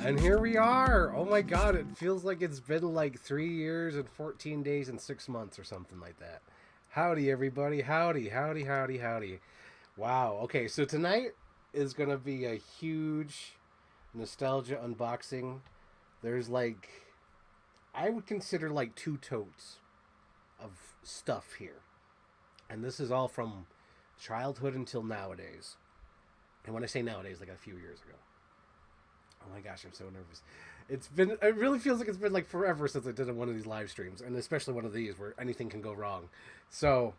And here we are. Oh my god, it feels like it's been like 3 years and 14 days and 6 months or something like that. Howdy, everybody. Howdy, howdy, howdy, howdy. Wow. Okay, so tonight is going to be a huge nostalgia unboxing. There's like, I would consider like two totes of stuff here. And this is all from childhood until nowadays. And when I say nowadays, like a few years ago. Oh my gosh, I'm so nervous. It really feels like it's been like forever since I did one of these live streams, and especially one of these where anything can go wrong. So,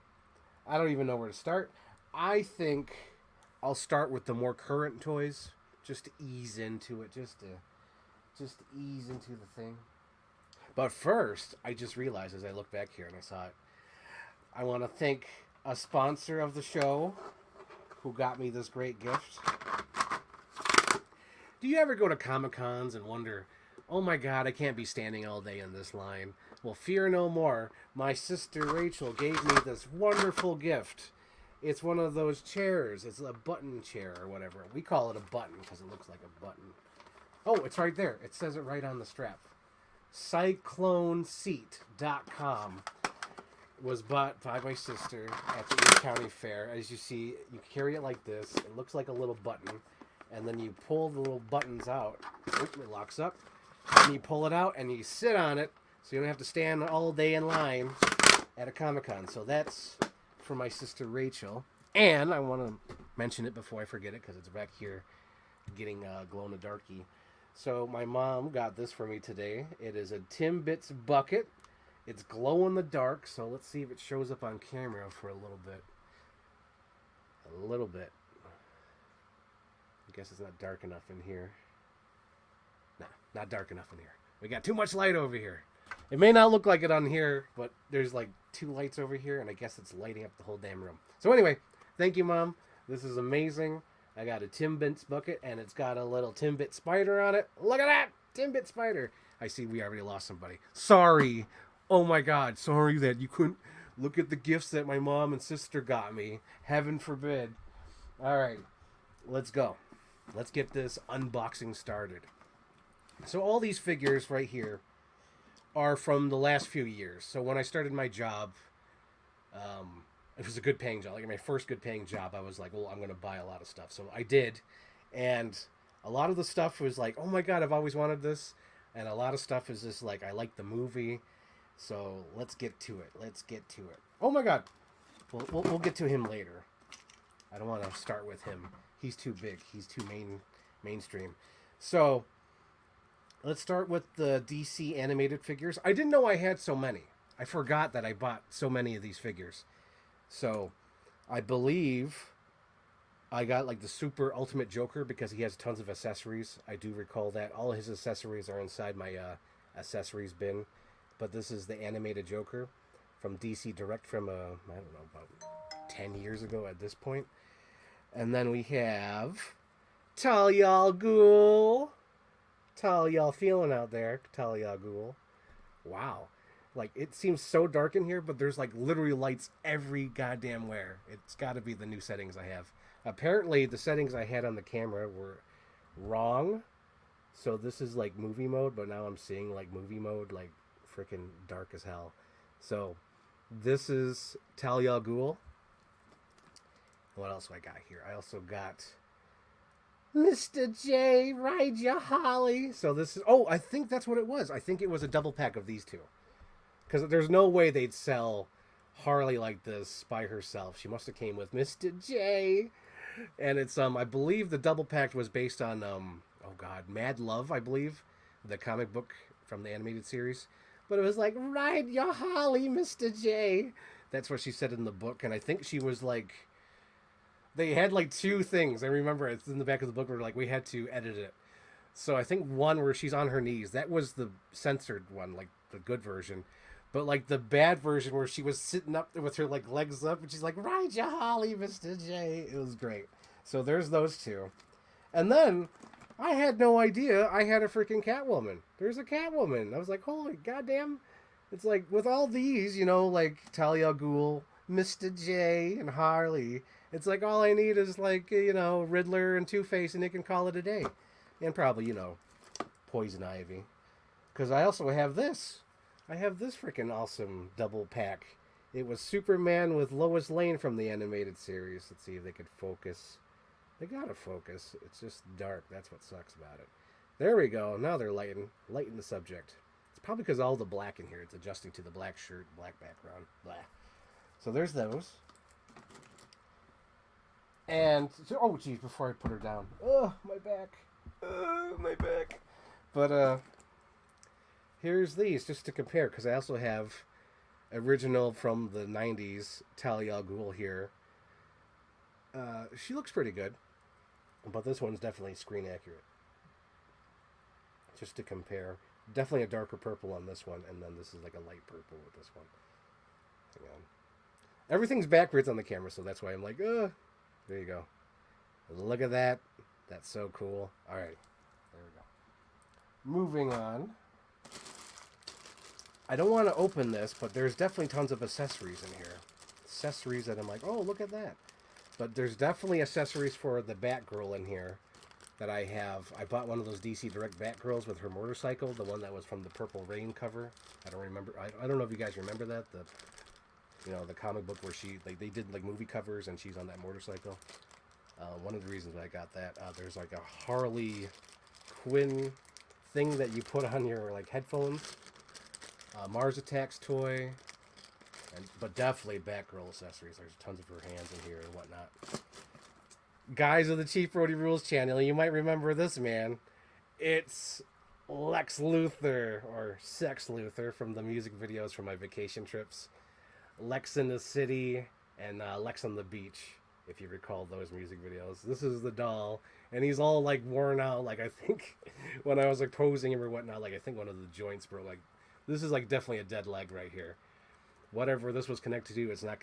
I don't even know where to start. I think I'll start with the more current toys, just to ease into it, just to ease into the thing. But first, I just realized as I look back here and I saw it, I want to thank a sponsor of the show who got me this great gift. Do you ever go to Comic Cons and wonder, oh my god, I can't be standing all day in this line? Well, fear no more. My sister Rachel gave me this wonderful gift. It's one of those chairs. It's a button chair or whatever. We call it a button because it looks like a button. Oh, it's right there. It says it right on the strap. CycloneSeat.com was bought by my sister at the East County Fair. As you see, you carry it like this. It looks like a little button. And then you pull the little buttons out. Oop, it locks up. And you pull it out and you sit on it so you don't have to stand all day in line at a Comic-Con. So that's for my sister Rachel. And I want to mention it before I forget it because it's back here getting glow-in-the-darky. So my mom got this for me today. It is a Timbits bucket. It's glow-in-the-dark. So let's see if it shows up on camera for a little bit. A little bit. I guess it's not dark enough in here. Nah, not dark enough in here. We got too much light over here. It may not look like it on here, but there's like two lights over here, and I guess it's lighting up the whole damn room. So anyway, thank you, Mom. This is amazing. I got a Timbits bucket, and it's got a little Timbit spider on it. Look at that! Timbit spider. I see we already lost somebody. Sorry. Oh my god, sorry that you couldn't look at the gifts that my mom and sister got me. Heaven forbid. All right, let's go. Let's get this unboxing started. So all these figures right here are from the last few years. So when I started my job, it was a good paying job. Like my first good paying job, I was like, well, I'm going to buy a lot of stuff. So I did. And a lot of the stuff was like, oh my God, I've always wanted this. And a lot of stuff is just like, I like the movie. So let's get to it. Let's get to it. Oh my God. We'll get to him later. I don't want to start with him. He's too big. He's too mainstream. So let's start with the DC animated figures. I didn't know I had so many. I forgot that I bought so many of these figures. So I believe I got like the super ultimate Joker because he has tons of accessories. I do recall that. All his accessories are inside my accessories bin. But this is the animated Joker from DC Direct from, I don't know, about 10 years ago at this point. And then we have Talia al Ghul. How y'all feeling out there, Talia al Ghul? Wow. Like, it seems so dark in here, but there's, like, literally lights every goddamn where. It's got to be the new settings I have. Apparently, the settings I had on the camera were wrong. So this is, like, movie mode, but now I'm seeing, like, movie mode, like, freaking dark as hell. So, this is Talia al Ghul. What else do I got here? I also got Mr. J, Raja Holly. So this is... Oh, I think that's what it was. I think it was a double pack of these two. Because there's no way they'd sell Harley like this by herself. She must have came with Mr. J. And it's, I believe the double pack was based on, oh God, Mad Love, I believe. The comic book from the animated series. But it was like, ride your Holly, Mr. J. That's what she said in the book. And I think she was like... They had like two things. I remember it's in the back of the book where like we had to edit it. So I think one where she's on her knees, that was the censored one, like the good version. But like the bad version where she was sitting up with her like legs up and she's like, ride ya Holly, Mr. J. It was great. So there's those two. And then I had no idea I had a freaking Catwoman. There's a Catwoman. I was like, holy goddamn. It's like with all these, you know, like Talia al Ghul, Mr. J, and Harley. It's like all I need is like, you know, Riddler and Two-Face and they can call it a day. And probably, you know, Poison Ivy. Because I also have this. I have this freaking awesome double pack. It was Superman with Lois Lane from the animated series. Let's see if they could focus. They gotta focus. It's just dark. That's what sucks about it. There we go. Now they're lighting the subject. It's probably because all the black in here. It's adjusting to the black shirt, black background. Blah. So there's those. And oh geez, before I put her down. Oh, my back. Oh, my back. But here's these just to compare, because I also have original from the 90s Talia al Ghul here. She looks pretty good, but this one's definitely screen accurate. Just to compare. Definitely a darker purple on this one, and then this is like a light purple with this one. Hang on. Everything's backwards on the camera, so that's why I'm like, there you go. Look at that. That's so cool. All right. There we go. Moving on. I don't want to open this, but there's definitely tons of accessories in here. Accessories that I'm like, oh, look at that. But there's definitely accessories for the Batgirl in here that I have. I bought one of those DC Direct Batgirls with her motorcycle, the one that was from the Purple Rain cover. I don't remember. I don't know if you guys remember that. The comic book where they did like movie covers and she's on that motorcycle. One of the reasons I got that, there's like a Harley Quinn thing that you put on your like headphones. Mars Attacks toy, but definitely Batgirl accessories. There's tons of her hands in here and whatnot. Guys of the Chief Brody Rules channel, you might remember this man. It's Lex Luthor, or Sex Luthor, from the music videos from my vacation trips. Lex in the City and Lex on the Beach, if you recall those music videos. This is the doll, and he's all like worn out. Like I think when I was like posing him or whatnot, like I think one of the joints broke. Like this is like definitely a dead leg right here. Whatever this was connected to, it's not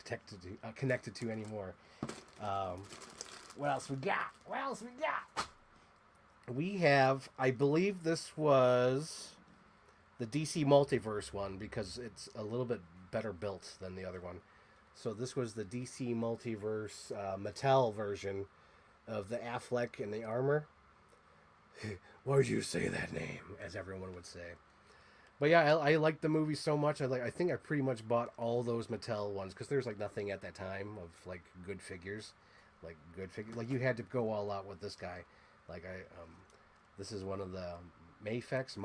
connected to anymore. What else we got? We have, I believe this was the DC Multiverse one, because it's a little bit better built than the other one. So this was the DC Multiverse Mattel version of the Affleck in the armor. Why'd you say that name? As everyone would say. But yeah, I like the movie so much. I think I pretty much bought all those Mattel ones, because there's like nothing at that time of like good figures. Like you had to go all out with this guy. Like this is one of the Mafex.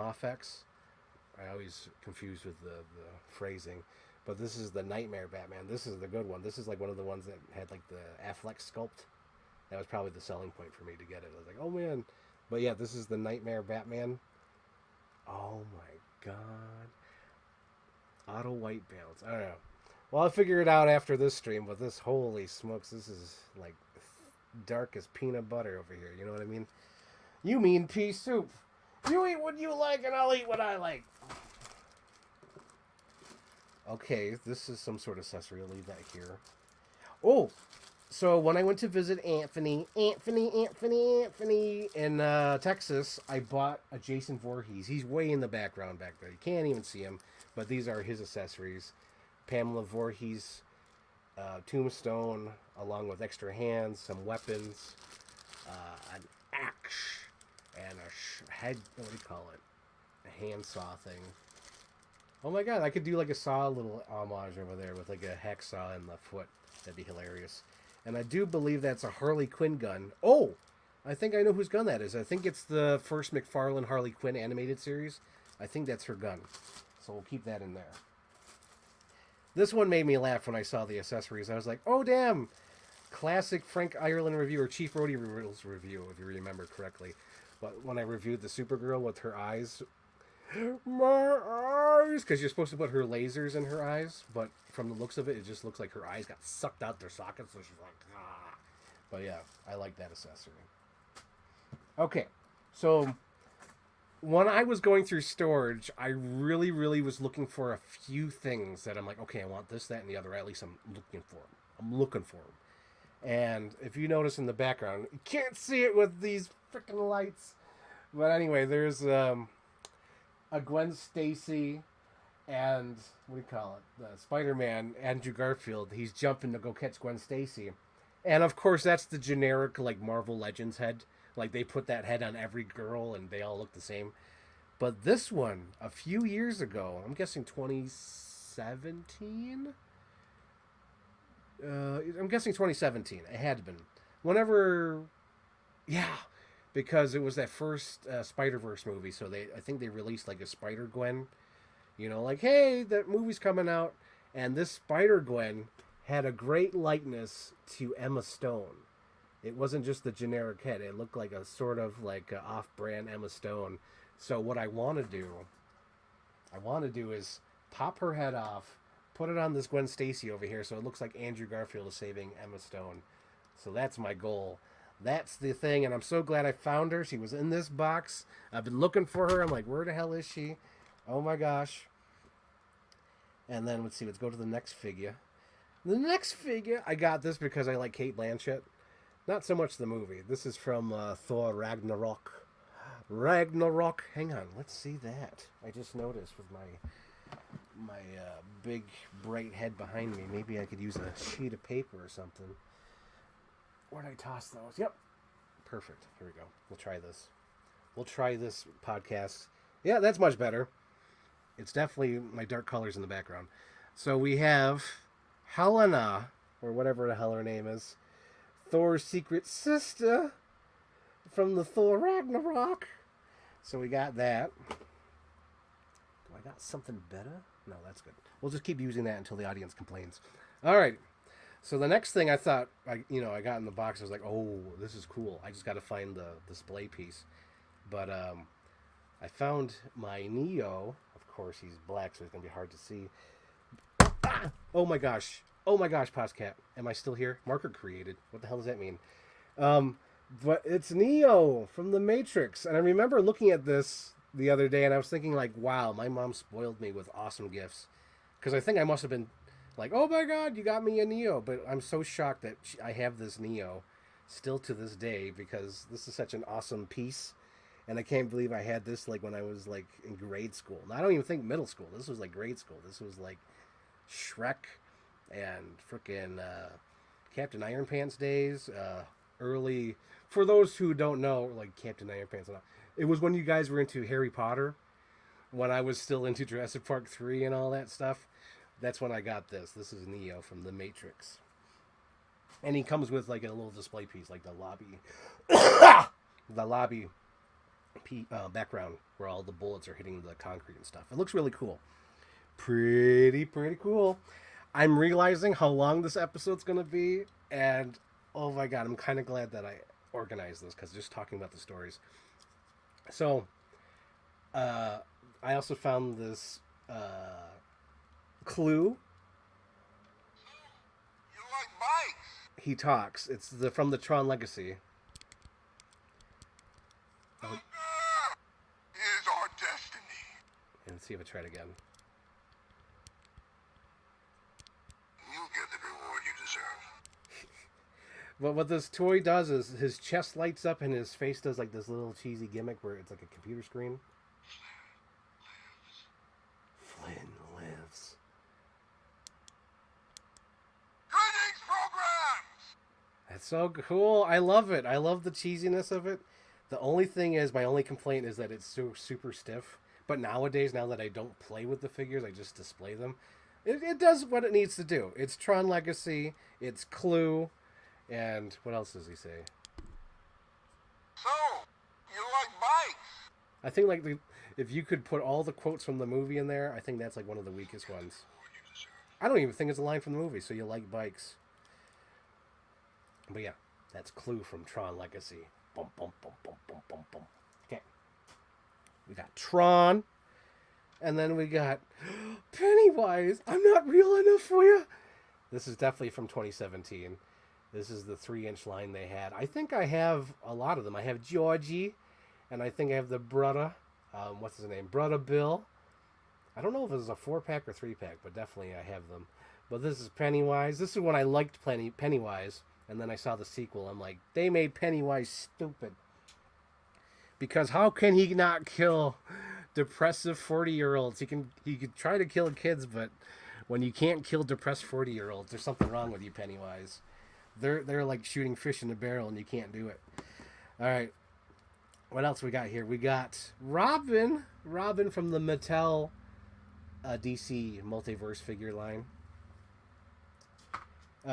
I always confused with the phrasing, but this is the Nightmare Batman. This is the good one. This is like one of the ones that had like the Affleck sculpt. That was probably the selling point for me to get it. I was like, oh man. But yeah, this is the Nightmare Batman. Oh my god. Auto white balance. I don't know. Well, I'll figure it out after this stream, but this, holy smokes, this is like dark as peanut butter over here. You know what I mean? You mean pea soup. You eat what you like and I'll eat what I like. Okay, this is some sort of accessory. I'll leave that here. Oh, so when I went to visit Anthony in Texas, I bought a Jason Voorhees. He's way in the background back there. You can't even see him, but these are his accessories. Pamela Voorhees tombstone, along with extra hands, some weapons, an axe, and a head, what do you call it? A handsaw thing. Oh my god, I could do like a saw little homage over there with like a hacksaw in the foot. That'd be hilarious. And I do believe that's a Harley Quinn gun. Oh! I think I know whose gun that is. I think it's the first McFarlane Harley Quinn animated series. I think that's her gun. So we'll keep that in there. This one made me laugh when I saw the accessories. I was like, oh damn! Classic Frank Ireland review, or Chief Brody Rules review, if you remember correctly. But when I reviewed the Supergirl with her eyes... My eyes! Because you're supposed to put her lasers in her eyes, but from the looks of it, it just looks like her eyes got sucked out their sockets, so she's like, ah. But yeah, I like that accessory. Okay, so when I was going through storage, I really was looking for a few things that I'm like, okay, I want this, that, and the other. At least I'm looking for them. And if you notice in the background, you can't see it with these freaking lights. But anyway, there's a Gwen Stacy and, what do you call it? The Spider-Man, Andrew Garfield. He's jumping to go catch Gwen Stacy. And of course, that's the generic, like, Marvel Legends head. Like, they put that head on every girl and they all look the same. But this one, a few years ago, I'm guessing 2017. I'm guessing 2017. It had been. Whenever, yeah, because it was that first Spider Verse movie. So I think they released like a Spider Gwen. You know, like hey, that movie's coming out, and this Spider Gwen had a great likeness to Emma Stone. It wasn't just the generic head. It looked like a sort of like a off-brand Emma Stone. So what I want to do is pop her head off, put it on this Gwen Stacy over here, so it looks like Andrew Garfield is saving Emma Stone. So that's my goal. That's the thing, and I'm so glad I found her. She was in this box. I've been looking for her. I'm like, where the hell is she? Oh my gosh. And then let's see. Let's go to the next figure. The next figure, I got this because I like Kate Blanchett. Not so much the movie. This is from Thor Ragnarok. Ragnarok. Hang on, let's see that. I just noticed with my big bright head behind me. Maybe I could use a sheet of paper or something. Where'd I toss those? Yep. Perfect. Here we go. We'll try this. We'll try this podcast. Yeah, that's much better. It's definitely my dark colors in the background. So we have Helena, or whatever the hell her name is. Thor's secret sister from the Thor Ragnarok. So we got that. Do I got something better? No, that's good. We'll just keep using that until the audience complains. All right. So the next thing I thought, I got in the box, I was like, oh, this is cool. I just got to find the display piece. But I found my Neo. Of course, he's black, so it's going to be hard to see. Ah! Oh my gosh, Poscat. Am I still here? Marker created. What the hell does that mean? But it's Neo from The Matrix. And I remember looking at this the other day, and I was thinking, like, wow, my mom spoiled me with awesome gifts. Because I think I must have been like, oh my God, you got me a Neo. But I'm so shocked that I have this Neo still to this day, because this is such an awesome piece. And I can't believe I had this, like, when I was, like, in grade school. I don't even think middle school. This was, like, grade school. This was, like, Shrek and frickin' Captain Iron Pants days, early. For those who don't know, like Captain Iron Pants, it was when you guys were into Harry Potter. When I was still into Jurassic Park 3 and all that stuff, that's when I got this. This is Neo from The Matrix, and he comes with like a little display piece, like the lobby, background where all the bullets are hitting the concrete and stuff. It looks really cool. Pretty cool. I'm realizing how long this episode's going to be, and oh my God, I'm kind of glad that I organized this, because just talking about the stories. So, I also found this Clue. You like bikes? He talks. It's from the Tron Legacy. Is our destiny. And let's see if I try it again. But what this toy does is his chest lights up and his face does like this little cheesy gimmick where it's like a computer screen. Flynn lives. Greetings, programs! That's so cool. I love it. I love the cheesiness of it. The only thing is, my only complaint is that it's so super stiff. But nowadays, now that I don't play with the figures, I just display them. It does what it needs to do. It's Tron Legacy. It's Clue. And what else does he say? So, you like bikes? I think like if you could put all the quotes from the movie in there, I think that's like one of the weakest ones. I don't even think it's a line from the movie, so you like bikes. But yeah, that's Clue from Tron Legacy. Bum, bum, bum, bum, bum, bum, bum. Okay. We got Tron. And then we got Pennywise. I'm not real enough for you. This is definitely from 2017. This is the 3-inch line they had. I think I have a lot of them. I have Georgie, and I think I have the brother. What's his name? Brother Bill. I don't know if it was a 4-pack or 3-pack, but definitely I have them. But this is Pennywise. This is when I liked Pennywise, and then I saw the sequel. I'm like, they made Pennywise stupid. Because how can he not kill depressive 40-year-olds? He could try to kill kids, but when you can't kill depressed 40-year-olds, there's something wrong with you, Pennywise. They're like shooting fish in a barrel, and you can't do it. All right. What else we got here? We got Robin. Robin from the Mattel DC Multiverse figure line.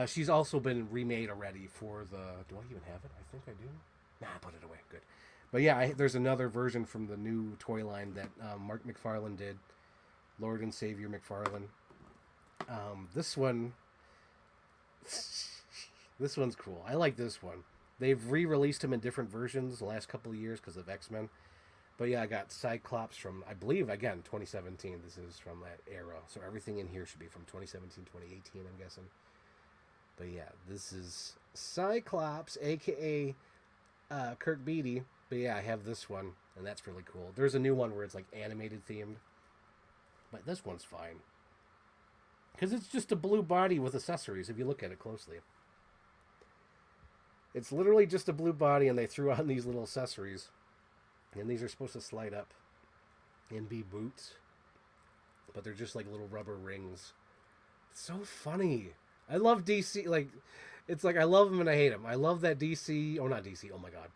She's also been remade already for the... Do I even have it? I think I do. Nah, I put it away. Good. But yeah, there's another version from the new toy line that Mark McFarlane did. Lord and Savior McFarlane. This one... This one's cool. I like this one. They've re-released him in different versions the last couple of years because of X-Men. But yeah, I got Cyclops from, I believe, again, 2017. This is from that era. So everything in here should be from 2017, 2018, I'm guessing. But yeah, this is Cyclops, a.k.a. Kirk Beatty. But yeah, I have this one, and that's really cool. There's a new one where it's like animated themed. But this one's fine. Because it's just a blue body with accessories, if you look at it closely. It's literally just a blue body, and they threw on these little accessories. And these are supposed to slide up and be boots. But they're just like little rubber rings. It's so funny. I love DC. Like, it's like I love them and I hate them. I love that DC. Oh, not DC. Oh, my God.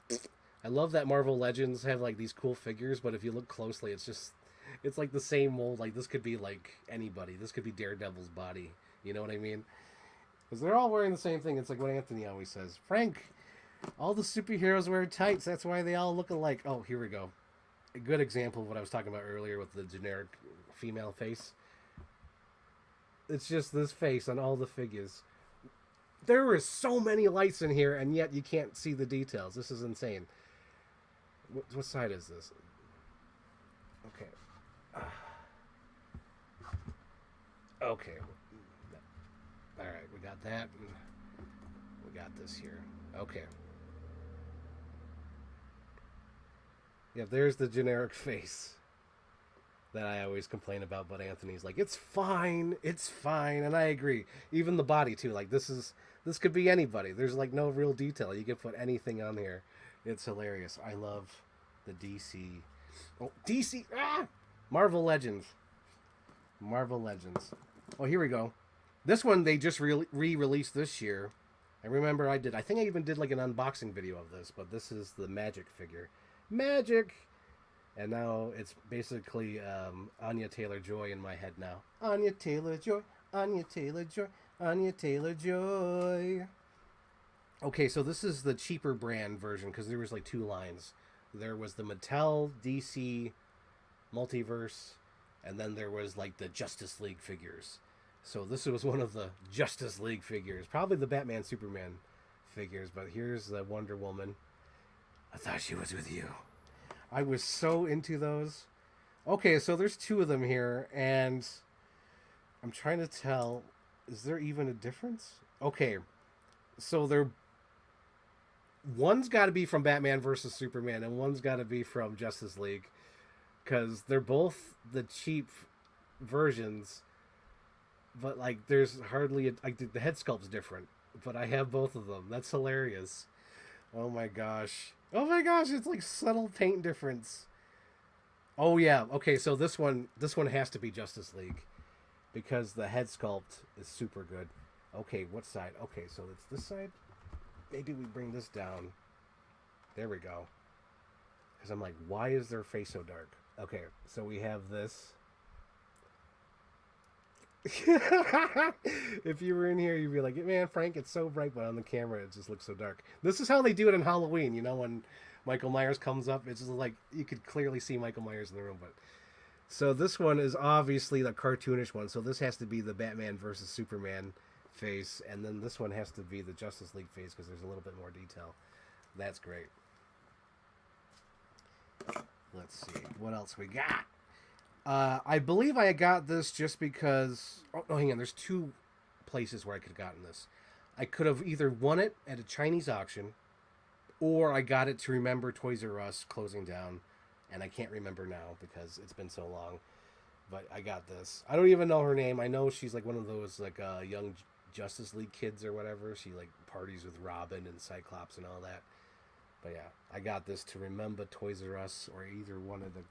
I love that Marvel Legends have like these cool figures. But if you look closely, it's just... It's like the same mold. Like, this could be like anybody. This could be Daredevil's body. You know what I mean? Because they're all wearing the same thing. It's like what Anthony always says. Frank, all the superheroes wear tights. That's why they all look alike. Oh, here we go. A good example of what I was talking about earlier with the generic female face. It's just this face on all the figures. There is so many lights in here, and yet you can't see the details. This is insane. What side is this? Okay. Okay. Alright, we got that. And we got this here. Okay. Yeah, there's the generic face that I always complain about, but Anthony's like, it's fine, and I agree. Even the body too, like this could be anybody. There's like no real detail. You can put anything on here. It's hilarious. I love the DC. Oh, DC! Ah! Marvel Legends. Marvel Legends. Oh, here we go. This one they just re-released this year. I remember I think I even did like an unboxing video of this, but this is the Magic figure. Magic! And now it's basically Anya Taylor-Joy in my head now. Anya Taylor-Joy, Anya Taylor-Joy, Anya Taylor-Joy. Okay, so this is the cheaper brand version because there was like two lines. There was the Mattel DC Multiverse, and then there was like the Justice League figures. So this was one of the Justice League figures. Probably the Batman Superman figures, but here's the Wonder Woman. I thought she was with you. I was so into those. Okay, so there's two of them here, and I'm trying to tell, is there even a difference? Okay, so one's got to be from Batman versus Superman, and one's got to be from Justice League, because they're both the cheap versions, but like there's hardly the head sculpt's different, but I have both of them. That's hilarious. Oh my gosh, it's like subtle paint difference. Oh yeah, okay, so this one has to be Justice League because the head sculpt is super good. Okay, what side? Okay, so it's this side. Maybe we bring this down. There we go. Because I'm like, why is their face so dark? Okay, so we have this. If you were in here, you'd be like, man, Frank, it's so bright, but on the camera, it just looks so dark. This is how they do it in Halloween. You know, when Michael Myers comes up, it's just like, you could clearly see Michael Myers in the room. But so this one is obviously the cartoonish one. So this has to be the Batman versus Superman face. And then this one has to be the Justice League face because there's a little bit more detail. That's great. Let's see. What else we got? I believe I got this just because... Oh, no, hang on. There's two places where I could have gotten this. I could have either won it at a Chinese auction, or I got it to remember Toys R Us closing down, and I can't remember now because it's been so long. But I got this. I don't even know her name. I know she's like one of those like young Justice League kids or whatever. She like parties with Robin and Cyclops and all that. But yeah, I got this to remember Toys R Us or either one of the...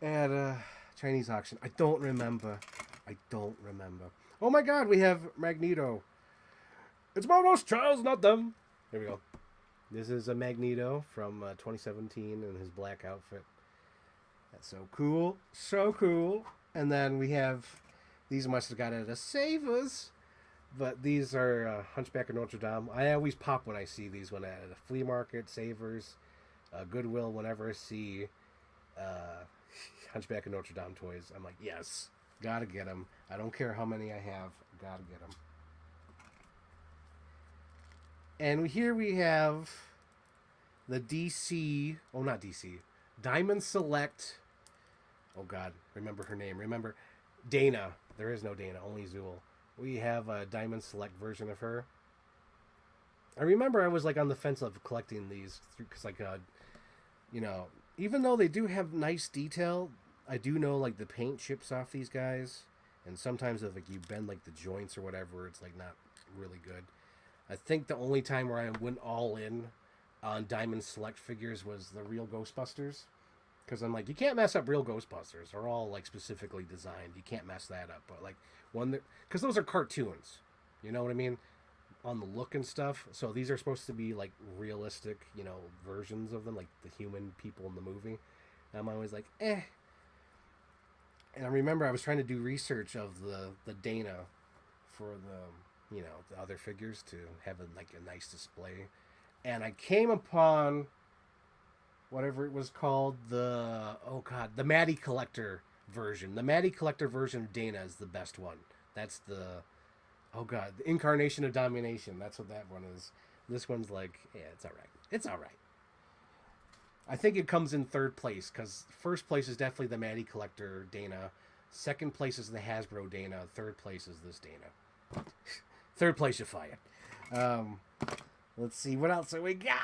At a Chinese auction. I don't remember. Oh my god, we have Magneto. It's about us, Charles, not them. Here we go. This is a Magneto from 2017 in his black outfit. That's so cool. So cool. And then we have, these must have got at a Savers, but these are Hunchback of Notre Dame. I always pop when I see these when at a flea market, Savers, Goodwill, whenever I see uh, Hunchback of Notre Dame toys. I'm like, yes, gotta get them. I don't care how many I have, gotta get them. And here we have the DC, oh, not DC, Diamond Select. Oh, God, remember her name. Remember Dana. There is no Dana, only Zool. We have a Diamond Select version of her. I remember I was like on the fence of collecting these because, like, you know, even though they do have nice detail, I do know like the paint chips off these guys, and sometimes if like you bend like the joints or whatever, it's like not really good. I think the only time where I went all in on Diamond Select figures was the real Ghostbusters. Because I'm like, you can't mess up real Ghostbusters. They're all like specifically designed. You can't mess that up. But like one that, because those are cartoons, you know what I mean, on the look and stuff. So these are supposed to be like realistic, you know, versions of them, like the human people in the movie. And I'm always like, eh. And I remember I was trying to do research of the Dana for the, you know, the other figures to have like a nice display, and I came upon whatever it was called, the, oh god, the Matty Collector version. The Matty Collector version of Dana is the best one. That's the, oh god, the Incarnation of Domination. That's what that one is. This one's like, yeah, it's all right. It's all right. I think it comes in third place because first place is definitely the Matty Collector Dana. Second place is the Hasbro Dana. Third place is this Dana. Third place, you fire. Let's see what else we got.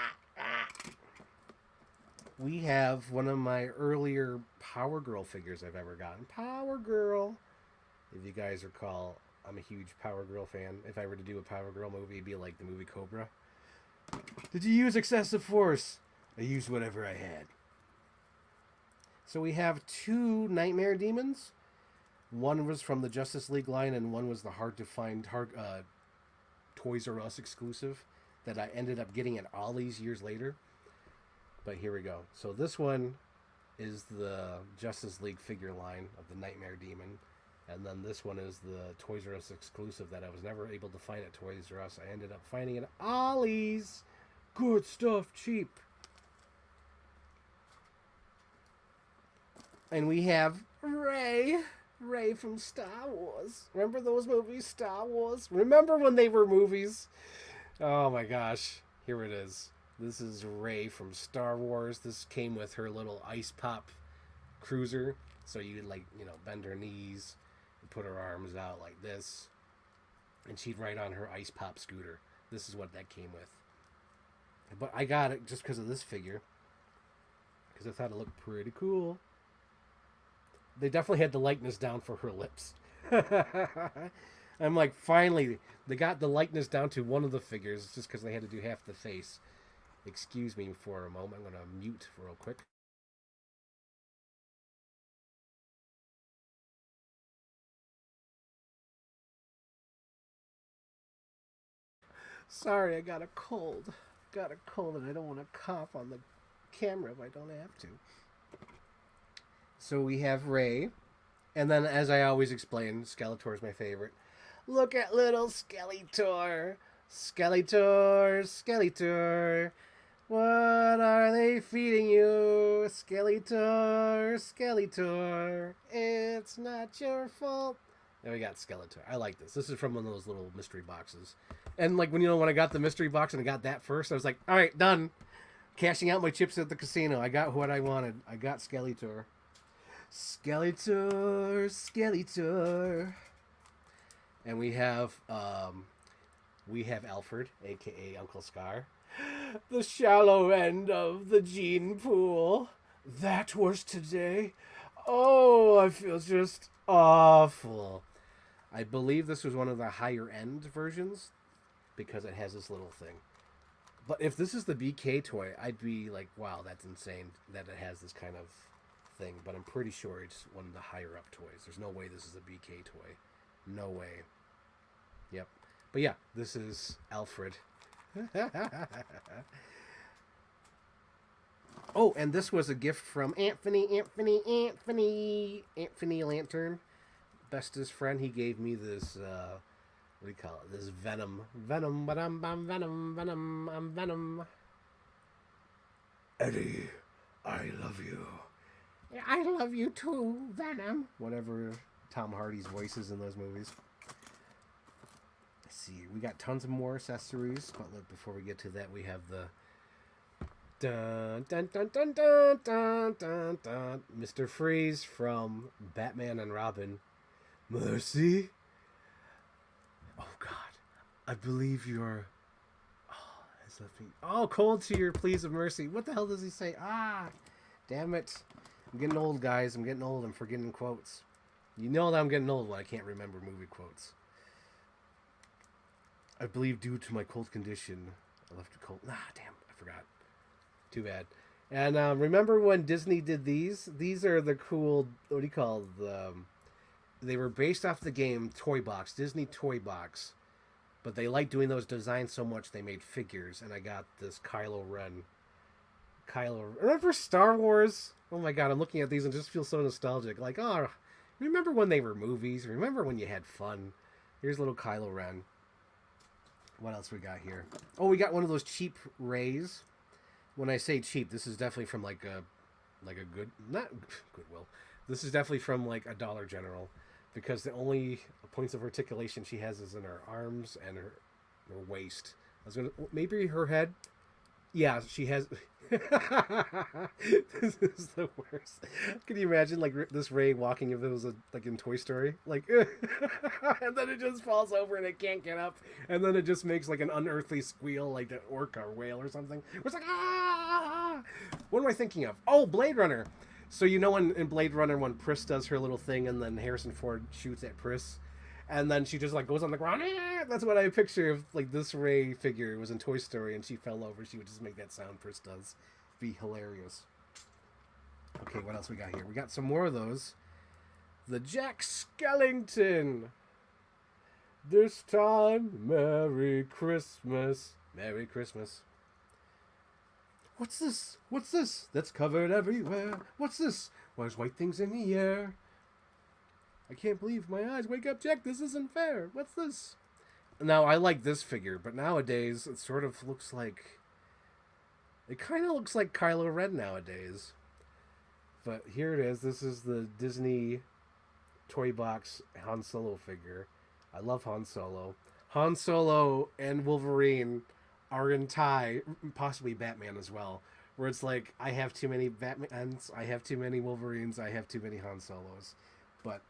We have one of my earlier Power Girl figures I've ever gotten. Power Girl. If you guys recall, I'm a huge Power Girl fan. If I were to do a Power Girl movie, it'd be like the movie Cobra. Did you use excessive force? I used whatever I had. So we have two Nightmare Demons. One was from the Justice League line, and one was the hard-to-find Toys R Us exclusive that I ended up getting at Ollie's years later. But here we go. So this one is the Justice League figure line of the Nightmare Demon. And then this one is the Toys R Us exclusive that I was never able to find at Toys R Us. I ended up finding it at Ollie's. Good stuff, cheap. And we have Rey from Star Wars. Remember those movies, Star Wars? Remember when they were movies? Oh my gosh. Here it is. This is Rey from Star Wars. This came with her little ice pop cruiser. So you'd like, you know, bend her knees and put her arms out like this. And she'd ride on her ice pop scooter. This is what that came with. But I got it just because of this figure. Because I thought it looked pretty cool. They definitely had the likeness down for her lips. I'm like, finally, they got the likeness down to one of the figures just because they had to do half the face. Excuse me for a moment. I'm going to mute real quick. Sorry, I got a cold. Got a cold and I don't want to cough on the camera if I don't have to. So we have Rey. And then, as I always explain, Skeletor is my favorite. Look at little Skeletor. Skeletor, Skeletor. What are they feeding you? Skeletor, Skeletor. It's not your fault. There we got Skeletor. I like this. This is from one of those little mystery boxes. And like when I got the mystery box and I got that first, I was like, all right, done. Cashing out my chips at the casino. I got what I wanted. I got Skeletor. Skeletor, Skeletor. And we have Alfred, aka Uncle Scar. The shallow end of the gene pool. That was today. Oh, I feel just awful. I believe this was one of the higher end versions because it has this little thing. But if this is the BK toy, I'd be like, wow, that's insane that it has this kind of thing. But I'm pretty sure it's one of the higher up toys. There's no way this is a BK toy. No way. Yep. But yeah, this is Alfred. Oh, and this was a gift from Anthony Lantern, bestest friend. He gave me this. What do you call it? This Venom. But I'm Venom. I'm Venom. Eddie, I love you. Yeah, I love you too, Venom. Whatever Tom Hardy's voice is in those movies. Let's see, we got tons of more accessories, but look, before we get to that, we have the dun dun dun dun dun dun dun dun Mr. Freeze from Batman and Robin. Mercy. Oh God, I believe you're. Oh, cold to your pleas of mercy. What the hell does he say? Ah, damn it. I'm getting old, guys. I'm getting old. I'm forgetting quotes. You know that I'm getting old when I can't remember movie quotes. I believe due to my cold condition, I left it cold. Ah, damn. I forgot. Too bad. And remember when Disney did these? These are the cool, what do you call them? They were based off the game Toy Box, Disney Toy Box. But they liked doing those designs so much they made figures, and I got this Kylo Ren. Remember Star Wars? Oh my God, I'm looking at these and just feel so nostalgic. Like, oh, remember when they were movies? Remember when you had fun? Here's little Kylo Ren. What else we got here? Oh, we got one of those cheap Rays. When I say cheap, this is definitely from like a good, not Goodwill. This is definitely from like a Dollar General. Because the only points of articulation she has is in her arms and her waist. Maybe her head. Yeah, she has. This is the worst. Can you imagine like this Ray walking if it was like in Toy Story, like, and then it just falls over and it can't get up, and then it just makes like an unearthly squeal, like an orca or whale or something. It's like ah. What am I thinking of? Oh, Blade Runner. So you know in Blade Runner when Pris does her little thing and then Harrison Ford shoots at Pris and then she just like goes on the ground. That's what I picture if like this Ray figure was in Toy Story and she fell over. She would just make that sound Pris does. Be hilarious. Okay, what else we got here? We got some more of those. The Jack Skellington. This time, Merry Christmas. Merry Christmas. What's this? What's this? That's covered everywhere. What's this? Why there's white things in the air? I can't believe my eyes. Wake up, Jack. This isn't fair. What's this? Now, I like this figure, but nowadays it sort of looks like... It kind of looks like Kylo Ren nowadays. But here it is. This is the Disney Toy Box Han Solo figure. I love Han Solo. Han Solo and Wolverine are in tie, possibly Batman as well, where it's like, I have too many Batmans, I have too many Wolverines, I have too many Han Solos. But,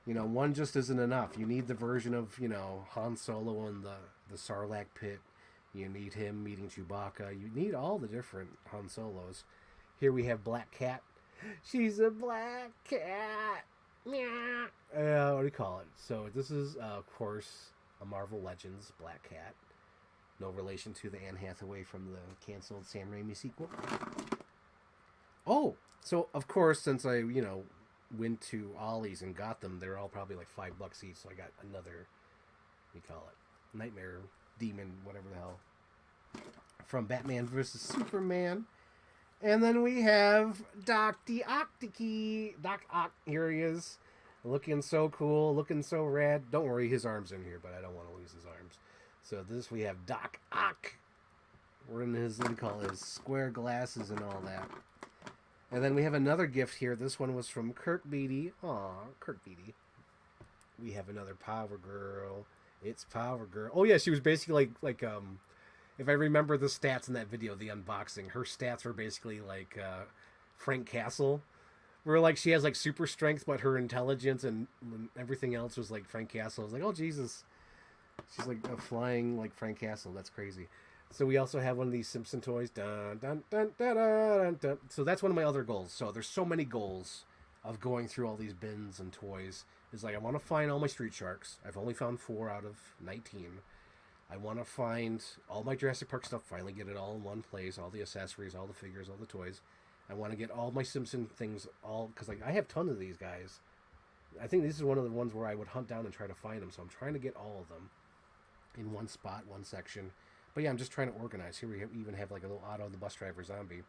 you know, one just isn't enough. You need the version of, you know, Han Solo in the Sarlacc pit. You need him meeting Chewbacca. You need all the different Han Solos. Here we have Black Cat. She's a black cat. Meow. What do you call it? So this is, of course, a Marvel Legends Black Cat. No relation to the Anne Hathaway from the canceled Sam Raimi sequel. Oh, so of course, since I, you know, went to Ollie's and got them, they're all probably like $5 each. So I got another, what do you call it? Nightmare Demon, whatever the hell. From Batman vs. Superman. And then we have Doc the Octokey. Doc Ock, here he is. Looking so cool, looking so rad. Don't worry, his arm's in here, but I don't want to lose his arms. So this we have Doc Ock. We're in his, what do you call it, his square glasses and all that. And then we have another gift here. This one was from Kirk Beatty. Aw, Kirk Beatty. We have another Power Girl. It's Power Girl. Oh yeah, she was basically like if I remember the stats in that video, the unboxing, her stats were basically like Frank Castle. Where like she has like super strength, but her intelligence and everything else was like Frank Castle. I was like, oh Jesus. She's like a flying like Frank Castle. That's crazy. So we also have one of these Simpson toys. Dun, dun, dun, dun, dun, dun. So that's one of my other goals. So there's so many goals of going through all these bins and toys. It's like I want to find all my Street Sharks. I've only found 4 out of 19. I want to find all my Jurassic Park stuff. Finally get it all in one place. All the accessories, all the figures, all the toys. I want to get all my Simpson things all because like I have tons of these guys. I think this is one of the ones where I would hunt down and try to find them. So I'm trying to get all of them in one spot, one section. But yeah, I'm just trying to organize. Here we even have like a little Otto the bus driver zombie.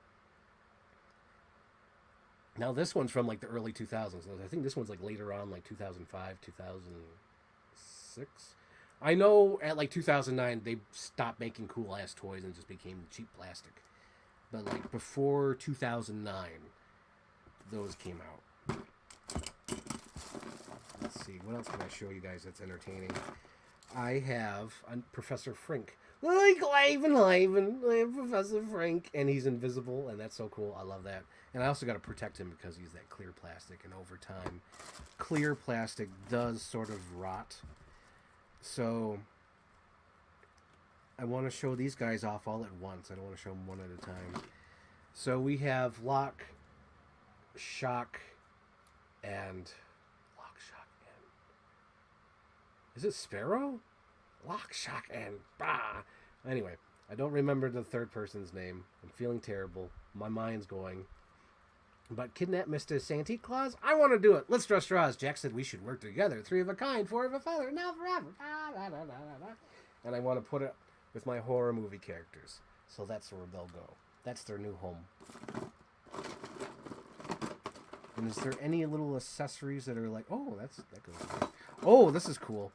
Now this one's from like the early 2000s. I think this one's like later on, like 2005, 2006. I know at like 2009 they stopped making cool ass toys and just became cheap plastic. But like before 2009, those came out. Let's see, what else can I show you guys that's entertaining? I have Professor Frink. Like Ivan, Professor Frink, and he's invisible, and that's so cool. I love that. And I also got to protect him because he's that clear plastic, and over time, clear plastic does sort of rot. So I want to show these guys off all at once. I don't want to show them one at a time. So we have Lock, Shock, and is it Sparrow? Lock, Shock, and bah. Anyway, I don't remember the third person's name. I'm feeling terrible. My mind's going. But kidnap Mr. Santa Claus? I want to do it. Let's draw straws. Jack said we should work together. 3 of a kind, 4 of a feather, now forever. And I want to put it with my horror movie characters. So that's where they'll go. That's their new home. And is there any little accessories that are like, oh, that goes away. Oh, this is cool.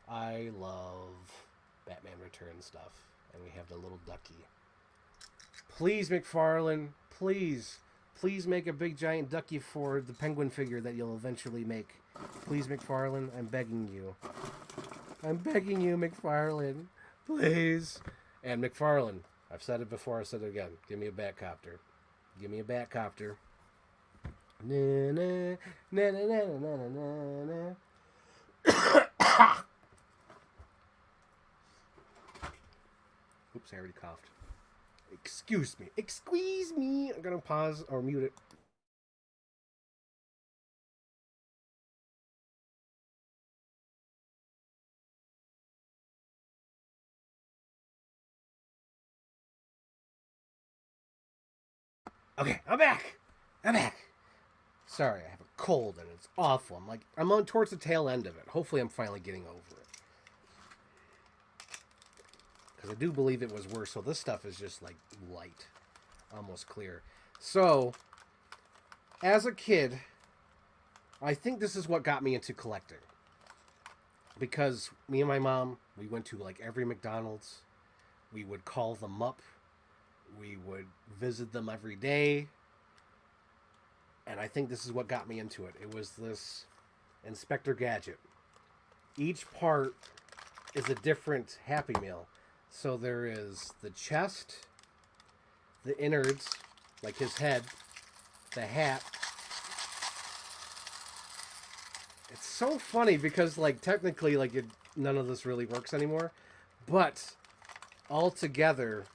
I love Batman Returns stuff. And we have the little ducky. Please, McFarlane, please make a big giant ducky for the penguin figure that you'll eventually make. Please, McFarlane, I'm begging you. I'm begging you, McFarlane. Please. And McFarlane, I've said it before, I said it again. Give me a Batcopter. Give me a Batcopter. Na na na na na na na na. Oops, I already coughed. Excuse me. Excuse me. I'm gonna pause or mute it. Okay, I'm back. I'm back. Sorry, I have a cold and it's awful. I'm on towards the tail end of it. Hopefully I'm finally getting over it. Because I do believe it was worse. So this stuff is just like light. Almost clear. So, as a kid, I think this is what got me into collecting. Because me and my mom, we went to like every McDonald's. We would call them up. We would visit them every day. And I think this is what got me into it. It was this Inspector Gadget. Each part is a different Happy Meal. So there is the chest, the innards, like his head, the hat. It's so funny because, like, technically, like, none of this really works anymore. But all together,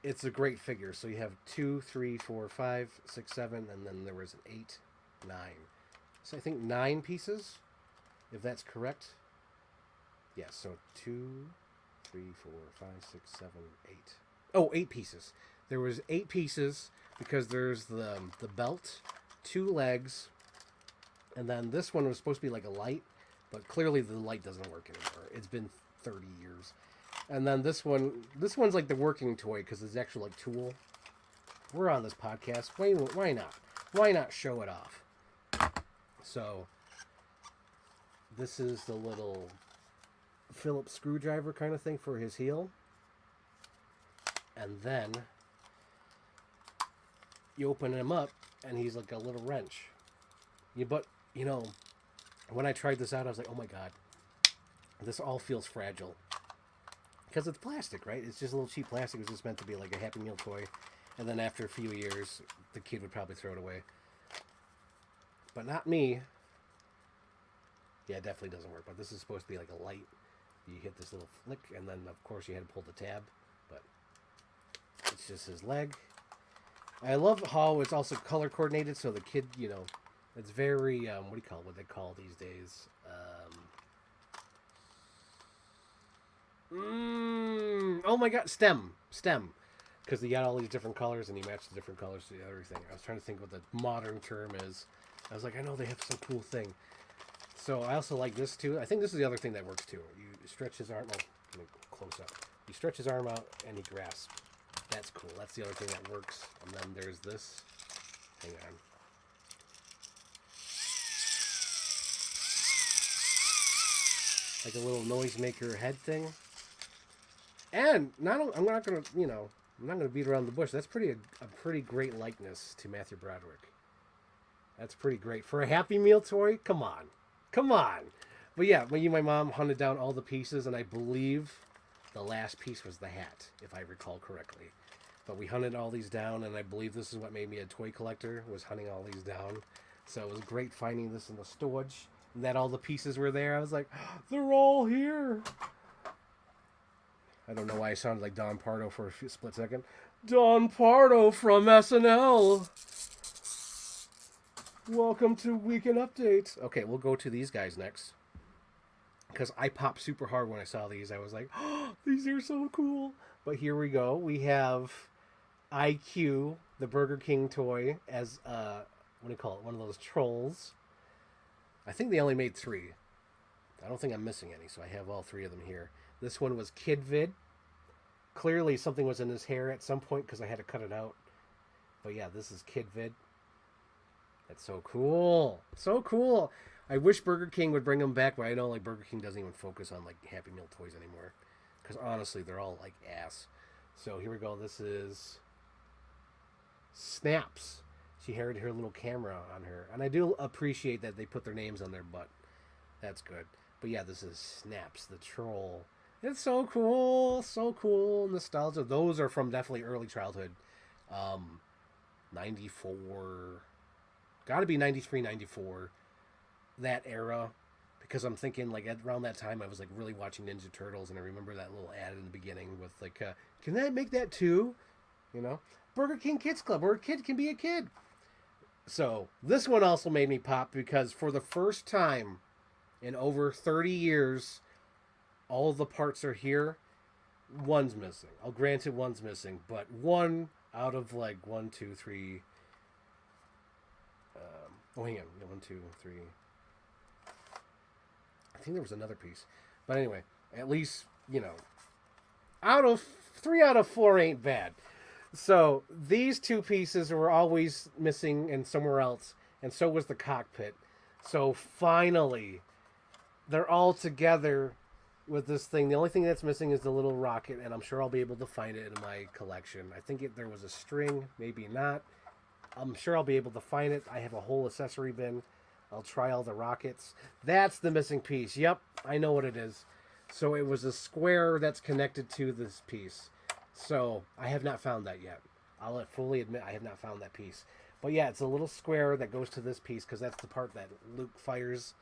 it's a great figure. So you have 2, 3, 4, 5, 6, 7, and then there was an 8, 9. So I think 9 pieces, if that's correct. Yes, so 2, 3, 4, 5, 6, 7, 8. Oh, 8 pieces. There was 8 pieces because there's the belt, 2 legs, and then this one was supposed to be like a light, but clearly the light doesn't work anymore. It's been 30 years. And then this one's like the working toy because it's actual like tool. We're on this podcast. Why not? Why not show it off? So this is the little Phillips screwdriver kind of thing for his heel. And then you open him up and he's like a little wrench. But, you know, when I tried this out, I was like, oh my God, this all feels fragile. Because it's plastic, right? It's just a little cheap plastic. It was just meant to be like a Happy Meal toy. And then after a few years, the kid would probably throw it away. But not me. Yeah, it definitely doesn't work. But this is supposed to be like a light. You hit this little flick, and then, of course, you had to pull the tab. But it's just his leg. I love how it's also color coordinated, so the kid, you know, it's very, what they call these days? Oh my God, STEM. Because he got all these different colors, and he matched the different colors to everything. I was trying to think what the modern term is. I was like, I know they have some cool thing. So I also like this too. I think this is the other thing that works too. You stretch his arm. Oh, let me close up. You stretch his arm out and he grasps. That's cool. That's the other thing that works. And then there's this. Hang on. Like a little noisemaker head thing. And I'm not gonna, I'm not gonna beat around the bush. That's a pretty great likeness to Matthew Broderick. That's pretty great for a Happy Meal toy. Come on. But yeah, my mom hunted down all the pieces, and I believe the last piece was the hat, if I recall correctly. But we hunted all these down, and I believe this is what made me a toy collector, was hunting all these down. So it was great finding this in the storage, and that all the pieces were there. I was like, they're all here. I don't know why I sounded like Don Pardo for a split second. Don Pardo from SNL. Welcome to Weekend Updates. Okay, we'll go to these guys next. Because I popped super hard when I saw these. I was like, oh, these are so cool. But here we go. We have IQ, the Burger King toy, as, what do you call it? One of those trolls. I think they only made 3. I don't think I'm missing any, so I have all 3 of them here. This one was Kid Vid. Clearly something was in his hair at some point because I had to cut it out. But yeah, this is Kid Vid. That's so cool. So cool. I wish Burger King would bring them back, but I know like Burger King doesn't even focus on like Happy Meal toys anymore. Because honestly, they're all like ass. So here we go. This is Snaps. She had her little camera on her. And I do appreciate that they put their names on their butt. That's good. But yeah, this is Snaps, the troll. It's so cool. So cool. Nostalgia. Those are from definitely early childhood. 94. Gotta be 93, 94. That era. Because I'm thinking, like, around that time, I was, like, really watching Ninja Turtles. And I remember that little ad in the beginning with, like, can I make that too? You know? Burger King Kids Club, where a kid can be a kid. So, this one also made me pop because for the first time in over 30 years, all of the parts are here. One's missing. I'll grant it, one's missing. But one out of, like, 1, 2, 3... hang on. 1, 2, 3... I think there was another piece. But anyway, at least, out of 3 out of 4 ain't bad. So these 2 pieces were always missing and somewhere else. And so was the cockpit. So finally, they're all together with this thing. The only thing that's missing is the little rocket. And I'm sure I'll be able to find it in my collection. I think there was a string. Maybe not. I'm sure I'll be able to find it. I have a whole accessory bin. I'll try all the rockets. That's the missing piece. Yep, I know what it is. So it was a square that's connected to this piece. So I have not found that yet. I'll fully admit I have not found that piece. But yeah, it's a little square that goes to this piece because that's the part that Luke fires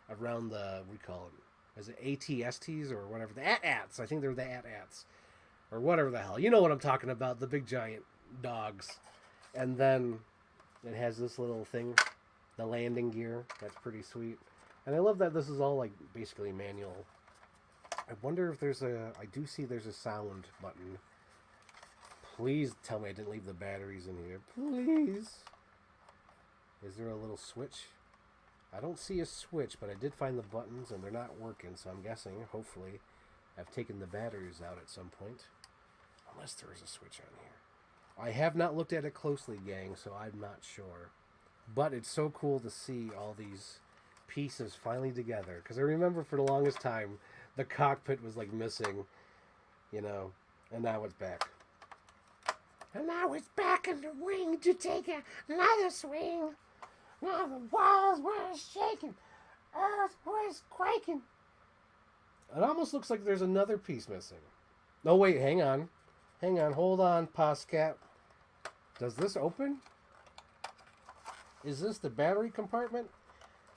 around the, what do you call it? Is it AT-STs or whatever? The AT-ATs. I think they're the AT-ATs. Or whatever the hell. You know what I'm talking about. The big giant dogs. And then it has this little thing. The landing gear. That's pretty sweet. And I love that this is all like basically manual. I wonder if there's I do see there's a sound button. Please tell me I didn't leave the batteries in here. Please. Is there a little switch? I don't see a switch, but I did find the buttons and they're not working. So I'm guessing, hopefully, I've taken the batteries out at some point. Unless there is a switch on here. I have not looked at it closely, gang, so I'm not sure. But it's so cool to see all these pieces finally together. Because I remember for the longest time, the cockpit was like missing, and now it's back. And now it's back in the wing to take another swing. Now the walls were shaking, earth was quaking. It almost looks like there's another piece missing. No, wait, hang on, hold on, Poscat. Does this open? Is this the battery compartment?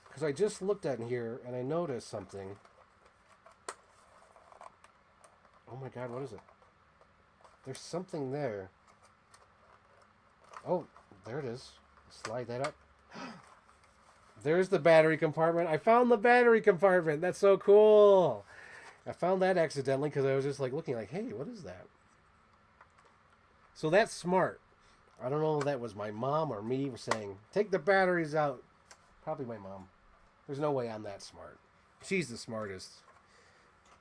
Because I just looked at here and I noticed something. Oh my god, what is it? There's something there. Oh, there it is. Slide that up. There's the battery compartment. I found the battery compartment. That's so cool. I found that accidentally because I was just like looking like, hey, what is that? So that's smart. I don't know if that was my mom or me saying, take the batteries out. Probably my mom. There's no way I'm that smart. She's the smartest.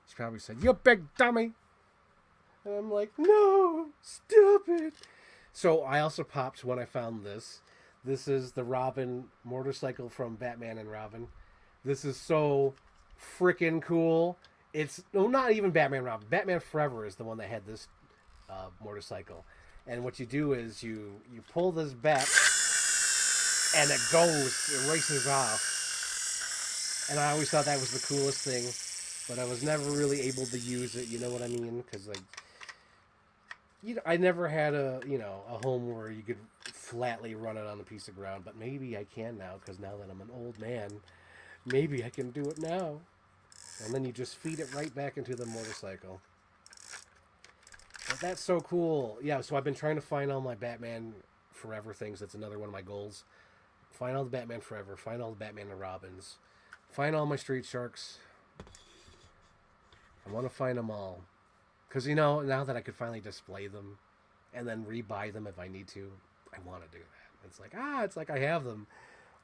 She probably said, you big dummy. And I'm like, no, stop it. So I also popped when I found this This is the Robin motorcycle from Batman and Robin. This is so freaking cool. It's no, not even Batman and Robin. Batman Forever is the one that had this motorcycle. And what you do is you pull this back, and it races off. And I always thought that was the coolest thing, but I was never really able to use it. You know what I mean? Because like, I never had a home where you could flatly run it on a piece of ground. But maybe I can now, because now that I'm an old man, maybe I can do it now. And then you just feed it right back into the motorcycle. But that's so cool. Yeah, so I've been trying to find all my Batman Forever things. That's another one of my goals. Find all the Batman Forever. Find all the Batman and Robins. Find all my Street Sharks. I want to find them all. Because, now that I could finally display them and then rebuy them if I need to, I want to do that. It's like I have them.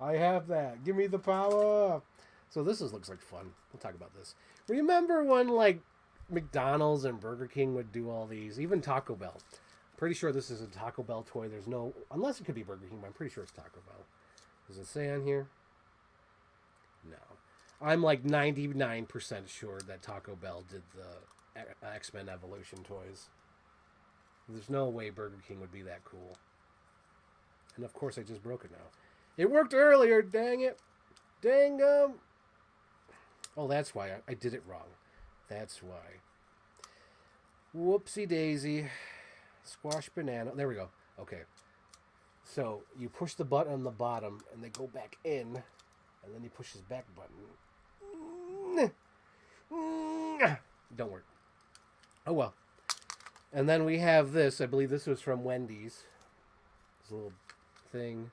I have that. Give me the power. So this looks like fun. We'll talk about this. Remember when, like, McDonald's and Burger King would do all these? Even Taco Bell. Pretty sure this is a Taco Bell toy. There's no... Unless it could be Burger King, but I'm pretty sure it's Taco Bell. Does it say on here? No. I'm like 99% sure that Taco Bell did the X-Men Evolution toys. There's no way Burger King would be that cool. And of course I just broke it now. It worked earlier, dang it. Dang 'em. Oh, that's why I did it wrong. That's why. Whoopsie daisy. Squash banana. There we go. Okay. So you push the button on the bottom and they go back in. And then you push his back button. Don't work. Oh well. And then we have this. I believe this was from Wendy's. This little thing.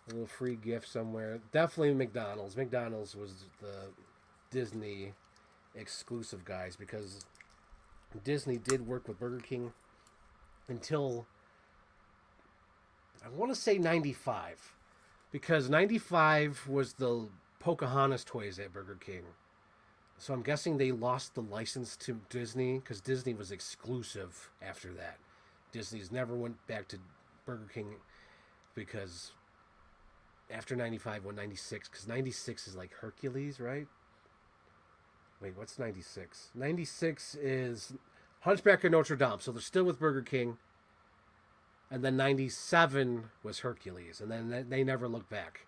A little free gift somewhere. Definitely McDonald's. McDonald's was the Disney exclusive guys, because Disney did work with Burger King until I want to say 95, because 95 was the Pocahontas toys at Burger King. So I'm guessing they lost the license to Disney, because Disney was exclusive after that. Disney's never went back to Burger King, because after 95 went 96, because 96 is like Hercules, right? Wait, what's 96? 96 is Hunchback of Notre Dame. So they're still with Burger King. And then 97 was Hercules. And then they never looked back.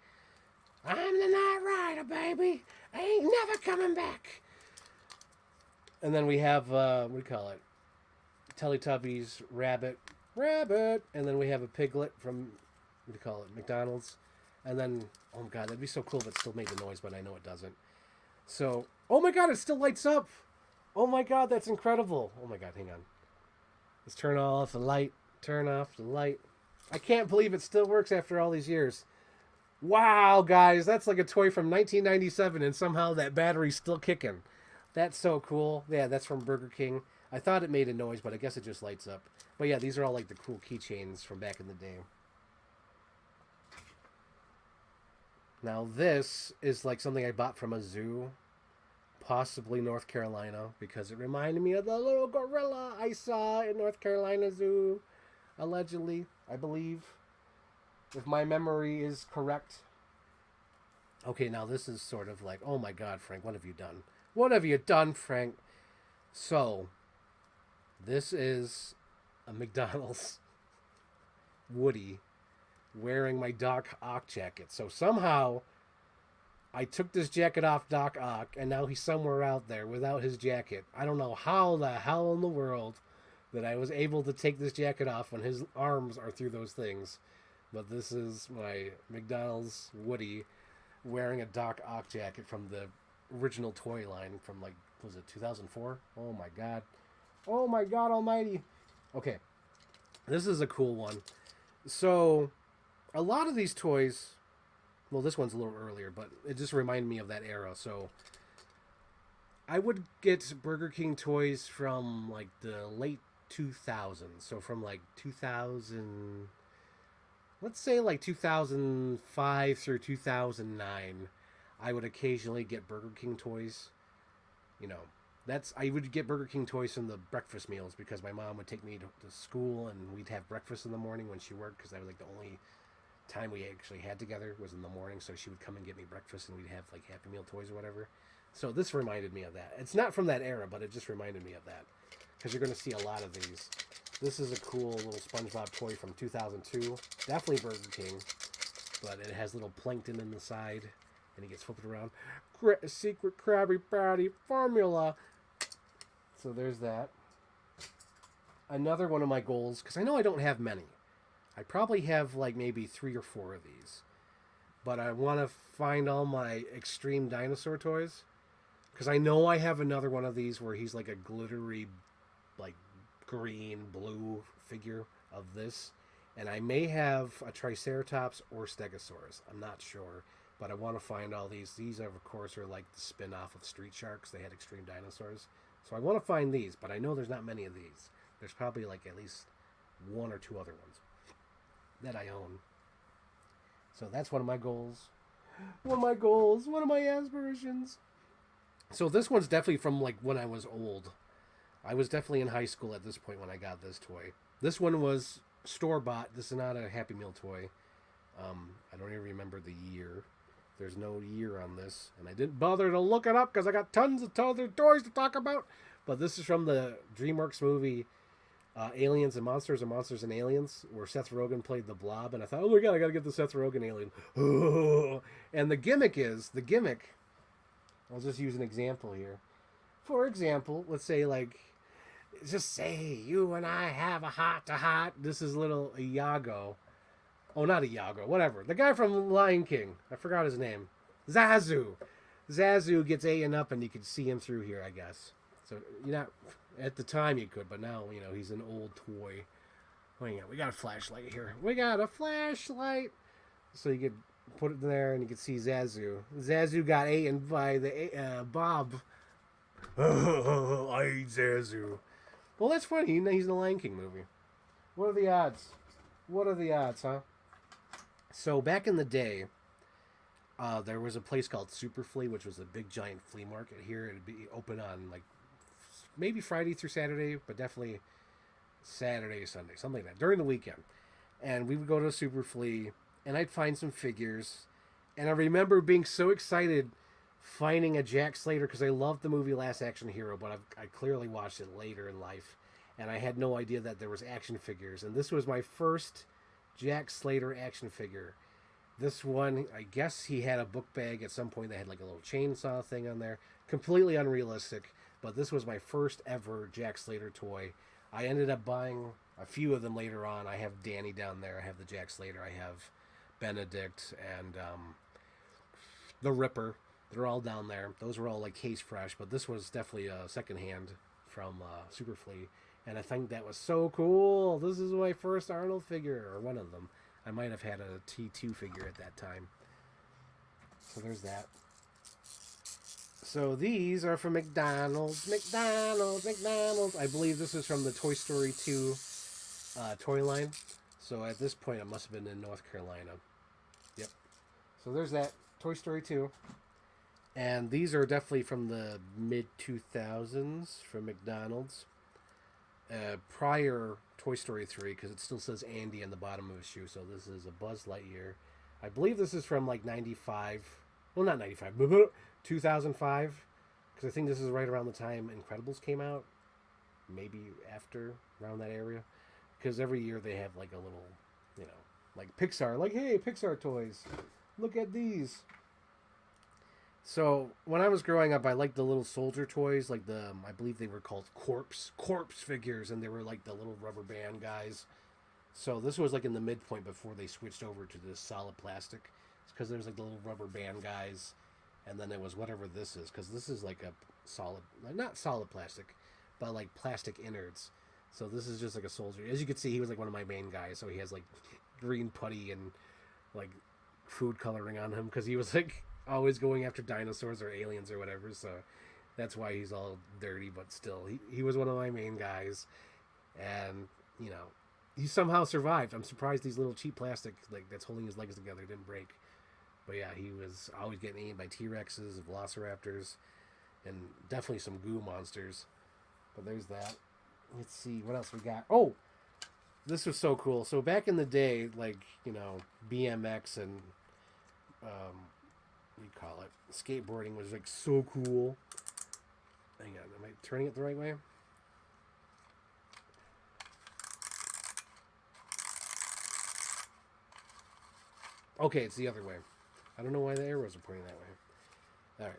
I'm the Knight Rider, baby. I ain't never coming back. And then we have, what do you call it? Teletubbies, Rabbit. And then we have a Piglet from, what do you call it? McDonald's. And then, oh my God, that'd be so cool if it still made the noise, but I know it doesn't. So, oh my God, it still lights up. Oh my God, that's incredible. Oh my God, hang on. Let's turn off the light. Turn off the light. I can't believe it still works after all these years. Wow, guys, that's like a toy from 1997, and somehow that battery's still kicking. That's so cool. Yeah, that's from Burger King. I thought it made a noise, but I guess it just lights up. But yeah, these are all like the cool keychains from back in the day. Now this is like something I bought from a zoo, possibly North Carolina, because it reminded me of the little gorilla I saw in North Carolina Zoo, allegedly, I believe, if my memory is correct. Okay, now this is sort of like, oh my God, Frank, what have you done? What have you done, Frank? So, this is a McDonald's Woody wearing my Doc Ock jacket. So somehow I took this jacket off Doc Ock, and now he's somewhere out there without his jacket. I don't know how the hell in the world that I was able to take this jacket off when his arms are through those things. But this is my McDonald's Woody wearing a Doc Ock jacket from the original toy line from, like, was it 2004? Oh my God. Oh my God almighty. Okay. This is a cool one. So a lot of these toys, well, this one's a little earlier, but it just reminded me of that era. So I would get Burger King toys from like the late 2000s. So from like 2000, let's say like 2005 through 2009, I would occasionally get Burger King toys. You know, I would get Burger King toys from the breakfast meals, because my mom would take me to school and we'd have breakfast in the morning when she worked, because I was like the only time we actually had together was in the morning, so she would come and get me breakfast, and we'd have like Happy Meal toys or whatever. So this reminded me of that. It's not from that era, but it just reminded me of that because you're going to see a lot of these. This is a cool little SpongeBob toy from 2002. Definitely Burger King, but it has little plankton in the side, and he gets flipped around. Secret Krabby Patty formula. So there's that. Another one of my goals, because I know I don't have many. I probably have like maybe 3 or 4 of these. But I want to find all my extreme dinosaur toys. Because I know I have another one of these where he's like a glittery, like green, blue figure of this. And I may have a Triceratops or Stegosaurus. I'm not sure. But I want to find all these. These, of course, are like the spin-off of Street Sharks. They had extreme dinosaurs. So I want to find these, but I know there's not many of these. There's probably like at least 1 or 2 other ones that I own. So that's one of my goals. One of my aspirations. So this one's definitely from like when I was old. I was definitely in high school at this point when I got this toy. This one was store-bought. This is not a Happy Meal toy. I don't even remember the year. There's no year on this. And I didn't bother to look it up because I got tons of other toys to talk about. But this is from the DreamWorks movie Aliens and Monsters, or Monsters and Aliens, where Seth Rogen played the Blob. And I thought, oh my god, I got to get the Seth Rogen alien. And the gimmick, I'll just use an example here. For example, let's say like, just say you and I have a heart-to-heart. This is little Iago. Oh, not Iago, whatever. The guy from Lion King. I forgot his name. Zazu. Zazu gets A and up, and you can see him through here, I guess. So, you're not... At the time you could, but now, he's an old toy. Oh, yeah, we got a flashlight here. We got a flashlight! So you could put it there, and you can see Zazu. Zazu got A and by the Bob. I hate Zazu. Well, that's funny. He's in the Lion King movie. What are the odds? What are the odds, huh? So back in the day, there was a place called Super Flea, which was a big giant flea market here. It'd be open on like maybe Friday through Saturday, but definitely Saturday, Sunday, something like that, during the weekend. And we would go to Super Flea, and I'd find some figures. And I remember being so excited finding a Jack Slater, because I loved the movie Last Action Hero, but I clearly watched it later in life. And I had no idea that there was action figures. And this was my first Jack Slater action figure. This one, I guess he had a book bag at some point that had like a little chainsaw thing on there. Completely unrealistic. But this was my first ever Jack Slater toy. I ended up buying a few of them later on. I have Danny down there. I have the Jack Slater. I have Benedict and the Ripper. They're all down there. Those were all like case fresh. But this was definitely a secondhand from Super Flea. And I think that was so cool. This is my first Arnold figure, or one of them. I might have had a T2 figure at that time. So there's that. So these are from McDonald's. I believe this is from the Toy Story 2 toy line. So at this point, it must have been in North Carolina. Yep. So there's that. Toy Story 2. And these are definitely from the mid-2000s from McDonald's. Prior Toy Story 3, because it still says Andy on the bottom of his shoe, so this is a Buzz Lightyear. I believe this is from like 95, well not 95, 2005, because I think this is right around the time Incredibles came out, maybe after, around that area, because every year they have like a little, like Pixar, like hey, Pixar toys, look at these. So when I was growing up, I liked the little soldier toys, like I believe they were called corpse figures, and they were like the little rubber band guys. So this was like in the midpoint before they switched over to this solid plastic, because there's like the little rubber band guys, and then it was whatever this is, because this is like a solid, not solid plastic, but like plastic innards. So this is just like a soldier. As you can see, he was like one of my main guys, so he has like green putty and like food coloring on him, because he was like always going after dinosaurs or aliens or whatever, so that's why he's all dirty, but still, he was one of my main guys, and, he somehow survived. I'm surprised these little cheap plastic, like, that's holding his legs together didn't break, but yeah, he was always getting eaten by T-Rexes, Velociraptors, and definitely some goo monsters, but there's that. Let's see, what else we got? Oh! this was so cool. So back in the day, like, BMX and what do you call it? Skateboarding was like so cool. Hang on, am I turning it the right way? Okay, it's the other way. I don't know why the arrows are pointing that way. All right.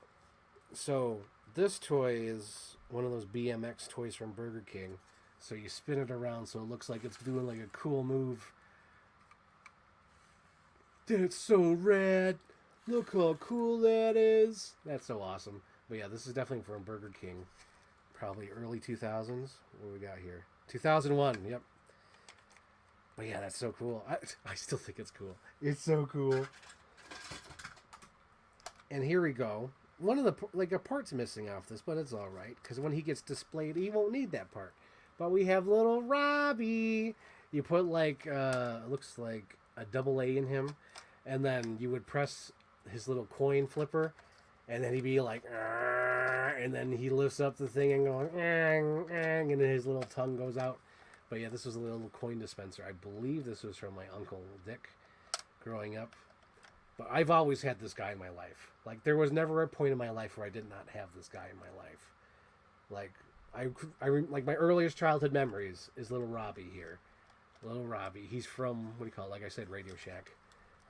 So this toy is one of those BMX toys from Burger King. So you spin it around so it looks like it's doing like a cool move. That's so rad. Look how cool that is. That's so awesome. But yeah, this is definitely from Burger King. Probably early 2000s. What we got here? 2001. Yep. But yeah, that's so cool. I still think it's cool. It's so cool. And here we go. One of a part's missing off this, but it's all right because when he gets displayed, he won't need that part. But we have little Robbie. You put looks like a double A in him, and then you would press his little coin flipper, and then he'd be like, and then he lifts up the thing and going, and then his little tongue goes out. But yeah, this was a little coin dispenser. I believe this was from my Uncle Dick growing up. But I've always had this guy in my life. Like, there was never a point in my life where I did not have this guy in my life. Like, like my earliest childhood memories is little Robbie here. Little Robbie. He's from, what do you call it? Like I said, Radio Shack.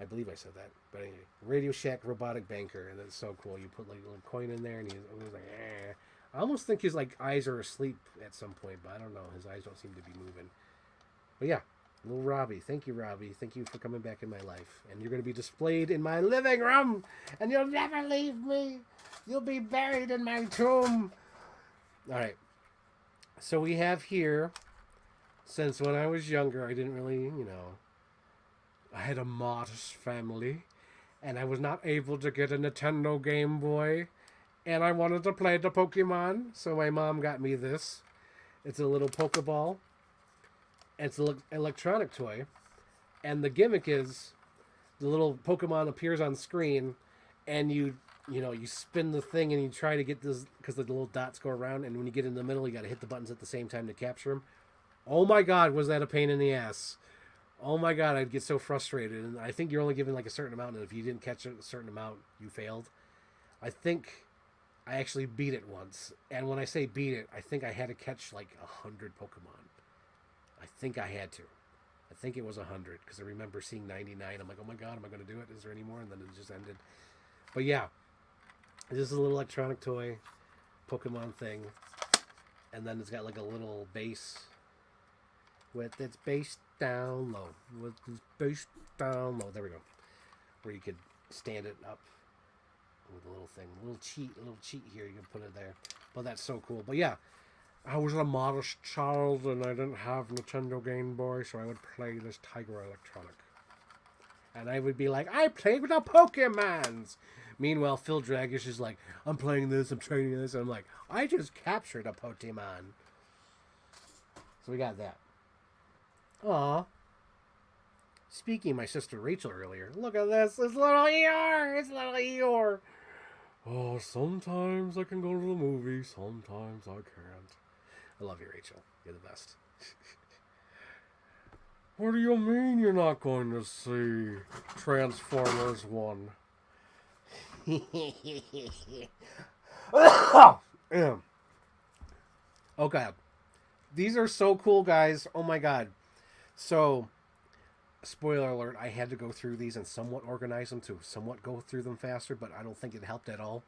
I believe I said that. But anyway, Radio Shack Robotic Banker. And it's so cool. You put like a little coin in there and he's always like, eh. I almost think his like eyes are asleep at some point, but I don't know. His eyes don't seem to be moving. But yeah, little Robbie. Thank you, Robbie. Thank you for coming back in my life. And you're going to be displayed in my living room. And you'll never leave me. You'll be buried in my tomb. All right. So we have here, since when I was younger, I didn't really, I had a modest family. And I was not able to get a Nintendo Game Boy. And I wanted to play the Pokemon, so my mom got me this. It's a little Pokeball. It's an electronic toy. And the gimmick is the little Pokemon appears on screen, and you spin the thing and you try to get this, because the little dots go around, and when you get in the middle, you got to hit the buttons at the same time to capture them. Oh my God, was that a pain in the ass. Oh my God, I'd get so frustrated. And I think you're only given like a certain amount, and if you didn't catch a certain amount, you failed. I think I actually beat it once. And when I say beat it, I think I had to catch like 100 Pokemon. I think I had to. I think it was 100 because I remember seeing 99. I'm like, oh my God, am I going to do it? Is there any more? And then it just ended. But yeah, this is a little electronic toy Pokemon thing. And then it's got like a little base with its base down low. With its base down low. There we go. Where you could stand it up with a little thing, a little cheat here. You can put it there. But that's so cool. But yeah, I was a modest child and I didn't have Nintendo Game Boy, so I would play this Tiger Electronic. And I would be like, I played with the Pokemons. Meanwhile, Phil Dragish is like, I'm playing this, I'm training this. And I'm like, I just captured a Pokemon. So we got that. Aw. Speaking of my sister Rachel earlier, look at this. It's little Eeyore. It's little Eeyore. Oh, sometimes I can go to the movies. Sometimes I can't. I love you, Rachel. You're the best. What do you mean you're not going to see Transformers 1? Oh, God. These are so cool, guys. Oh, my God. So, spoiler alert, I had to go through these and somewhat organize them to somewhat go through them faster, but I don't think it helped at all.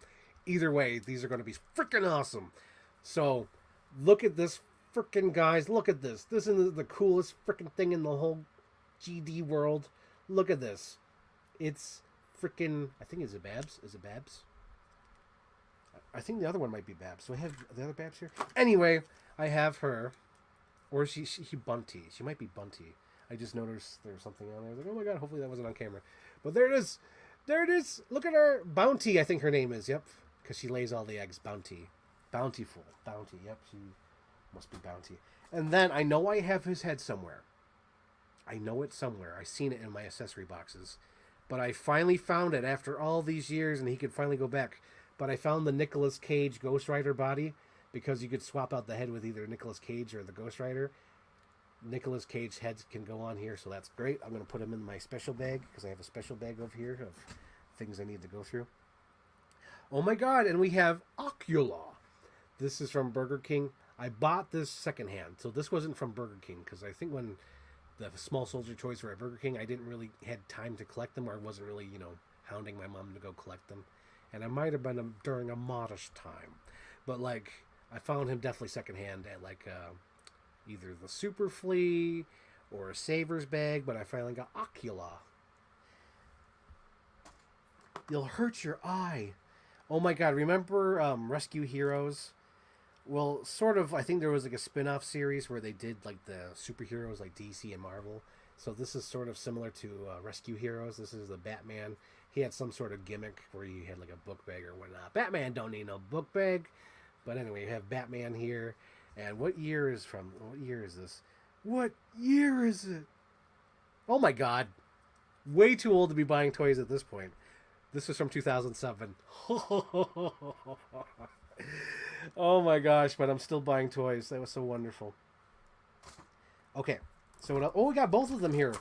Either way, these are going to be freaking awesome. So, look at this freaking, guys. Look at this. This is the coolest freaking thing in the whole GD world. Look at this. It's freaking, I think, is it Babs? Is it Babs? I think the other one might be Babs. So I have the other Babs here. Anyway, I have her. Or is she Bunty? She might be Bunty. I just noticed there was something on there. I was like, oh my God, hopefully that wasn't on camera. But there it is. There it is. Look at her. Bounty, I think her name is. Yep. Because she lays all the eggs. Bounty. Bountiful. Bounty. Yep. She must be Bounty. And then I know I have his head somewhere. I know it somewhere. I've seen it in my accessory boxes. But I finally found it after all these years, and he could finally go back. But I found the Nicolas Cage Ghost Rider body because you could swap out the head with either Nicolas Cage or the Ghost Rider. Nicolas Cage heads can go on here, so that's great. I'm going to put them in my special bag because I have a special bag over here of things I need to go through. Oh my god, and we have Ocula. This is from Burger King. I bought this secondhand, so this wasn't from Burger King because I think when the small soldier toys were at Burger King, I didn't really had time to collect them, or I wasn't really, hounding my mom to go collect them. And I might have been during a modest time. But, like, I found him definitely secondhand at, like, either the Super Flea or a Savers bag, but I finally got Ocula. You'll hurt your eye. Oh my god, remember Rescue Heroes? Well, sort of, I think there was like a spin-off series where they did like the superheroes like DC and Marvel. So this is sort of similar to Rescue Heroes. This is the Batman. He had some sort of gimmick where he had like a book bag or whatnot. Batman don't need no book bag. But anyway, you have Batman here. And what year is this? What year is it? Oh my god. Way too old to be buying toys at this point. This was from 2007. Oh my gosh, but I'm still buying toys. That was so wonderful. Okay, so we got both of them here.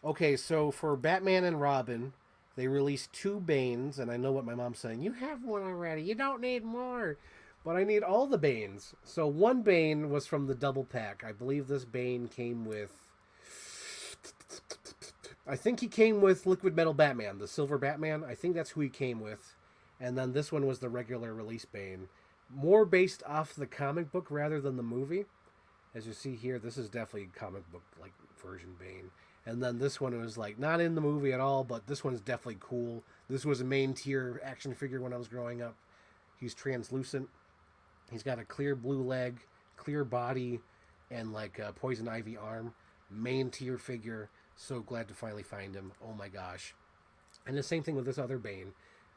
Okay, so for Batman and Robin, they released 2 Banes, and I know what my mom's saying. You have one already. You don't need more. But I need all the Banes. So one Bane was from the double pack. I believe this Bane came with... I think he came with Liquid Metal Batman, the Silver Batman. I think that's who he came with. And then this one was the regular release Bane. More based off the comic book rather than the movie. As you see here, this is definitely comic book like version Bane. And then this one was like not in the movie at all, but this one's definitely cool. This was a main tier action figure when I was growing up. He's translucent. He's got a clear blue leg, clear body, and like a poison ivy arm. Main tier figure. So glad to finally find him. Oh my gosh. And the same thing with this other Bane.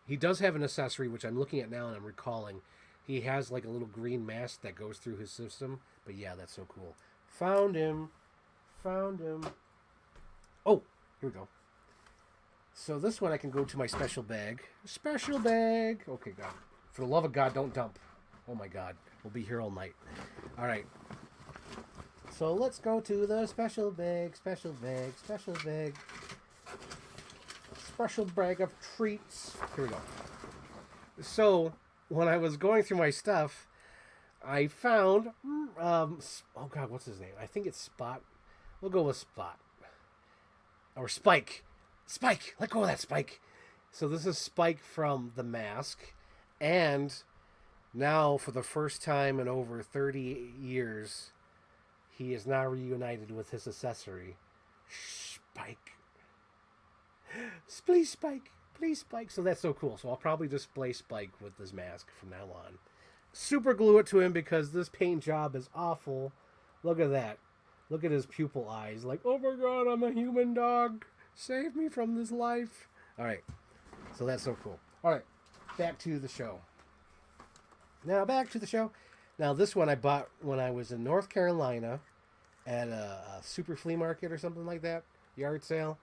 He does have an accessory, which I'm looking at now and I'm recalling. He has like a little green mask that goes through his system. But yeah, that's so cool. Found him. Oh, here we go. So this one I can go to my special bag. Special bag. Okay, God. For the love of God, don't dump. Oh my God. We'll be here all night. All right. So let's go to the special bag. Special bag of treats. Here we go. So when I was going through my stuff, I found, oh God, what's his name? I think it's Spot. We'll go with Spot. Or Spike. Spike! Let go of that, Spike! So this is Spike from The Mask. And now, for the first time in over 30 years, he is now reunited with his accessory, Spike. Please, Spike. Please, Spike. So that's so cool. So I'll probably display Spike with this mask from now on. Super glue it to him because this paint job is awful. Look at that. Look at his pupil eyes. Like, oh my God, I'm a human dog. Save me from this life. All right. So that's so cool. All right. Back to the show. Now, this one I bought when I was in North Carolina at a super flea market or something like that. Yard sale.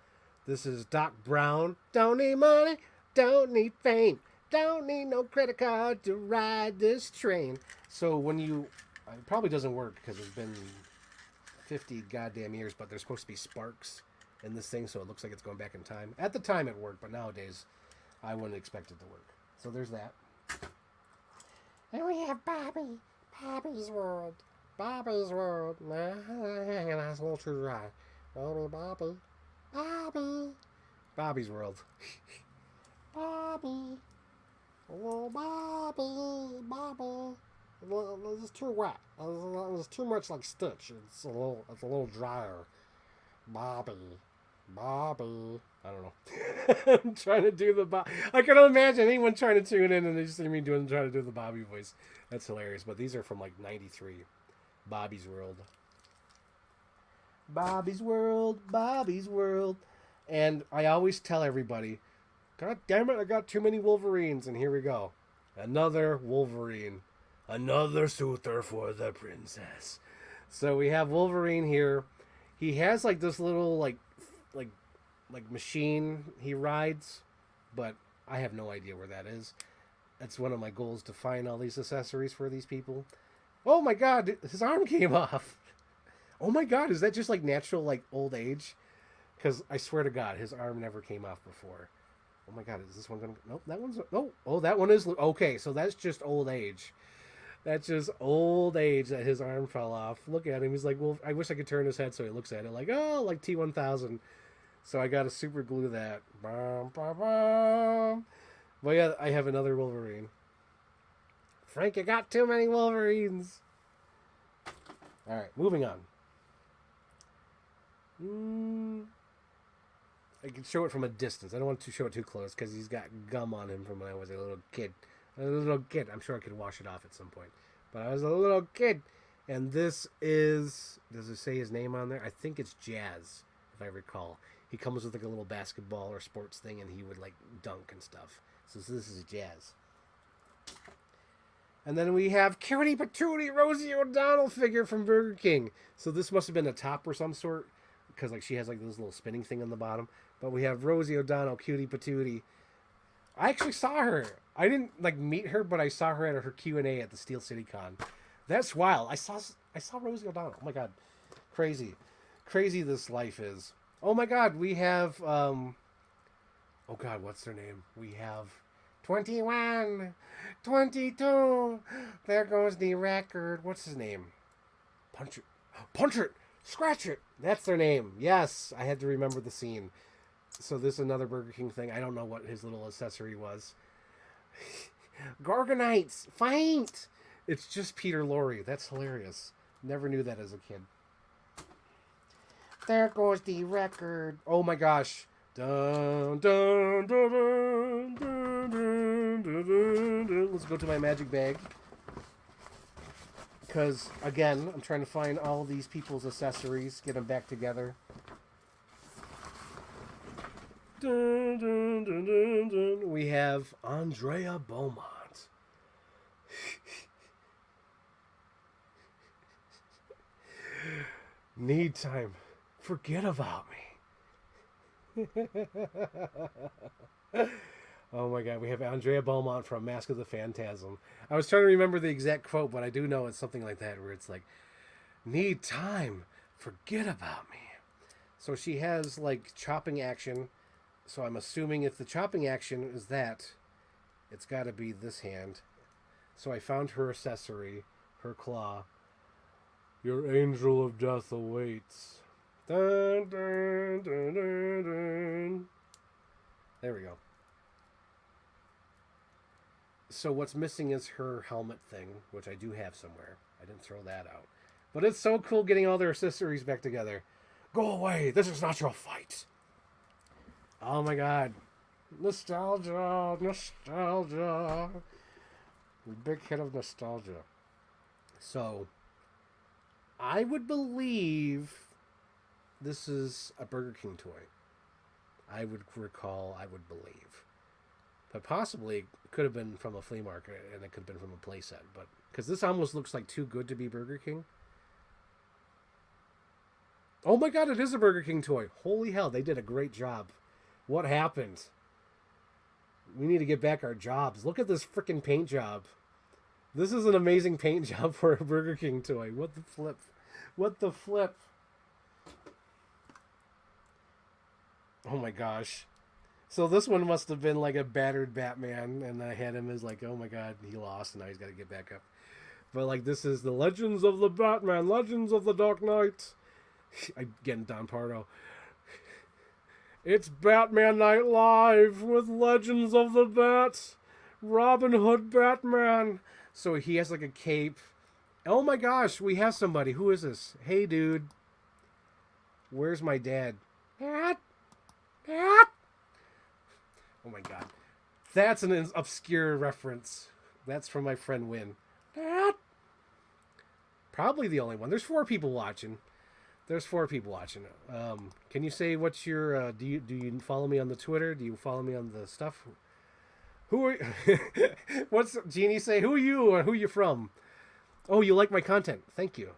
This is Doc Brown. Don't need money. Don't need fame. Don't need no credit card to ride this train. So when it probably doesn't work because it's been 50 goddamn years, but there's supposed to be sparks in this thing, so it looks like it's going back in time. At the time it worked, but nowadays I wouldn't expect it to work. So there's that. And we have Bobby. Bobby's World. Bobby's World. Nah, hanging on, it's a little too dry. Bobby. Bobby's World. Bobby. Oh, Bobby. This is too wet. It's too much like Stitch. It's a little drier. Bobby. I don't know. I'm trying to do the Bob. I can imagine anyone trying to tune in and they just see me trying to do the Bobby voice. That's hilarious. But these are from like '93. Bobby's World. Bobby's World. And I always tell everybody, God damn it, I got too many Wolverines. And here we go. Another Wolverine. Another suitor for the princess. So we have Wolverine here. He has like this little like machine he rides, but I have no idea where that is. That's one of my goals, to find all these accessories for these people. Oh my God, his arm came off. Oh my God, is that just like natural, like old age? Because I swear to God, his arm never came off before. Oh my God, is this one gonna? Nope, that one's no. Oh, that one is okay. So that's just old age. That's just old age that his arm fell off. Look at him. He's like, well, I wish I could turn his head so he looks at it like, oh, like T1000. So I got to super glue that. Bum, bum, bum. But yeah, I have another Wolverine. Frank, you got too many Wolverines. All right, moving on. I can show it from a distance. I don't want to show it too close because he's got gum on him from when I was a little kid. I'm sure I could wash it off at some point. But I was a little kid. And this is... Does it say his name on there? I think it's Jazz, if I recall. He comes with like a little basketball or sports thing and he would like dunk and stuff. So this is Jazz. And then we have Cutie Patootie Rosie O'Donnell figure from Burger King. So this must have been a top or some sort. Because like she has like this little spinning thing on the bottom. But we have Rosie O'Donnell, Cutie Patootie. I actually saw her. I didn't like meet her, but I saw her at her Q&A at the Steel City Con. That's wild. I saw Rosie O'Donnell. Oh my God, crazy this life is. Oh my God, we have oh God, what's their name? We have 21, 22. There goes the record. What's his name? Punch it, scratch it. That's their name. Yes, I had to remember the scene. So this is another Burger King thing. I don't know what his little accessory was. Gorgonites, fight! It's just Peter Lorre. That's hilarious. Never knew that as a kid. There goes the record. Oh my gosh. Dun, dun, dun, dun, dun, dun, dun, dun. Let's go to my magic bag. Because, again, I'm trying to find all these people's accessories, get them back together. Dun, dun, dun, dun, dun. We have Andrea Beaumont. Need time. Forget about me. Oh my God, we have Andrea Beaumont from Mask of the Phantasm. I was trying to remember the exact quote, but I do know it's something like that, where it's like, need time. Forget about me. So she has like chopping action. So I'm assuming if the chopping action is that, it's got to be this hand. So I found her accessory, her claw. Your angel of death awaits. Dun, dun, dun, dun, dun. There we go. So what's missing is her helmet thing, which I do have somewhere. I didn't throw that out. But it's so cool getting all their accessories back together. Go away. This is not your fight. Oh my God. Nostalgia. Nostalgia. Big hit of nostalgia. So, I would believe this is a Burger King toy. I would recall, I would believe. But possibly it could have been from a flea market and it could have been from a playset. But because this almost looks like too good to be Burger King. Oh my God, it is a Burger King toy. Holy hell, they did a great job. What happened? We need to get back our jobs. Look at this freaking paint job. This is an amazing paint job for a Burger King toy. What the flip? What the flip? Oh my gosh. So this one must have been like a battered Batman, and I had him as like, oh my God, he lost, and now he's got to get back up. But like, this is the Legends of the Batman, Legends of the Dark Knight. I'm getting Don Pardo. It's Batman Night Live with Legends of the Bat. Robin Hood Batman. So he has like a cape. Oh my gosh, we have somebody. Who is this? Hey, dude. Where's my dad? Dad? Dad? Oh my God. That's an obscure reference. That's from my friend Win. Dad? Probably the only one. There's 4 people watching. Can you say what's your do you follow me on the Twitter? Do you follow me on the stuff? Who are what's Jeannie say? Who are you or who are you from? Oh, you like my content. Thank you.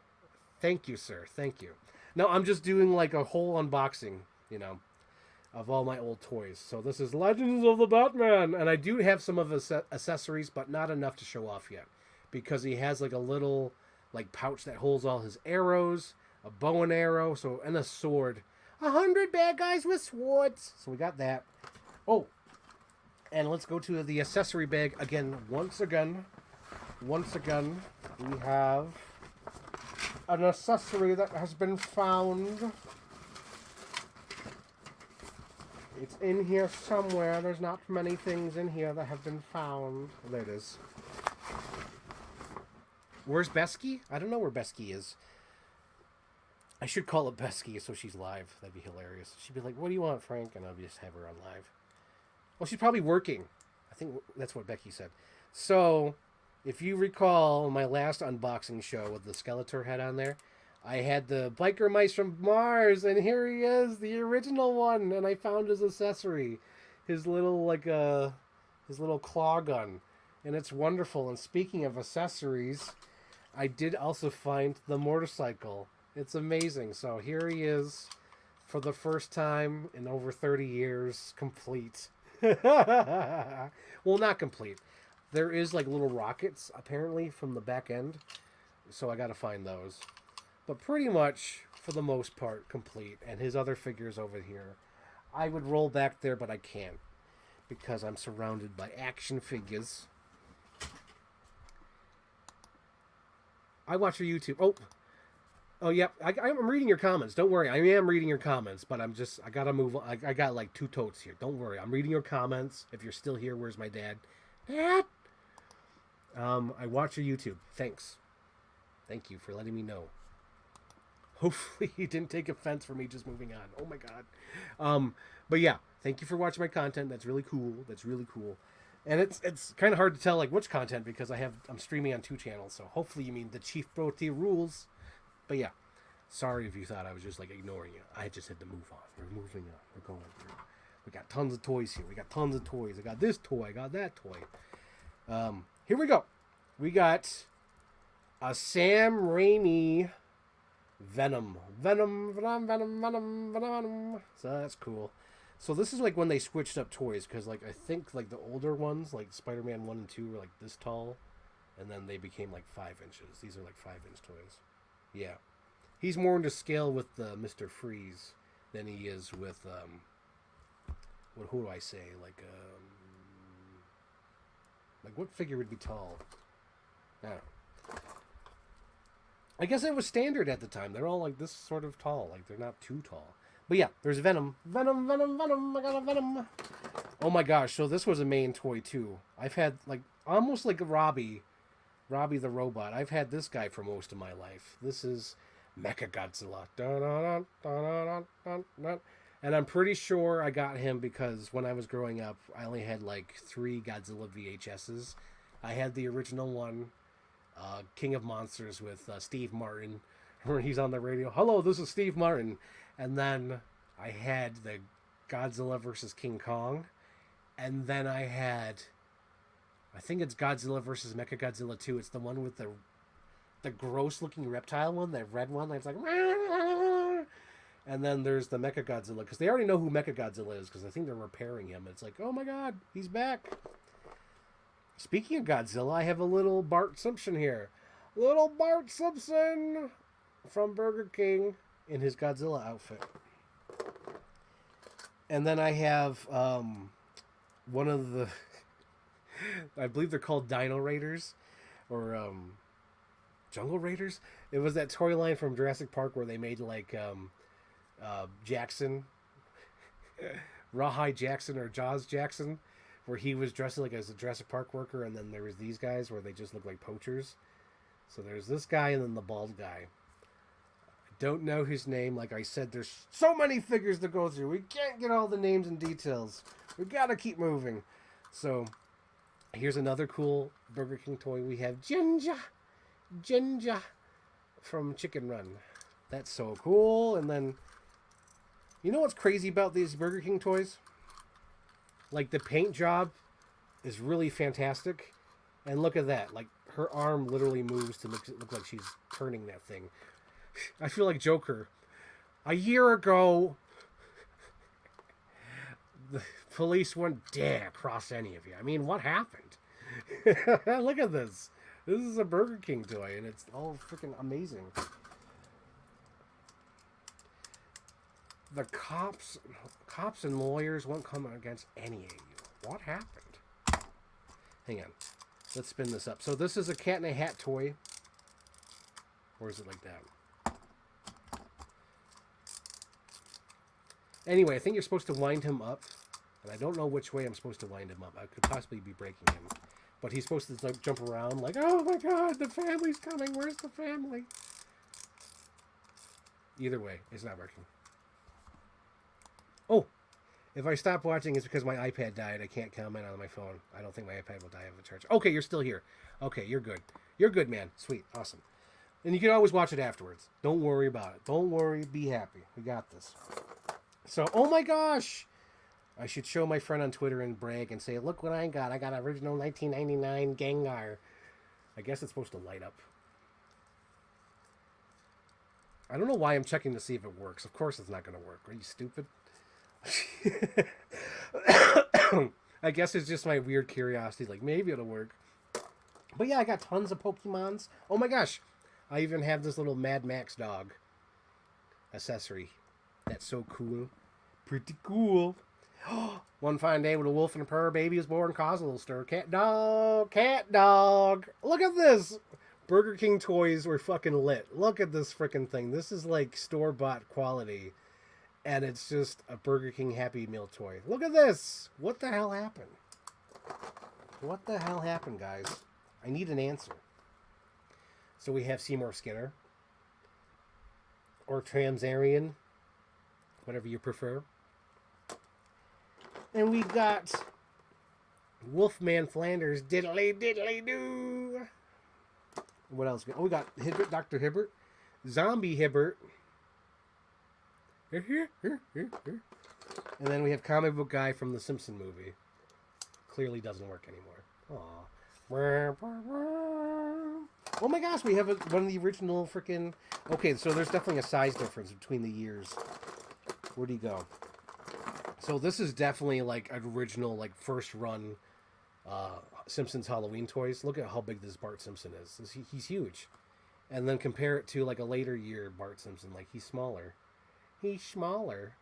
Thank you, sir. Thank you. No, I'm just doing like a whole unboxing, of all my old toys. So this is Legends of the Batman, and I do have some of his accessories, but not enough to show off yet, because he has like a little like pouch that holds all his arrows. a bow and arrow, and a sword. 100 bad guys with swords. So we got that. Oh, and let's go to the accessory bag again. Once again, we have an accessory that has been found. It's in here somewhere. There's not many things in here that have been found. Oh, there it is. Where's Besky? I don't know where Besky is. I should call it Besky so she's live. That'd be hilarious. She'd be like, "What do you want, Frank?" And I'll just have her on live. Well, she's probably working. I think that's what Becky said. So, if you recall my last unboxing show with the Skeletor head on there, I had the biker mice from Mars, and here he is, the original one. And I found his accessory, his little his little claw gun, and it's wonderful. And speaking of accessories, I did also find the motorcycle. It's amazing. So here he is, for the first time in over 30 years, complete. Well, not complete. There is like little rockets apparently from the back end, so I gotta find those. But pretty much, for the most part, complete. And his other figures over here. I would roll back there, but I can't, because I'm surrounded by action figures. I watch your YouTube. Oh, yep. I'm reading your comments. Don't worry. I am reading your comments, but I gotta move on. I got like 2 totes here. Don't worry. I'm reading your comments. If you're still here, where's my dad? Dad! I watch your YouTube. Thanks. Thank you for letting me know. Hopefully he didn't take offense for me just moving on. Oh my god. But yeah, thank you for watching my content. That's really cool. And it's kind of hard to tell like which content, because I'm streaming on 2 channels. So hopefully you mean the Chief Broti rules. But yeah, sorry if you thought I was just like ignoring you. I just had to move on. We're moving on. We're going through. We got tons of toys here. I got this toy. I got that toy. Here we go. We got a Sam Raimi Venom. So that's cool. So this is like when they switched up toys, because like I think like the older ones, like Spider-Man 1 and 2, were like this tall, and then they became like 5 inches. These are like 5-inch toys. Yeah, he's more into scale with Mr. Freeze than he is with who do I say, like what figure would be tall? I guess it was standard at the time. They're all like this sort of tall. Like they're not too tall. But yeah, there's Venom. I got a Venom. Oh my gosh, so this was a main toy too. I've had like almost like a Robbie the robot. I've had this guy for most of my life. This is Mechagodzilla. And I'm pretty sure I got him because when I was growing up, I only had like 3 Godzilla VHSs. I had the original one, King of Monsters with Steve Martin, where he's on the radio. "Hello, this is Steve Martin." And then I had the Godzilla versus King Kong. And then I think it's Godzilla versus Mechagodzilla 2. It's the one with the gross looking reptile one, that red one that's like... And then there's the Mechagodzilla, because they already know who Mechagodzilla is, because I think they're repairing him. It's like, oh my god, he's back. Speaking of Godzilla, I have a little Bart Simpson here. Little Bart Simpson from Burger King in his Godzilla outfit. And then I have one of the... I believe they're called Dino Raiders, or Jungle Raiders. It was that toy line from Jurassic Park where they made like Jackson, Rawhide Jackson or Jaws Jackson, where he was dressed like as a Jurassic Park worker, and then there was these guys where they just look like poachers. So there's this guy and then the bald guy. I don't know his name. Like I said, there's so many figures to go through. We can't get all the names and details. We gotta keep moving. So here's another cool Burger King toy. We have Ginger from Chicken Run. That's so cool. And then, you know what's crazy about these Burger King toys? Like, the paint job is really fantastic. And look at that. Like, her arm literally moves to look like she's turning that thing. I feel like Joker. A year ago, the police wouldn't dare cross any of you. I mean, what happened? Look at this. This is a Burger King toy, and it's all freaking amazing. The cops and lawyers won't come against any of you. What happened? Hang on. Let's spin this up. So this is a Cat in a Hat toy. Or is it like that? Anyway, I think you're supposed to wind him up. And I don't know which way I'm supposed to wind him up. I could possibly be breaking him. But he's supposed to like, jump around like, oh my god, the family's coming. Where's the family? Either way, it's not working. Oh, if I stop watching, it's because my iPad died. I can't comment on my phone. I don't think my iPad will die of a charge. Okay, you're still here. Okay, you're good. You're good, man. Sweet. Awesome. And you can always watch it afterwards. Don't worry about it. Don't worry. Be happy. We got this. So, oh my gosh. I should show my friend on Twitter and brag and say, look what I got. I got an original 1999 Gengar. I guess it's supposed to light up. I don't know why I'm checking to see if it works. Of course it's not going to work. Are you stupid? I guess it's just my weird curiosity. Like, maybe it'll work. But yeah, I got tons of Pokemons. Oh my gosh. I even have this little Mad Max dog accessory. That's so cool. Pretty cool. One fine day with a wolf and a purr, baby was born, caused a little stir. Cat dog, cat dog. Look at this. Burger King toys were fucking lit. Look at this freaking thing. This is like store-bought quality. And it's just a Burger King Happy Meal toy. Look at this. What the hell happened? What the hell happened, guys? I need an answer. So we have Seymour Skinner. Or Tramzarian. Whatever you prefer. And we've got Wolfman Flanders. Diddly diddly doo. What else? Oh, we got Hibbert, Dr. Hibbert. Zombie Hibbert. Here. And then we have Comic Book Guy from the Simpson movie. Clearly doesn't work anymore. Aww. Oh my gosh, we have one of the original freaking... Okay, so there's definitely a size difference between the years. Where'd he go? So this is definitely like original, like first run Simpsons Halloween toys. Look at how big this Bart Simpson is. He's huge. And then compare it to like a later year Bart Simpson. Like he's smaller. He's smaller.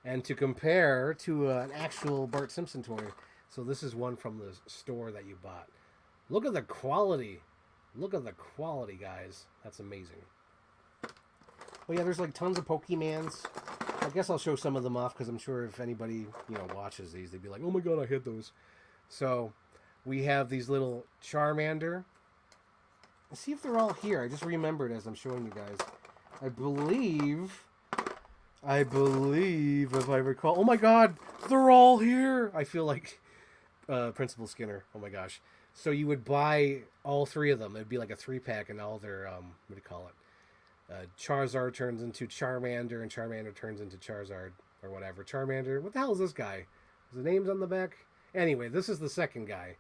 And to compare to an actual Bart Simpson toy. So this is one from the store that you bought. Look at the quality. Look at the quality, guys. That's amazing. Well, yeah, there's like tons of Pokemans. I guess I'll show some of them off because I'm sure if anybody, watches these, they'd be like, oh my god, I hit those. So we have these little Charmander. Let's see if they're all here. I just remembered as I'm showing you guys. I believe, if I recall. Oh my god, they're all here. I feel like Principal Skinner. Oh my gosh. So you would buy all three of them. It'd be like a 3-pack and all their, what do you call it? Charizard turns into Charmander, and Charmander turns into Charizard, or whatever. Charmander, what the hell is this guy? Is the name's on the back? Anyway, this is the second guy.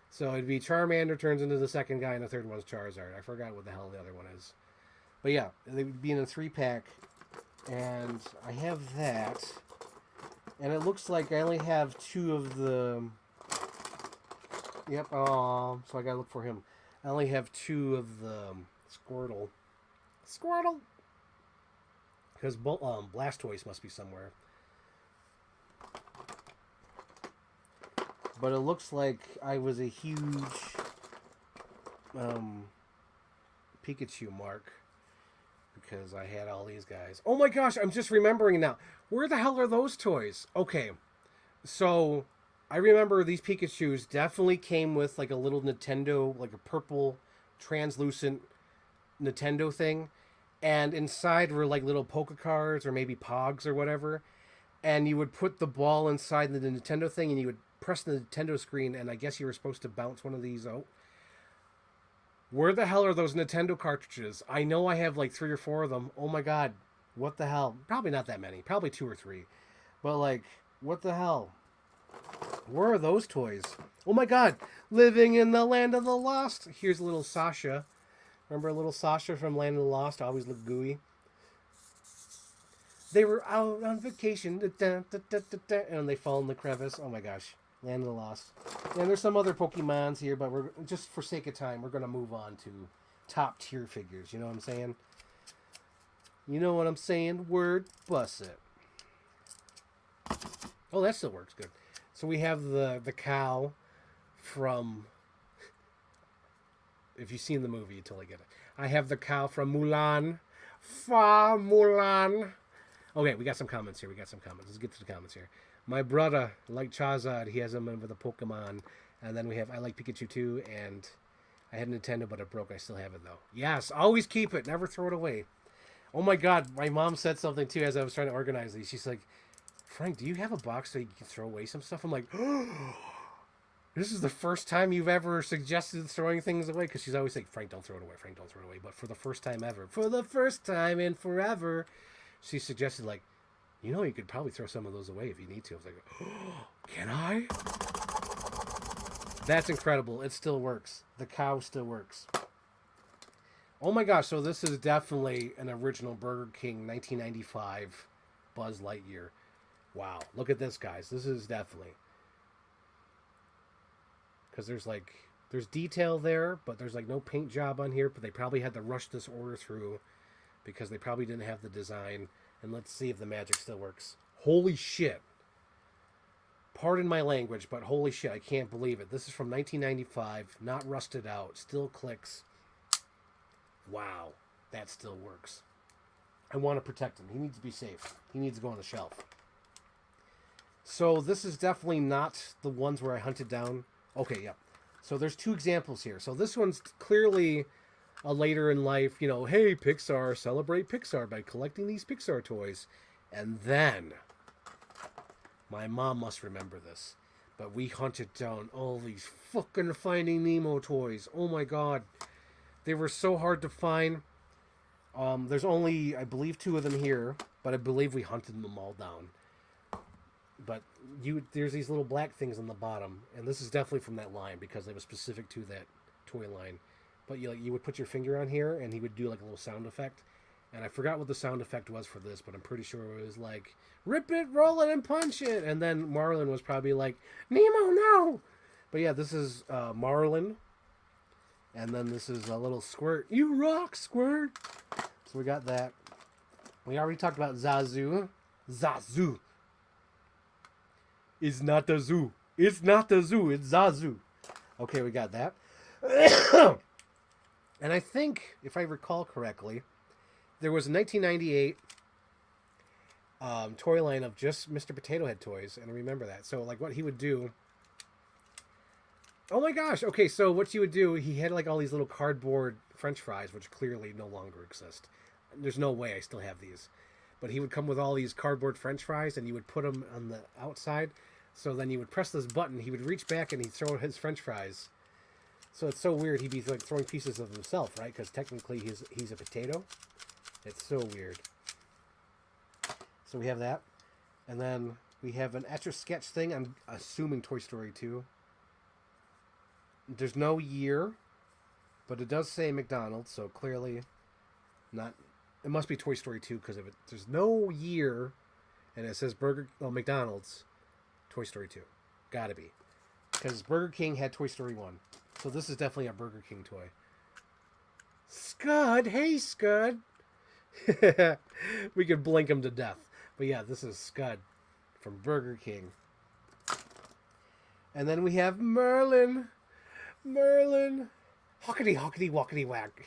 So it'd be Charmander turns into the second guy, and the third one's Charizard. I forgot what the hell the other one is. But yeah, they would be in a 3-pack, and I have that. And it looks like I only have 2 of the... Yep, so I gotta look for him. I only have 2 of the Squirtle. Because Blastoise must be somewhere. But it looks like I was a huge Pikachu mark. Because I had all these guys. Oh my gosh, I'm just remembering now. Where the hell are those toys? Okay, so I remember these Pikachus definitely came with like a little Nintendo, like a purple translucent Nintendo thing. And inside were like little Poké cards or maybe Pogs or whatever. And you would put the ball inside the Nintendo thing and you would press the Nintendo screen and I guess you were supposed to bounce one of these out. Where the hell are those Nintendo cartridges? I know I have like 3 or 4 of them. Oh my god. What the hell? Probably not that many. Probably 2 or 3. But like, what the hell? Where are those toys? Oh my god. Living in the land of the lost. Here's a little Sasha. Remember a little Sasha from Land of the Lost? Always looked gooey. They were out on vacation. And they fall in the crevice. Oh my gosh. Land of the Lost. And there's some other Pokemons here, but we're just for sake of time, we're going to move on to top tier figures. You know what I'm saying? You know what I'm saying? Word, bus it. Oh, that still works good. So we have the cow from. If you've seen the movie, you totally get it. I have the cow from Mulan. Fa Mulan. Okay, we got some comments here. Let's get to the comments here. My brother, like Charizard, he has him with a Pokemon. And then we have I like Pikachu too. And I had a Nintendo, but it broke. I still have it though. Yes, always keep it. Never throw it away. Oh my God, my mom said something too as I was trying to organize these. She's like, Frank, do you have a box so you can throw away some stuff? I'm like, this is the first time you've ever suggested throwing things away. Because she's always like, Frank, don't throw it away. Frank, don't throw it away. But for the first time ever, for the first time in forever, she suggested, like, you know, you could probably throw some of those away if you need to. I was like, oh, can I? That's incredible. It still works. The cow still works. Oh my gosh, so this is definitely an original Burger King 1995 Buzz Lightyear. Wow, look at this, guys. This is definitely... Because there's detail there, but there's like no paint job on here, but they probably had to rush this order through because they probably didn't have the design. And let's see if the magic still works. Holy shit. Pardon my language, but holy shit, I can't believe it. This is from 1995, not rusted out, still clicks. Wow, that still works. I want to protect him. He needs to be safe. He needs to go on the shelf. So this is definitely not the ones where I hunted down. Okay, yeah. So there's two examples here. So this one's clearly a later in life, you know, hey, Pixar, celebrate Pixar by collecting these Pixar toys. And then, my mom must remember this, but we hunted down all these fucking Finding Nemo toys. Oh my God. They were so hard to find. There's only, I believe, 2 of them here, but I believe we hunted them all down. But there's these little black things on the bottom, and this is definitely from that line because they were specific to that toy line. But you would put your finger on here, and he would do like a little sound effect. And I forgot what the sound effect was for this, but I'm pretty sure it was like, rip it, roll it, and punch it. And then Marlin was probably like, Nemo, no! But yeah, this is Marlin. And then this is a little Squirt. You rock, Squirt! So we got that. We already talked about Zazu. Zazu. It's not the zoo. It's not the zoo. It's Zazu. Okay, we got that. And I think, if I recall correctly, there was a 1998 toy line of just Mr. Potato Head toys, and I remember that. So, like, what he would do... Oh my gosh! Okay, so what you would do, he had, like, all these little cardboard French fries, which clearly no longer exist. There's no way I still have these. But he would come with all these cardboard French fries, and you would put them on the outside. So then you would press this button, he would reach back, and he'd throw his French fries. So it's so weird, he'd be, like, throwing pieces of himself, right? Because technically he's a potato. It's so weird. So we have that. And then we have an Etch-a-Sketch thing. I'm assuming Toy Story 2. There's no year, but it does say McDonald's, so clearly not... It must be Toy Story 2 because of it. There's no year, and it says McDonald's, Toy Story 2. Gotta be. Because Burger King had Toy Story 1. So this is definitely a Burger King toy. Scud! Hey, Scud! We could blink him to death. But yeah, this is Scud from Burger King. And then we have Merlin. Merlin. Hockety, hockety, walkety, whack.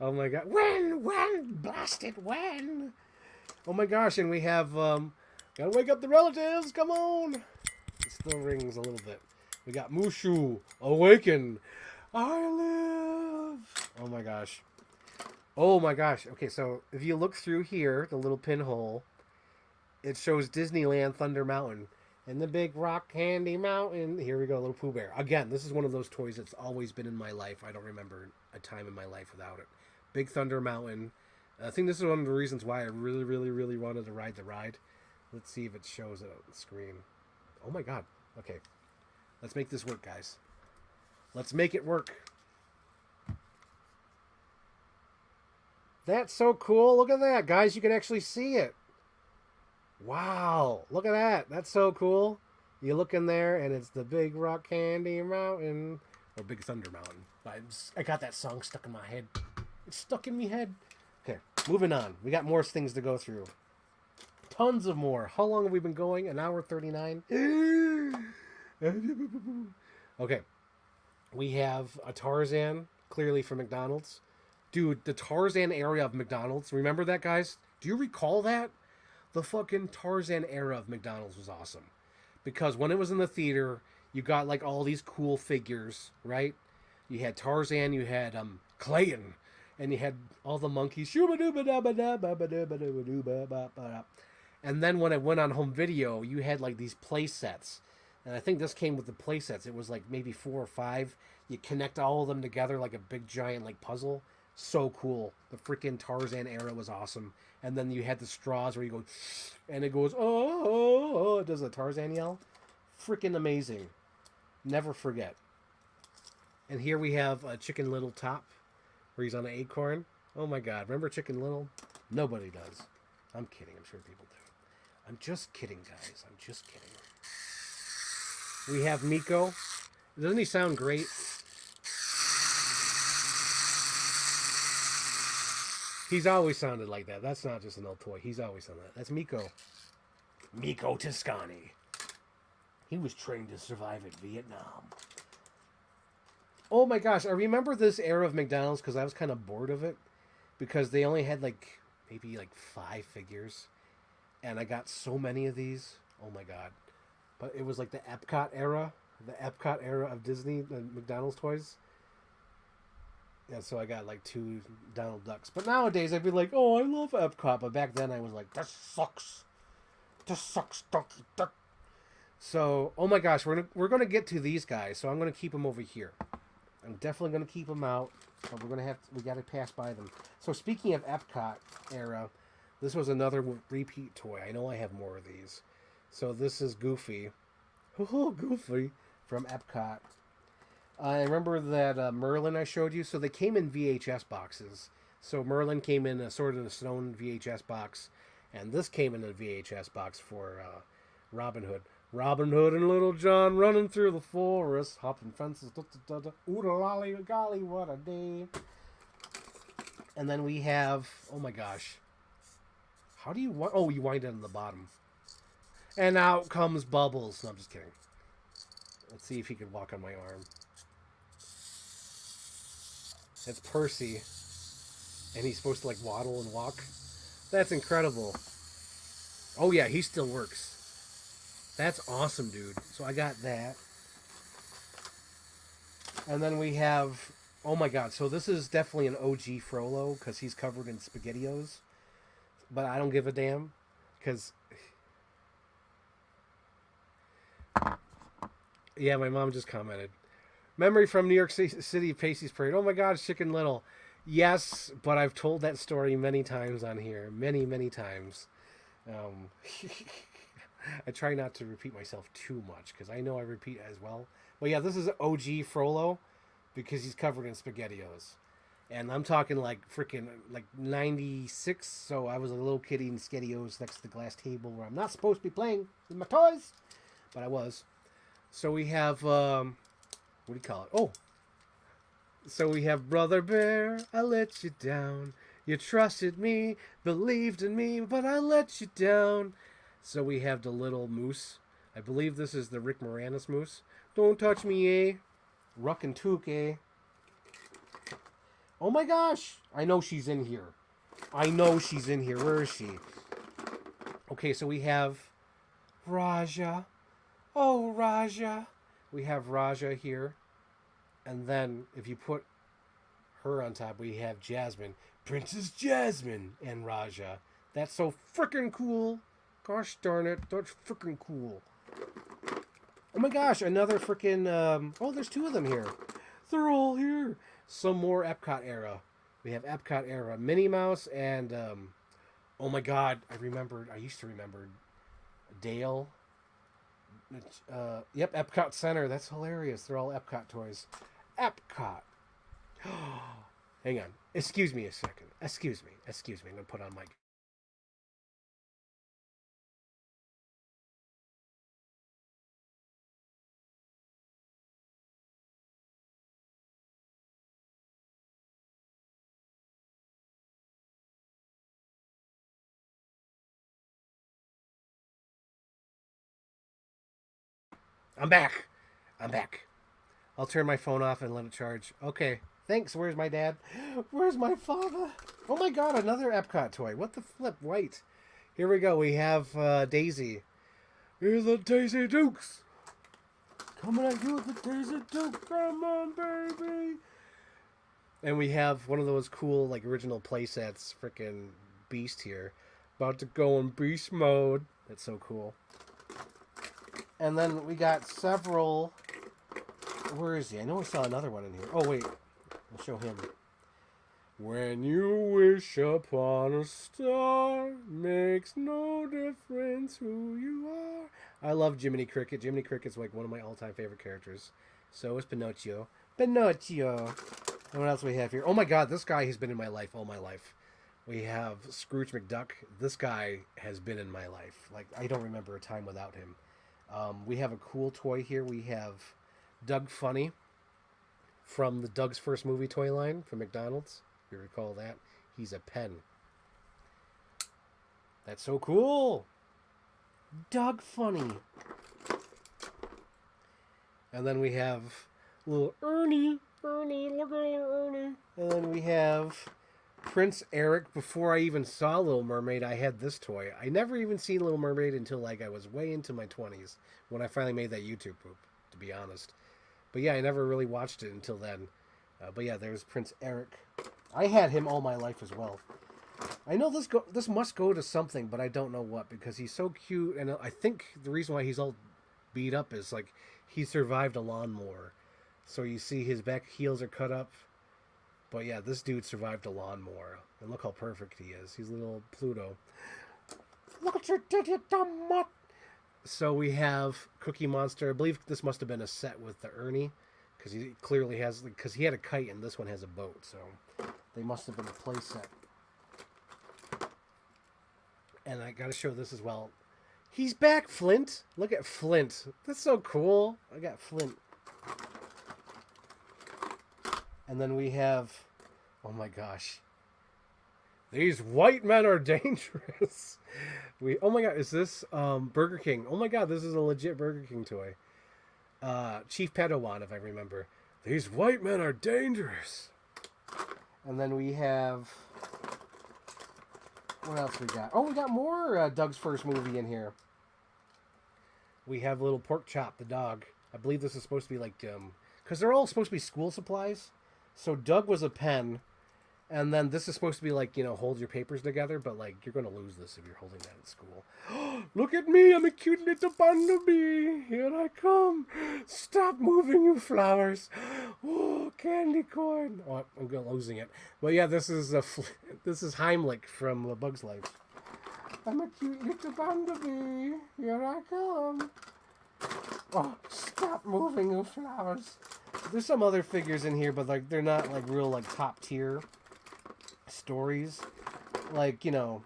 Oh my God. When? Blast it, when? Oh my gosh, and we have, gotta wake up the relatives, come on. It still rings a little bit. We got Mushu, awaken. I live. Oh my gosh. Oh my gosh. Okay, so if you look through here, the little pinhole, it shows Disneyland Thunder Mountain. And the big rock candy mountain. Here we go, little Pooh Bear. Again, this is one of those toys that's always been in my life. I don't remember a time in my life without it. Big Thunder Mountain. I think this is one of the reasons why I really, really, really wanted to ride the ride. Let's see if it shows it on the screen. Oh my God. Okay. Let's make this work, guys. Let's make it work. That's so cool. Look at that, guys. You can actually see it. Wow. Look at that. That's so cool. You look in there, and it's the Big Rock Candy Mountain. Or Big Thunder Mountain. I got that song stuck in my head. It's stuck in my head. Okay, moving on. We got more things to go through. Tons of more. How long have we been going? An hour 39? Okay. We have a Tarzan, clearly from McDonald's. Dude, the Tarzan area of McDonald's. Remember that, guys? Do you recall that? The fucking Tarzan era of McDonald's was awesome. Because when it was in the theater, you got like all these cool figures, right? You had Tarzan, you had Clayton, and you had all the monkeys. And then when it went on home video, you had like these play sets. And I think this came with the play sets. It was like maybe 4 or 5. You connect all of them together like a big giant like puzzle. So cool. The freaking Tarzan era was awesome. And then you had the straws where you go, and it goes, oh, oh, oh. It does a Tarzan yell. Freaking amazing. Never forget. And here we have a Chicken Little top where he's on an acorn. Oh my God. Remember Chicken Little? Nobody does. I'm kidding. I'm sure people do. I'm just kidding, guys. I'm just kidding. We have Miko. Doesn't he sound great? He's always sounded like that. That's not just an old toy. He's always sounded like that. That's Miko. Miko Toscani. He was trained to survive at Vietnam. Oh my gosh, I remember this era of McDonald's because I was kind of bored of it. Because they only had like, maybe like 5 figures. And I got so many of these. Oh my God. But it was like the Epcot era. The Epcot era of Disney, the McDonald's toys. And so I got like 2 Donald Ducks. But nowadays I'd be like, oh, I love Epcot. But back then I was like, this sucks. This sucks, Ducky Duck. So, oh my gosh, we're gonna get to these guys. So I'm gonna keep them over here. I'm definitely gonna keep them out. But we gotta pass by them. So speaking of Epcot era, this was another repeat toy. I know I have more of these. So this is Goofy. Oh, Goofy from Epcot. I remember that Merlin I showed you. So they came in VHS boxes. So Merlin came in a Sword in the Stone VHS box. And this came in a VHS box for Robin Hood. Robin Hood and Little John running through the forest, hopping fences. Ooh-da-lolly, golly, what a day. And then we have, oh my gosh. How do you, oh, you wind it on the bottom. And out comes Bubbles. No, I'm just kidding. Let's see if he can walk on my arm. It's Percy. And he's supposed to like waddle and walk. That's incredible. Oh yeah, he still works. That's awesome, dude. So I got that. And then we have, oh my God. So this is definitely an OG Frollo because he's covered in SpaghettiOs. But I don't give a damn because, yeah, my mom just commented. Memory from New York City Pacey's Parade. Oh my God, Chicken Little. Yes, but I've told that story many times on here. Many, many times. I try not to repeat myself too much because I know I repeat as well. But yeah, this is OG Frollo because he's covered in SpaghettiOs. And I'm talking like freaking like 96. So I was a little kid eating SpaghettiOs next to the glass table where I'm not supposed to be playing with my toys. But I was. So we have, what do you call it? Oh. So we have Brother Bear, I let you down. You trusted me, believed in me, but I let you down. So we have the little moose. I believe this is the Rick Moranis moose. Don't touch me, eh? Ruck and Took, eh? Oh my gosh! I know she's in here. I know she's in here. Where is she? Okay, so we have Raja. Oh, Raja. We have Raja here. And then if you put her on top, we have Jasmine. Princess Jasmine and Raja. That's so freaking cool. Gosh darn it. That's freaking cool. Oh my gosh, another freaking, oh, there's 2 of them here. They're all here. Some more Epcot era. We have Epcot era. Minnie Mouse and, oh my God, I used to remember Dale. Yep, Epcot Center. That's hilarious. They're all Epcot toys. Epcot. Hang on. Excuse me a second. Excuse me. I'm going to put on my I'm back. I'm back. I'll turn my phone off and let it charge. Okay. Thanks. Where's my dad? Where's my father? Oh my god, another Epcot toy. What the flip? White. Here we go. We have Daisy. Here's the Daisy Dukes. Coming at you with the Daisy Duke. Come on, baby. And we have one of those cool, like, original playsets. Freaking Beast here. About to go in Beast mode. That's so cool. And then we got several... Where is he? I know I saw another one in here. Oh, wait. I'll show him. When you wish upon a star, makes no difference who you are. I love Jiminy Cricket. Jiminy Cricket's like one of my all-time favorite characters. So is Pinocchio. Pinocchio. And what else do we have here? Oh my god, this guy has been in my life all my life. We have Scrooge McDuck. This guy has been in my life. Like, I don't remember a time without him. We have a cool toy here. We have Doug Funny from the Doug's First Movie toy line from McDonald's. If you recall that. He's a pen. That's so cool. Doug Funny. And then we have little Ernie. Ernie, look at little Ernie. And then we have Prince Eric. Before I even saw Little Mermaid, I had this toy. I never even seen Little Mermaid until like I was way into my 20s when I finally made that YouTube poop, to be honest. But yeah, I never really watched it until then. But yeah, there's Prince Eric. I had him all my life as well. I know this must go to something, but I don't know what, because he's so cute, and I think the reason why he's all beat up is like he survived a lawnmower. So you see his back heels are cut up. But yeah, this dude survived a lawnmower. And look how perfect he is. He's little Pluto. Look at your did, you dumb mutt. So we have Cookie Monster. I believe this must have been a set with the Ernie. Because he clearly has... Because he had a kite and this one has a boat. So they must have been a play set. And I got to show this as well. He's back, Flint. Look at Flint. That's so cool. I got Flint. And then we have, oh my gosh, these white men are dangerous. Oh my god, is this Burger King? Oh my god, this is a legit Burger King toy. Chief Padawan, if I remember. These white men are dangerous. And then we have, what else we got? Oh, we got more Doug's First Movie in here. We have little Pork Chop, the dog. I believe this is supposed to be like, because they're all supposed to be school supplies. So Doug was a pen, and then this is supposed to be like, you know, hold your papers together, but like, you're going to lose this if you're holding that at school. Look at me, I'm a cute little bumblebee. Here I come. Stop moving, you flowers. Oh, candy corn. Oh, I'm losing it. But yeah, this is Heimlich from A Bug's Life. I'm a cute little bumblebee. Here I come. Oh, stop moving, you flowers. There's some other figures in here, but like they're not like real like top tier stories. Like, you know,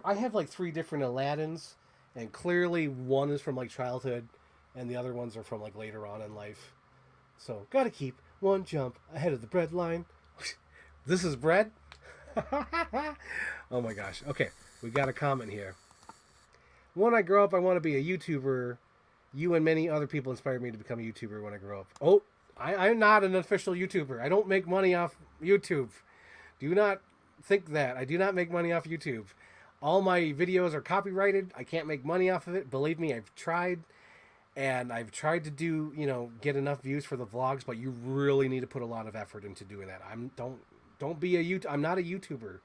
I have like 3 different Aladdins, and clearly one is from like childhood, and the other ones are from like later on in life. So gotta keep one jump ahead of the bread line. This is bread. Oh my gosh. Okay, we got a comment here. When I grow up, I want to be a YouTuber. You and many other people inspired me to become a YouTuber when I grow up. Oh, I'm not an official YouTuber. I don't make money off YouTube. Do not think that. I do not make money off YouTube. All my videos are copyrighted. I can't make money off of it. Believe me, I've tried. And I've tried to do, you know, get enough views for the vlogs, but you really need to put a lot of effort into doing that. Don't be I'm not a YouTuber.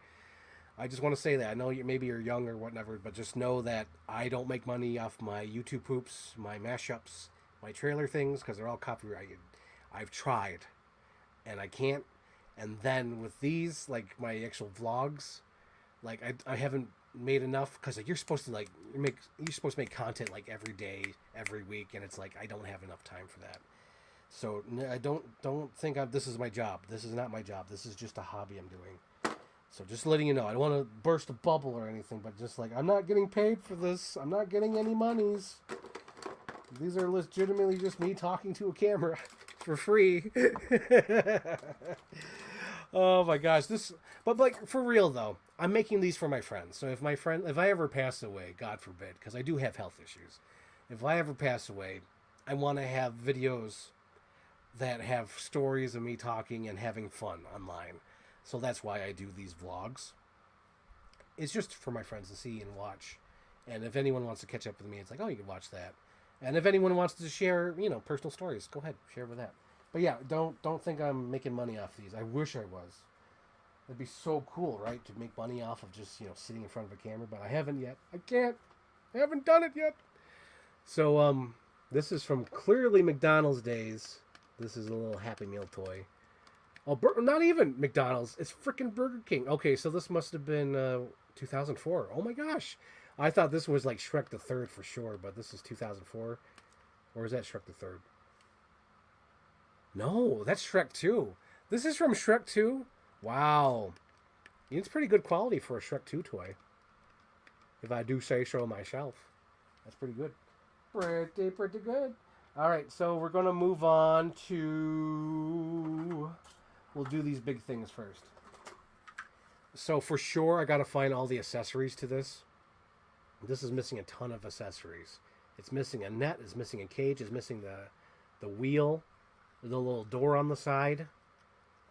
I just want to say that. I know maybe you're young or whatever, but just know that I don't make money off my YouTube poops, my mashups, my trailer things, because they're all copyrighted. I've tried, and I can't. And then with these, like my actual vlogs, like I haven't made enough, because like you're supposed to make content like every day, every week, and it's like I don't have enough time for that. So I don't think this is my job. This is not my job. This is just a hobby I'm doing. So just letting you know, I don't want to burst a bubble or anything, but just like, I'm not getting paid for this. I'm not getting any monies. These are legitimately just me talking to a camera for free. Oh my gosh. But like, for real though, I'm making these for my friends. So if I ever pass away, God forbid, because I do have health issues. If I ever pass away, I want to have videos that have stories of me talking and having fun online. So that's why I do these vlogs. It's just for my friends to see and watch. And if anyone wants to catch up with me, it's like, oh, you can watch that. And if anyone wants to share, personal stories, go ahead, share with that. But yeah, don't think I'm making money off these. I wish I was. It'd be so cool, right, to make money off of just sitting in front of a camera. But I haven't yet. I can't. I haven't done it yet. So this is from clearly McDonald's days. This is a little Happy Meal toy. Oh, not even McDonald's. It's freaking Burger King. Okay, so this must have been 2004. Oh my gosh. I thought this was like Shrek the Third for sure, but this is 2004. Or is that Shrek the Third? No, that's Shrek 2. This is from Shrek 2? Wow. It's pretty good quality for a Shrek 2 toy. If I do say so myself. That's pretty good. Pretty good. Alright, so we're going to move on to... We'll do these big things first. So for sure, I got to find all the accessories to this. This is missing a ton of accessories. It's missing a net, it's missing a cage, it's missing the wheel, the little door on the side.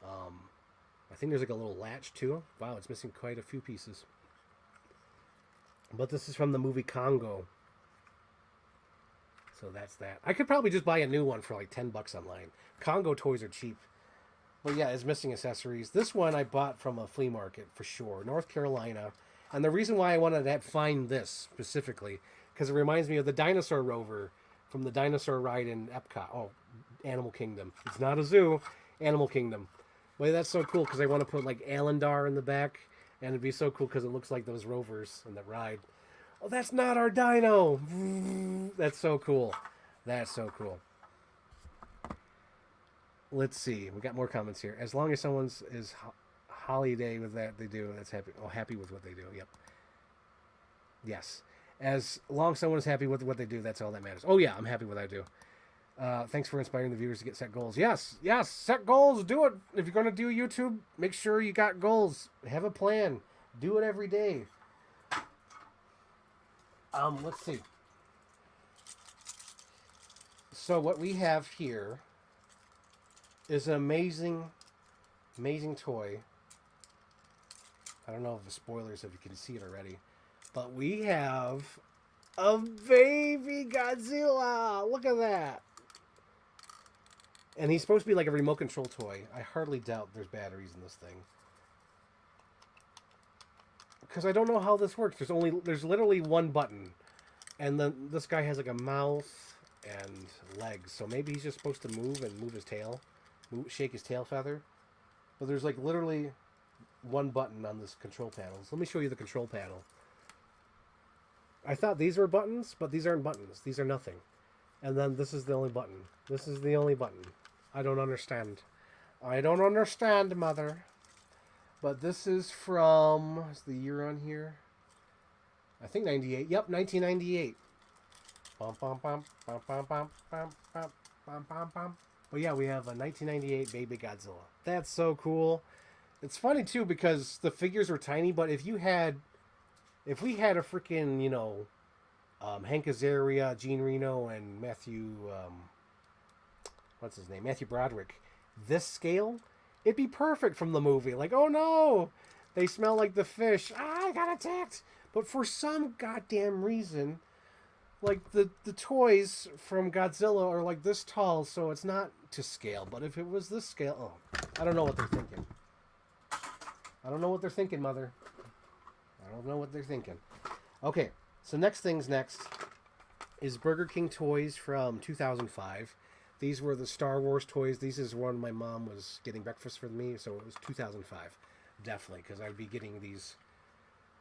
I think there's like a little latch too. Wow, it's missing quite a few pieces. But this is from the movie Congo. So that's that. I could probably just buy a new one for like $10 online. Congo toys are cheap. But yeah, it's missing accessories. This one I bought from a flea market for sure. North Carolina. And the reason why I wanted to find this specifically, because it reminds me of the dinosaur rover from the dinosaur ride in Epcot. Oh, Animal Kingdom. It's not a zoo. Animal Kingdom. Well, that's so cool because I want to put like Allendar in the back. And it'd be so cool because it looks like those rovers in the ride. Oh, that's not our dino. That's so cool. That's so cool. Let's see. We got more comments here. As long as someone's is holiday with that they do, that's happy. Oh, happy with what they do. Yep. Yes. As long as someone is happy with what they do, that's all that matters. Oh yeah, I'm happy with what I do. Thanks for inspiring the viewers to get set goals. Yes, set goals. Do it. If you're going to do YouTube, make sure you got goals. Have a plan. Do it every day. Let's see. So what we have here is an amazing toy. I don't know if the spoilers, if you can see it already, but we have a baby Godzilla. Look at that. And he's supposed to be like a remote control toy. I hardly doubt there's batteries in this thing. Because I don't know how this works. There's literally one button. And then this guy has like a mouth and legs. So maybe he's just supposed to move and move his tail. Shake his tail feather. But there's like literally one button on this control panel. So let me show you the control panel. I thought these were buttons, but these aren't buttons. These are nothing. And then this is the only button. This is the only button. I don't understand. I don't understand, mother. But this is from... Is the year on here? I think 98. Yep, 1998. Bum, bum, bum, bum, bum, bum, bum, bum, bum, bum, bum. But yeah, we have a 1998 Baby Godzilla. That's so cool. It's funny, too, because the figures were tiny, but if we had a freaking, Hank Azaria, Gene Reno, and Matthew... what's his name? Matthew Broderick. This scale, it'd be perfect from the movie. Like, oh no, they smell like the fish. I got attacked. But for some goddamn reason, like the toys from Godzilla are like this tall, so it's not to scale. But if it was this scale, oh, I don't know what they're thinking. I don't know what they're thinking, mother. I don't know what they're thinking. Okay, so next is Burger King toys from 2005. These were the Star Wars toys. These is when my mom was getting breakfast for me, so it was 2005. Definitely, because I'd be getting these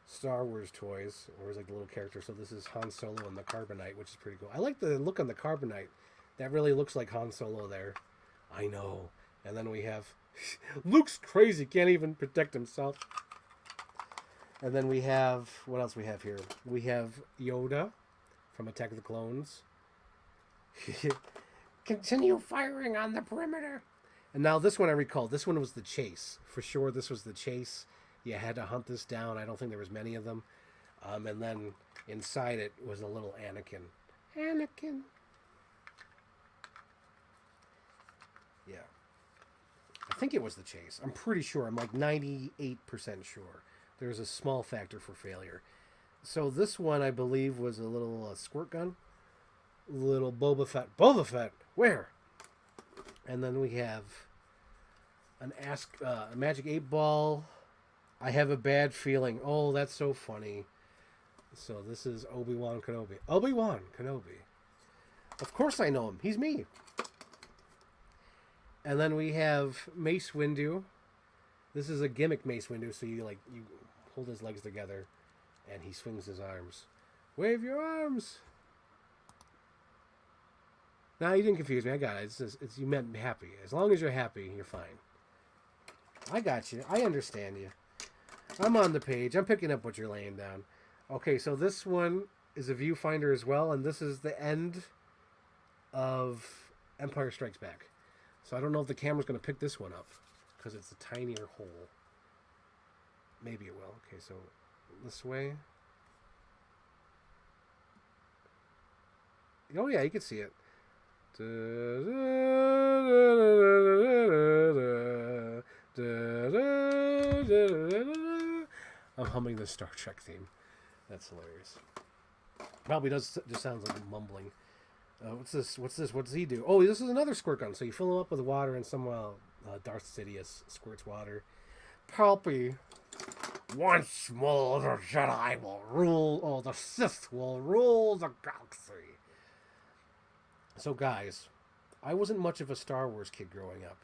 Star Wars toys, or was like the little character. So this is Han Solo and the Carbonite, which is pretty cool. I like the look on the Carbonite. That really looks like Han Solo there. I know. And then we have... Luke's crazy, can't even protect himself. And then we have... What else we have here? We have Yoda from Attack of the Clones. Continue firing on the perimeter. And now this one I recall. This one was the chase. For sure this was the chase. You had to hunt this down. I don't think there was many of them. And then inside it was a little Anakin. Anakin. think it was the chase. I'm pretty sure. I'm like 98% sure. There's a small factor for failure. So this one, I believe, was a little squirt gun. Little Boba Fett. Boba Fett? Where? And then we have a Magic 8 Ball. I have a bad feeling. Oh, that's so funny. So this is Obi-Wan Kenobi. Obi-Wan Kenobi. Of course I know him. He's me. And then we have Mace Windu. This is a gimmick Mace Windu, so you hold his legs together and he swings his arms. Wave your arms. Now you didn't confuse me. I got it. It's you meant happy. As long as you're happy, you're fine. I got you. I understand you. I'm on the page. I'm picking up what you're laying down. Okay, so this one is a viewfinder as well, and this is the end of Empire Strikes Back. So I don't know if the camera's going to pick this one up because it's a tinier hole. Maybe it will. Okay, so this way. Oh yeah, you can see it. I'm humming the Star Trek theme. That's hilarious. Probably just sounds like mumbling. What's this? What does he do? Oh, this is another squirt gun. So you fill him up with water, and somehow Darth Sidious squirts water. Palpy. Once more, the Jedi will rule, or the Sith will rule the galaxy. So, guys, I wasn't much of a Star Wars kid growing up,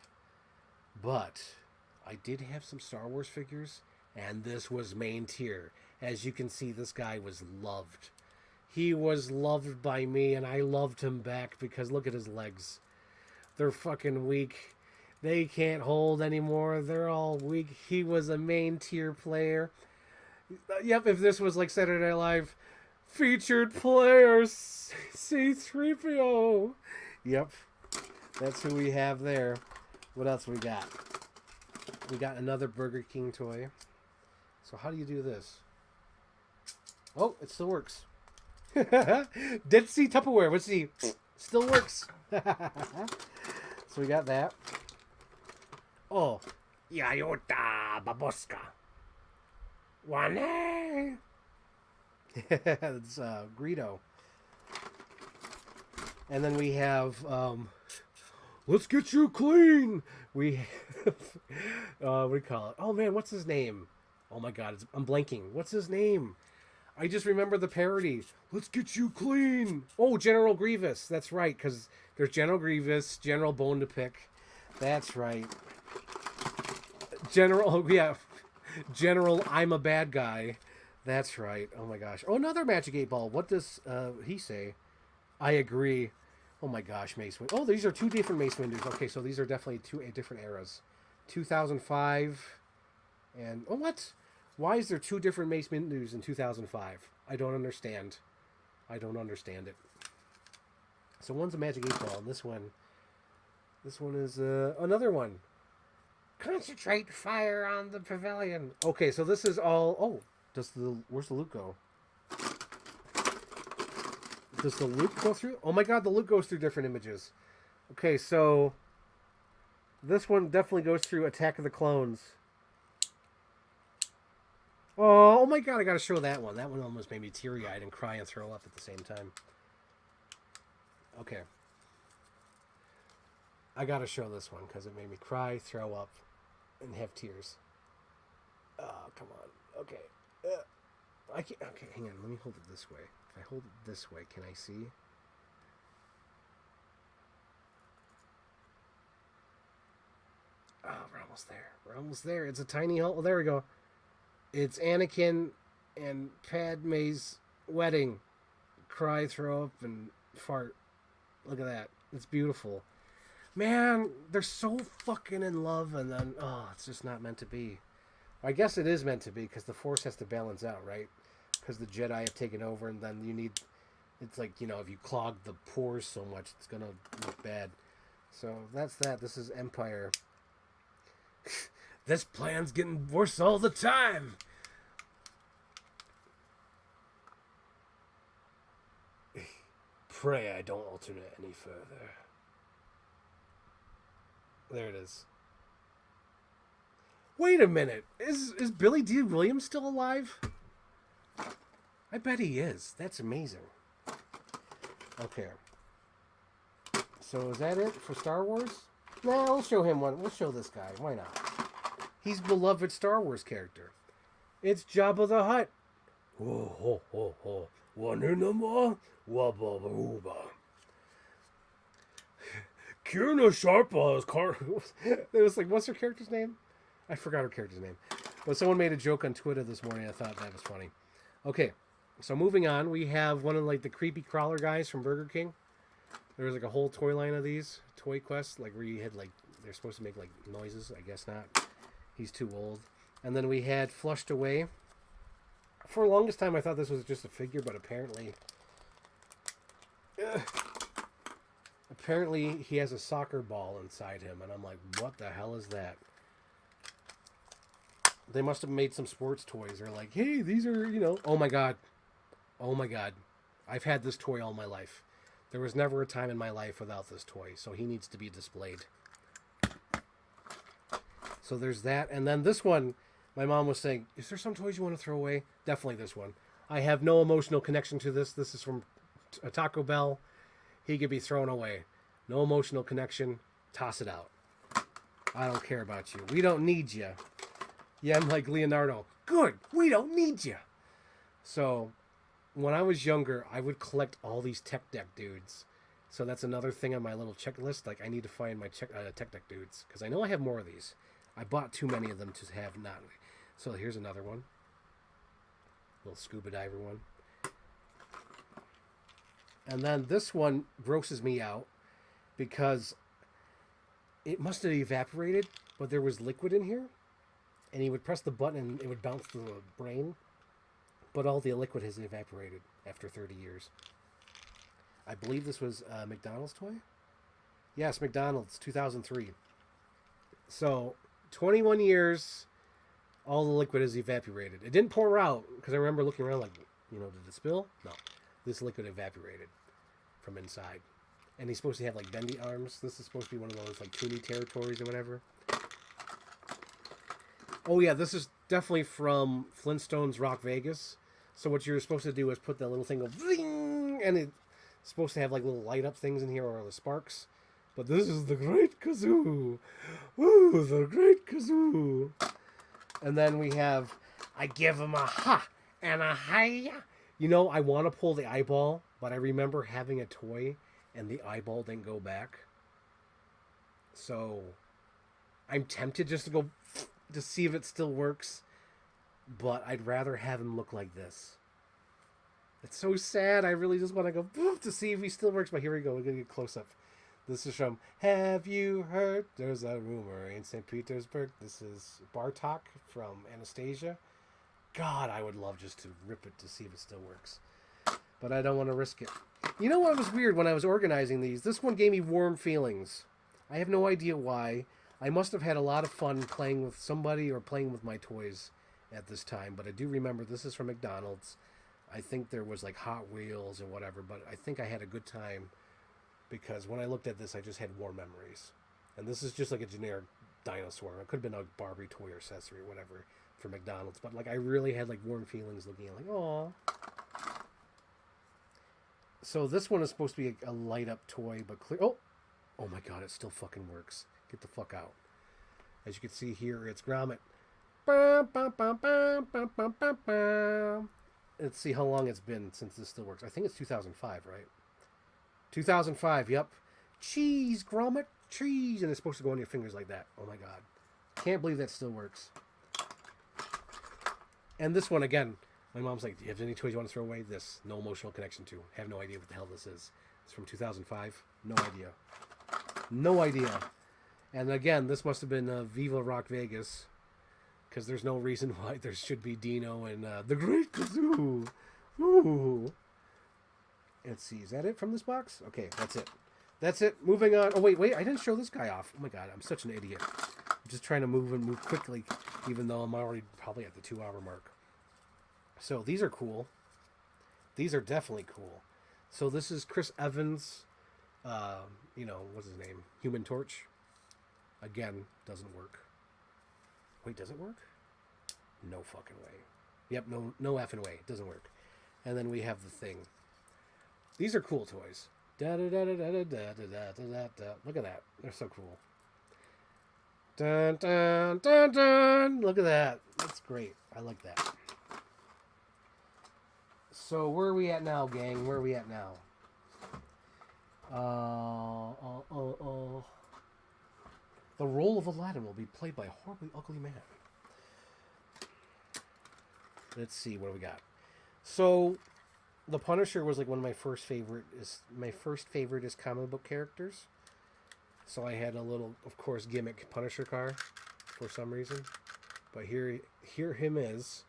but I did have some Star Wars figures, and this was main tier. As you can see, this guy was loved. He was loved by me, and I loved him back because look at his legs. They're fucking weak. They can't hold anymore. They're all weak. He was a main tier player. Yep, if this was like Saturday Night Live, featured players, C-3PO. Yep, that's who we have there. What else we got? We got another Burger King toy. So how do you do this? Oh, it still works. Dead Sea Tupperware. Let's see. Still works. So we got that. Oh, Yayota Baboska. Wane. It's Greedo. And then we have Let's Get You Clean. We have, what do you call it? Oh man, what's his name? Oh my god, I'm blanking. What's his name? I just remember the parody. Let's Get You Clean. Oh, General Grievous. That's right, because there's General Grievous, General Bone to Pick. That's right. General I'm a bad guy. That's right. Oh my gosh. Oh, another Magic 8 Ball. What does he say? I agree. Oh my gosh, Mace Windu. Oh, these are two different Mace Windus. Okay, so these are definitely two different eras. 2005 and... Oh, what? Why is there two different Mace Windus in 2005? I don't understand. I don't understand it. So one's a Magic 8 Ball, and this one is another one. Concentrate fire on the pavilion. Okay, so this is all... Oh, where's the loot go? Does the loot go through? Oh my god, the loot goes through different images. Okay, so this one definitely goes through Attack of the Clones. Oh my god, I gotta show that one. That one almost made me teary-eyed and cry and throw up at the same time. Okay. I gotta show this one because it made me cry, throw up, and have tears. Oh, come on. Okay. I can't. Okay, hang on. Let me hold it this way. If I hold it this way, can I see? Oh, we're almost there. We're almost there. It's a tiny hole. Oh, there we go. It's Anakin and Padme's wedding. Cry, throw up, and fart. Look at that. It's beautiful. Man, they're so fucking in love, and then, oh, it's just not meant to be. I guess it is meant to be, because the Force has to balance out, right? Because the Jedi have taken over, and then you need... It's like, you know, if you clog the pores so much, it's going to look bad. So, that's that. This is Empire. This plan's getting worse all the time! Pray I don't alter it any further. There it is. Wait a minute. Is Billy D. Williams still alive? I bet he is. That's amazing. Okay. So is that it for Star Wars? Nah, we'll show him one. We'll show this guy. Why not? He's beloved Star Wars character. It's Jabba the Hutt. Oh, ho, ho, ho. One in the more. Wubba wubba. Kierna Sharpa is It was like, what's her character's name? I forgot her character's name. But someone made a joke on Twitter this morning. I thought that was funny. Okay, so moving on, we have one of like the creepy crawler guys from Burger King. There was like a whole toy line of these Toy Quest, like where you had like they're supposed to make like noises. I guess not. He's too old. And then we had Flushed Away. For the longest time, I thought this was just a figure, but apparently he has a soccer ball inside him, and I'm like, what the hell is that? They must have made some sports toys. They're like, hey, these are, oh my god. I've had this toy all my life. There was never a time in my life without this toy, so he needs to be displayed. So there's that. And then this one, my mom was saying, is there some toys you want to throw away? Definitely this one. I have no emotional connection to this. This is from a Taco Bell. He could be thrown away. No emotional connection. Toss it out. I don't care about you. We don't need you. Yeah, I'm like Leonardo. Good. We don't need you. So when I was younger, I would collect all these Tech Deck dudes. So that's another thing on my little checklist. Like, I need to find my Tech Deck dudes. Because I know I have more of these. I bought too many of them to have not. So here's another one. Little scuba diver one. And then this one grosses me out because it must have evaporated, but there was liquid in here. And he would press the button and it would bounce to the brain. But all the liquid has evaporated after 30 years. I believe this was a McDonald's toy. Yes, McDonald's, 2003. So, 21 years, all the liquid has evaporated. It didn't pour out, because I remember looking around like, did it spill? No. This liquid evaporated from inside. And he's supposed to have like bendy arms. This is supposed to be one of those like Toony territories or whatever. Oh yeah, this is definitely from Flintstones Rock Vegas. So what you're supposed to do is put that little thing, go bling, and it's supposed to have like little light up things in here or the sparks. But this is the Great Kazoo. Ooh, the Great Kazoo. And then we have, I give him a ha and a hi. I want to pull the eyeball, but I remember having a toy and the eyeball didn't go back. So I'm tempted just to go to see if it still works, but I'd rather have him look like this. It's so sad. I really just want to go to see if he still works, but here we go. We're going to get close up. This is from Have You Heard? There's a rumor in St. Petersburg. This is Bartok from Anastasia. God, I would love just to rip it to see if it still works. But I don't want to risk it. You know what was weird when I was organizing these? This one gave me warm feelings. I have no idea why. I must have had a lot of fun playing with somebody or playing with my toys at this time. But I do remember this is from McDonald's. I think there was like Hot Wheels and whatever. But I think I had a good time because when I looked at this, I just had warm memories. And this is just like a generic dinosaur. It could have been a Barbie toy or accessory or whatever for McDonald's. But like I really had like warm feelings looking at it, like, aw. So this one is supposed to be a light up toy, but clear. Oh my god, it still fucking works. Get the fuck out. As you can see here, it's Gromit. Let's see how long it's been since this still works. I think it's 2005, right? 2005, yep. Cheese, Gromit, cheese. And it's supposed to go on your fingers like that. Oh my god. Can't believe that still works. And this one, again, my mom's like, do you have any toys you want to throw away? This, no emotional connection to. Have no idea what the hell this is. It's from 2005. No idea. No idea. And again, this must have been Viva Rock Vegas, because there's no reason why there should be Dino and the Great Kazoo. Ooh. Let's see, is that it from this box? Okay, that's it. That's it. Moving on. Oh, wait, I didn't show this guy off. Oh my god, I'm such an idiot. I'm just trying to move quickly, even though I'm already probably at the 2-hour mark. So these are cool. These are definitely cool. So this is Chris Evans, what's his name? Human Torch. Again, doesn't work. Wait, does it work? No fucking way. Yep, no effing way. It doesn't work. And then we have the thing. These are cool toys. Da da da da da da da da da. Look at that. They're so cool. Dun dun dun dun. Look at that. That's great. I like that. So where are we at now, gang? Where are we at now? The role of Aladdin will be played by a horribly ugly man. Let's see what do we got. So, the Punisher was like one of my first favorite. My first favorite is comic book characters. So I had a little, of course, gimmick Punisher car for some reason. But here him is.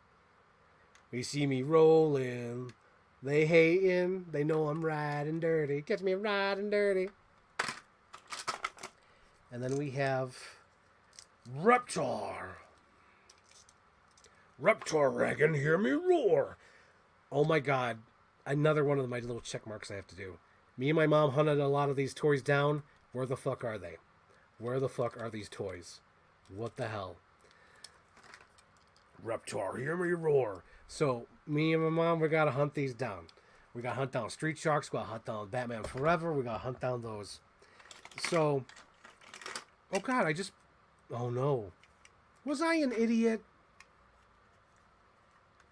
You see me rolling. They hating. They know I'm riding dirty. Catch me riding dirty. And then we have Reptar. Reptar, I can hear me roar. Oh my god. Another one of my little check marks I have to do. Me and my mom hunted a lot of these toys down. Where the fuck are they? Where the fuck are these toys? What the hell? Reptar, hear me roar. So, me and my mom, we gotta hunt these down. We gotta hunt down Street Sharks. We gotta hunt down Batman Forever. We gotta hunt down those. So, oh god, oh no. Was I an idiot?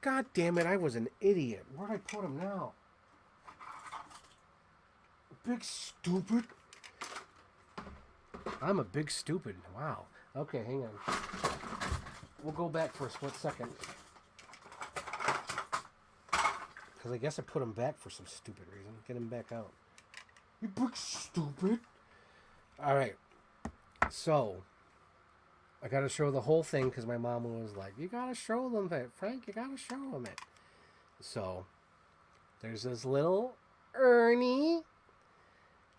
God damn it, I was an idiot. Where'd I put him now? Big stupid. I'm a big stupid. Wow. Okay, hang on. We'll go back for a split second. Because I guess I put him back for some stupid reason. Get him back out. You big stupid. Alright. So, I gotta show the whole thing because my mom was like, you gotta show them it. Frank, you gotta show them it. So, there's this little Ernie.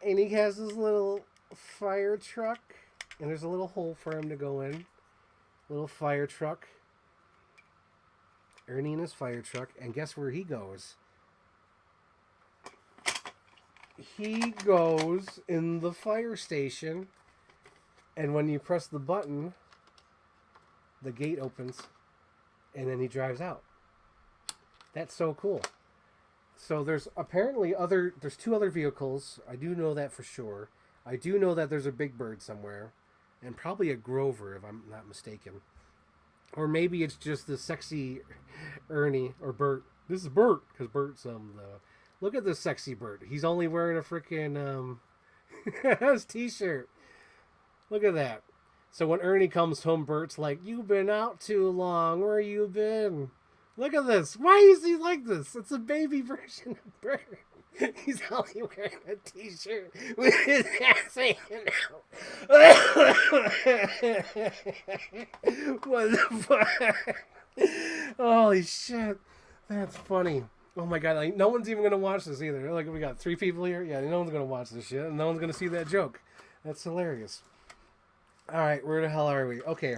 And he has this little fire truck. And there's a little hole for him to go in. Little fire truck. Ernie in his fire truck. And guess where he goes? He goes in the fire station. And when you press the button, the gate opens. And then he drives out. That's so cool. So there's apparently there's 2 other vehicles. I do know that for sure. I do know that there's a Big Bird somewhere. And probably a Grover, if I'm not mistaken. Or maybe it's just the sexy Ernie or Bert. This is Bert, because Bert's look at this sexy Bert. He's only wearing a freaking his t-shirt. Look at that. So when Ernie comes home, Bert's like, "You've been out too long. Where you been?" Look at this. Why is he like this? It's a baby version of Bert. He's only wearing a t-shirt with his ass hanging out. What the fuck? Holy shit. That's funny. Oh my god, like, no one's even going to watch this either. Like, we got 3 people here. Yeah, no one's going to watch this shit. And no one's going to see that joke. That's hilarious. Alright, where the hell are we? Okay.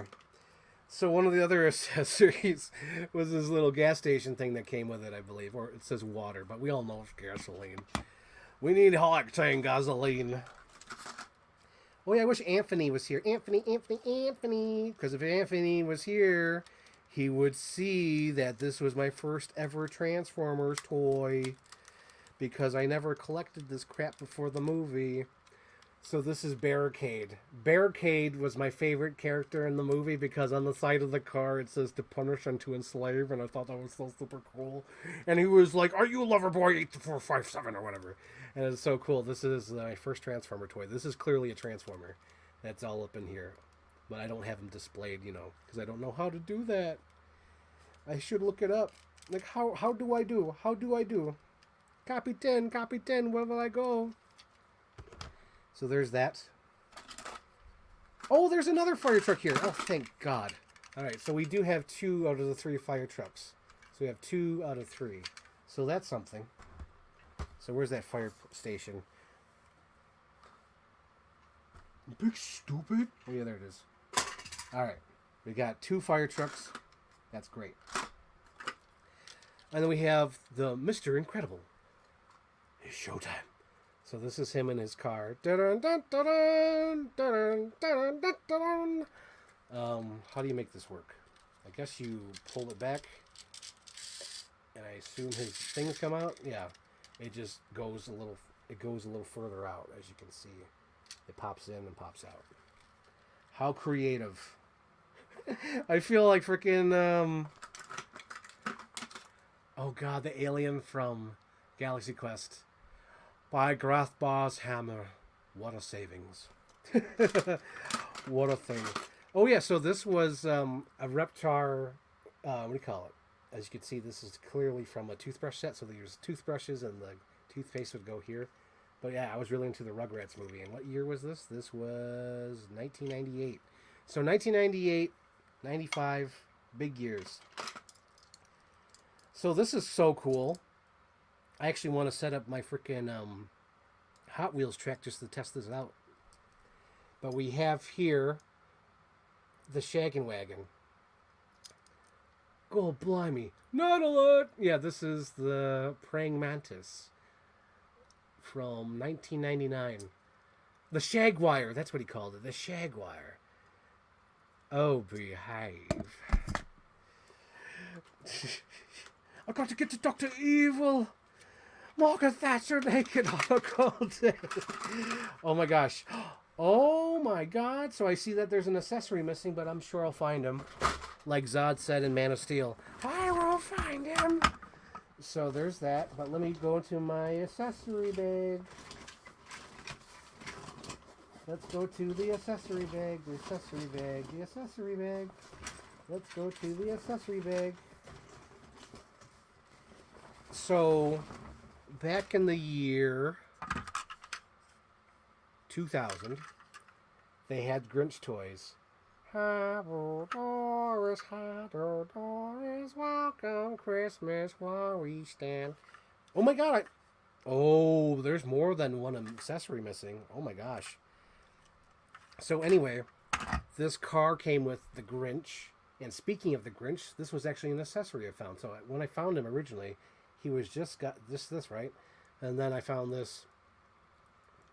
So one of the other accessories was this little gas station thing that came with it, I believe. Or it says water, but we all know it's gasoline. We need high-octane gasoline. Oh yeah, I wish Anthony was here. Anthony. Because if Anthony was here, he would see that this was my first ever Transformers toy. Because I never collected this crap before the movie. So this is Barricade. Barricade was my favorite character in the movie because on the side of the car it says to punish and to enslave, and I thought that was so super cool. And he was like, "Are you Loverboy 8457 or whatever?" And it's so cool. This is my first Transformer toy. This is clearly a Transformer. That's all up in here. But I don't have them displayed, because I don't know how to do that. I should look it up. Like, how do I do? How do I do? Copy 10, where will I go? So there's that. Oh, there's another fire truck here. Oh, thank God. All right, so we do have 2 out of the 3 fire trucks. So we have 2 out of 3. So that's something. So where's that fire station? Big stupid. Oh, yeah, there it is. All right. We got 2 fire trucks. That's great. And then we have the Mr. Incredible. It's showtime. So this is him in his car. How do you make this work? I guess you pull it back, and I assume his things come out. Yeah, it just goes a little. It goes a little further out, as you can see. It pops in and pops out. How creative! I feel like freaking. Oh God, the alien from Galaxy Quest. By Grathbar's hammer, what a savings! What a thing! Oh yeah, so this was a Reptar. What do you call it? As you can see, this is clearly from a toothbrush set. So there's toothbrushes and the toothpaste would go here. But yeah, I was really into the Rugrats movie. And what year was this? This was 1998. So 1998, 95, big years. So this is so cool. I actually want to set up my freaking Hot Wheels track just to test this out. But we have here the Shaggin' Wagon. God blimey. Not a lot. Yeah, this is the Praying Mantis from 1999. The Shagwire, that's what he called it. The Shagwire. Oh, behave. I've got to get to Dr. Evil. Margaret Thatcher naked on a cold day. Oh my gosh. Oh my god. So I see that there's an accessory missing, but I'm sure I'll find him. Like Zod said in Man of Steel, I will find him. So there's that. But let me go into my accessory bag. Let's go to the accessory bag. The accessory bag. The accessory bag. Let's go to the accessory bag. So, back in the year 2000, they had Grinch toys. Hello, Doris, hello, Doris, welcome Christmas while we stand. Oh my god, oh, there's more than one accessory missing. Oh my gosh. So anyway, this car came with the Grinch. And speaking of the Grinch, this was actually an accessory I found. So when I found him originally, he was just got this, right? And then I found this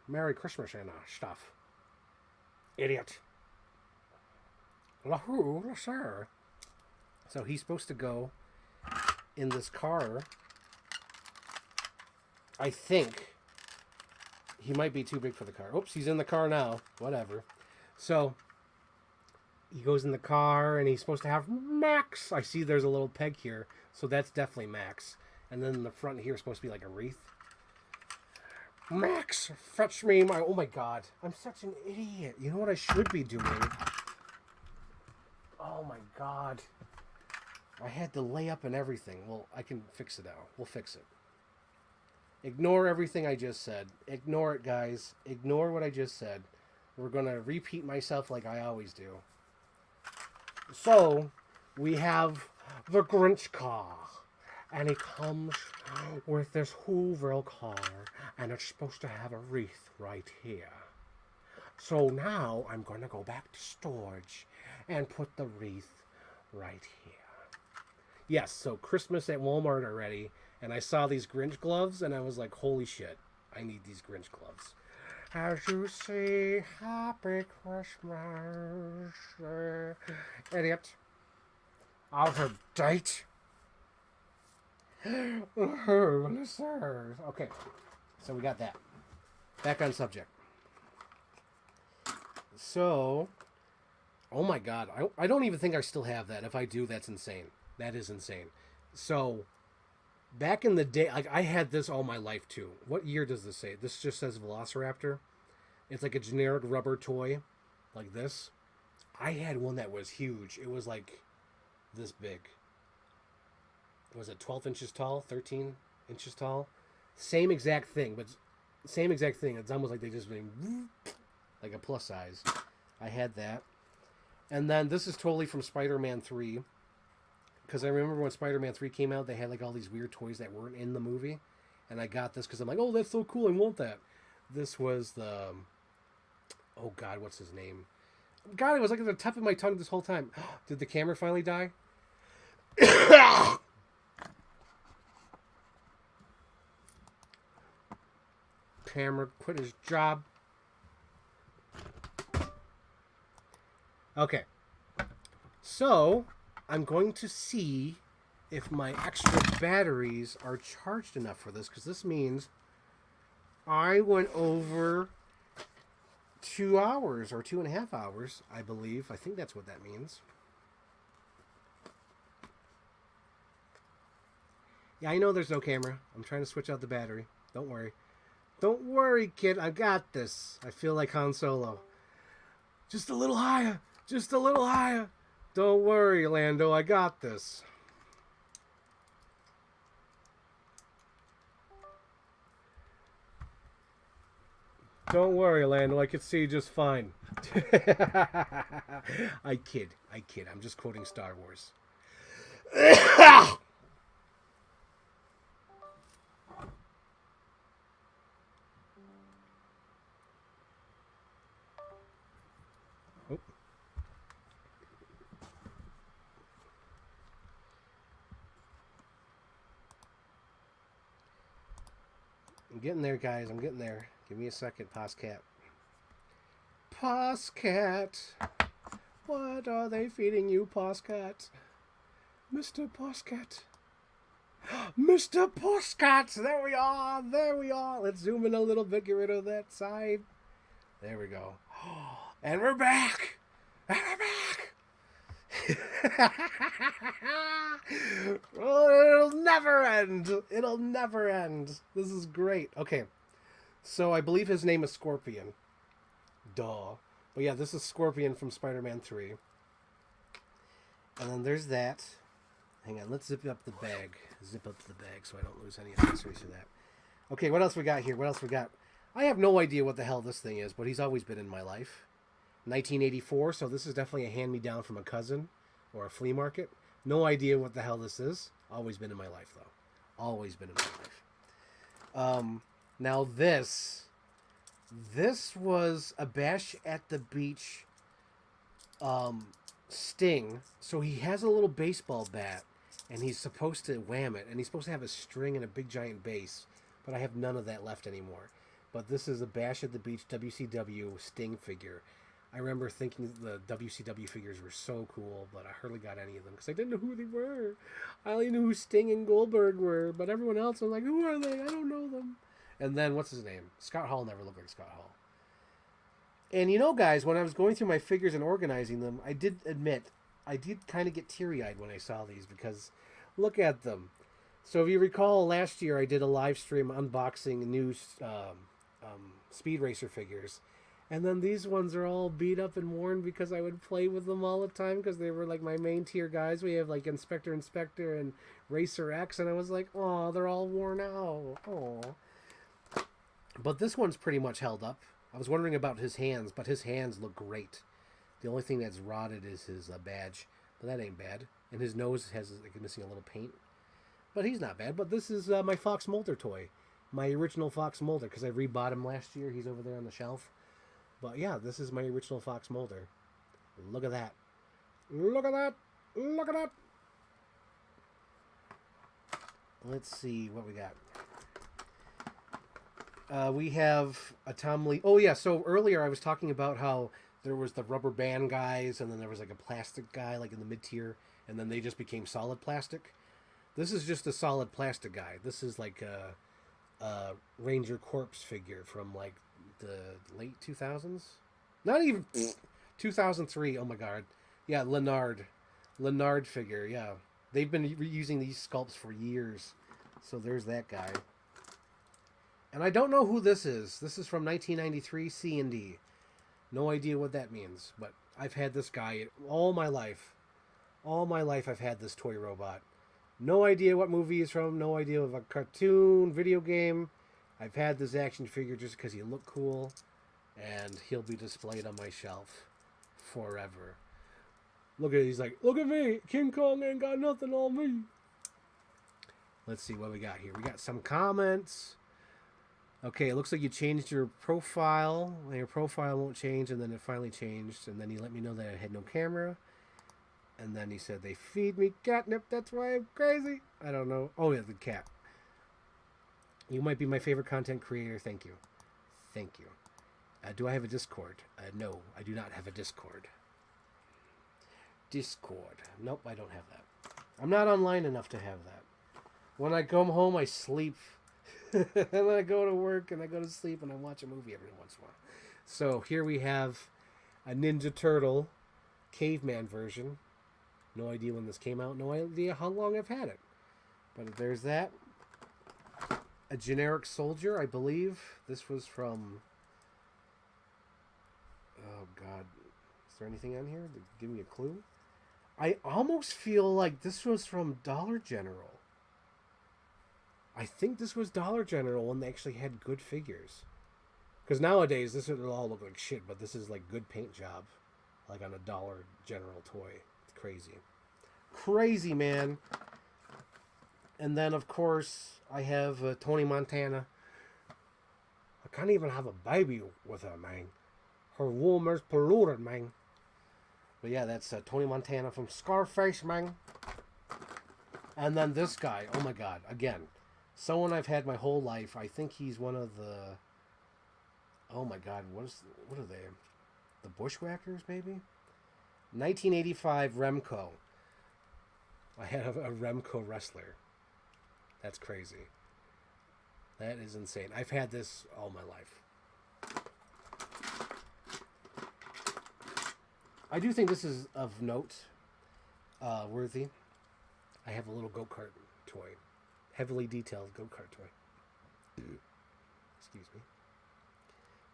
Merry Christmas and stuff. Idiot. Lahoo, sir. So he's supposed to go in this car. I think he might be too big for the car. Oops, he's in the car now. Whatever. So he goes in the car and he's supposed to have Max. I see there's a little peg here. So that's definitely Max. And then in the front here is supposed to be like a wreath. Max, fetch me my... Oh my god. I'm such an idiot. You know what I should be doing? Oh my god. I had to lay up and everything. Well, I can fix it now. We'll fix it. Ignore everything I just said. Ignore it, guys. Ignore what I just said. We're going to repeat myself like I always do. So, we have the Grinch car. And he comes with this Whoville car. And it's supposed to have a wreath right here. So now I'm going to go back to storage and put the wreath right here. Yes, so Christmas at Walmart already. And I saw these Grinch gloves and I was like, holy shit, I need these Grinch gloves. As you see, happy Christmas. Idiot. Out of date. Listeners. Okay, so we got that. Back on subject. So, oh my god, I don't even think I still have that. If I do, that's insane. That is insane. So, back in the day, like I had this all my life too. What year does this say? This just says Velociraptor. It's like a generic rubber toy, like this. I had one that was huge. It was like this big. Was it 12 inches tall? 13 inches tall? Same exact thing, but same exact thing. It's almost like they just made like a plus size. I had that. And then this is totally from Spider-Man 3. Because I remember when Spider-Man 3 came out, they had like all these weird toys that weren't in the movie. And I got this because I'm like, oh, that's so cool. I want that. This was the... Oh, God, what's his name? God, it was like at the top of my tongue this whole time. Did the camera finally die? Camera quit his job. Okay. So I'm going to see if my extra batteries are charged enough for this, because this means I went over 2 hours or 2.5 hours, I believe. I think that's what that means. Yeah, I know there's no camera. I'm trying to switch out the battery. Don't worry. Don't worry, kid. I got this. I feel like Han Solo. Just a little higher. Just a little higher. Don't worry, Lando. I got this. Don't worry, Lando. I can see just fine. I kid. I kid. I'm just quoting Star Wars. Oh. I'm getting there, guys. I'm getting there. Give me a second, Poscat. Poscat. What are they feeding you, Poscat? Mr. Poscat. Mr. Poscat! There we are! There we are! Let's zoom in a little bit, get rid of that side. There we go. And we're back! And we're back! Oh, it'll never end! It'll never end. This is great. Okay. So I believe his name is Scorpion. Duh. But yeah, this is Scorpion from Spider-Man 3. And then there's that. Hang on, let's zip up the bag. Zip up the bag so I don't lose any accessories to that. Okay, what else we got here? What else we got? I have no idea what the hell this thing is, but he's always been in my life. 1984, so this is definitely a hand-me-down from a cousin or a flea market. No idea what the hell this is. Always been in my life, though. Always been in my life. Now this was a Bash at the Beach Sting. So he has a little baseball bat, and he's supposed to wham it, and he's supposed to have a string and a big giant bass, but I have none of that left anymore. But this is a Bash at the Beach WCW Sting figure. I remember thinking the WCW figures were so cool, but I hardly got any of them because I didn't know who they were. I only knew who Sting and Goldberg were, but everyone else, I'm like, who are they? I don't know them. And then, what's his name? Scott Hall never looked like Scott Hall. And you know, guys, when I was going through my figures and organizing them, I did admit, I did kind of get teary-eyed when I saw these because look at them. So if you recall, last year I did a live stream unboxing new Speed Racer figures. And then these ones are all beat up and worn because I would play with them all the time because they were like my main tier guys. We have like Inspector and Racer X, and I was like, oh, they're all worn out. Oh. But this one's pretty much held up. I was wondering about his hands, but his hands look great. The only thing that's rotted is his badge, but that ain't bad. And his nose has like missing a little paint, but he's not bad. But this is my Fox Mulder toy, my original Fox Mulder, because I rebought him last year. He's over there on the shelf. But yeah, this is my original Fox Mulder. Look at that. Look at that. Look at that. Let's see what we got. We have a Tom Lee. Oh, yeah. So earlier I was talking about how there was the rubber band guys, and then there was like a plastic guy, like in the mid-tier, and then they just became solid plastic. This is just a solid plastic guy. This is like a Ranger Corps figure from like the late 2000s. Not even 2003. Oh my god. Yeah, Leonard figure. Yeah, they've been using these sculpts for years. So there's that guy. And I don't know who this is. This is from 1993 C&D. No idea what that means, but I've had this guy all my life. All my life I've had this toy robot. No idea what movie he's from. No idea of a cartoon, video game. I've had this action figure just because he looked cool, and he'll be displayed on my shelf forever. Look at it. He's like, look at me. King Kong ain't got nothing on me. Let's see what we got here. We got some comments. Okay, it looks like you changed your profile. Your profile won't change, and then it finally changed, and then he let me know that I had no camera. And then he said, they feed me catnip, that's why I'm crazy. I don't know. Oh, yeah, the cat. You might be my favorite content creator. Thank you. Thank you. Do I have a Discord? No, I do not have a Discord. Discord. Nope, I don't have that. I'm not online enough to have that. When I come home, I sleep. And then I go to work and I go to sleep and I watch a movie every once in a while. So here we have a Ninja Turtle caveman version. No idea when this came out. No idea how long I've had it. But there's that. A generic soldier, I believe. This was from... Oh, God. Is there anything on here to give me a clue? I almost feel like this was from Dollar General. I think this was Dollar General when they actually had good figures. Because nowadays, this would all look like shit, but this is like good paint job. Like on a Dollar General toy. It's crazy. Crazy, man. And then, of course, I have Tony Montana. I can't even have a baby with her, man. Her womb is polluted, man. But yeah, that's Tony Montana from Scarface, man. And then this guy, oh my god, again, someone I've had my whole life. I think he's one of the... Oh my god, what are they? The Bushwhackers, maybe? 1985 Remco. I have a Remco wrestler. That's crazy. That is insane. I've had this all my life. I do think this is of note worthy. I have a little go-kart toy. Heavily detailed go-kart toy. Excuse me.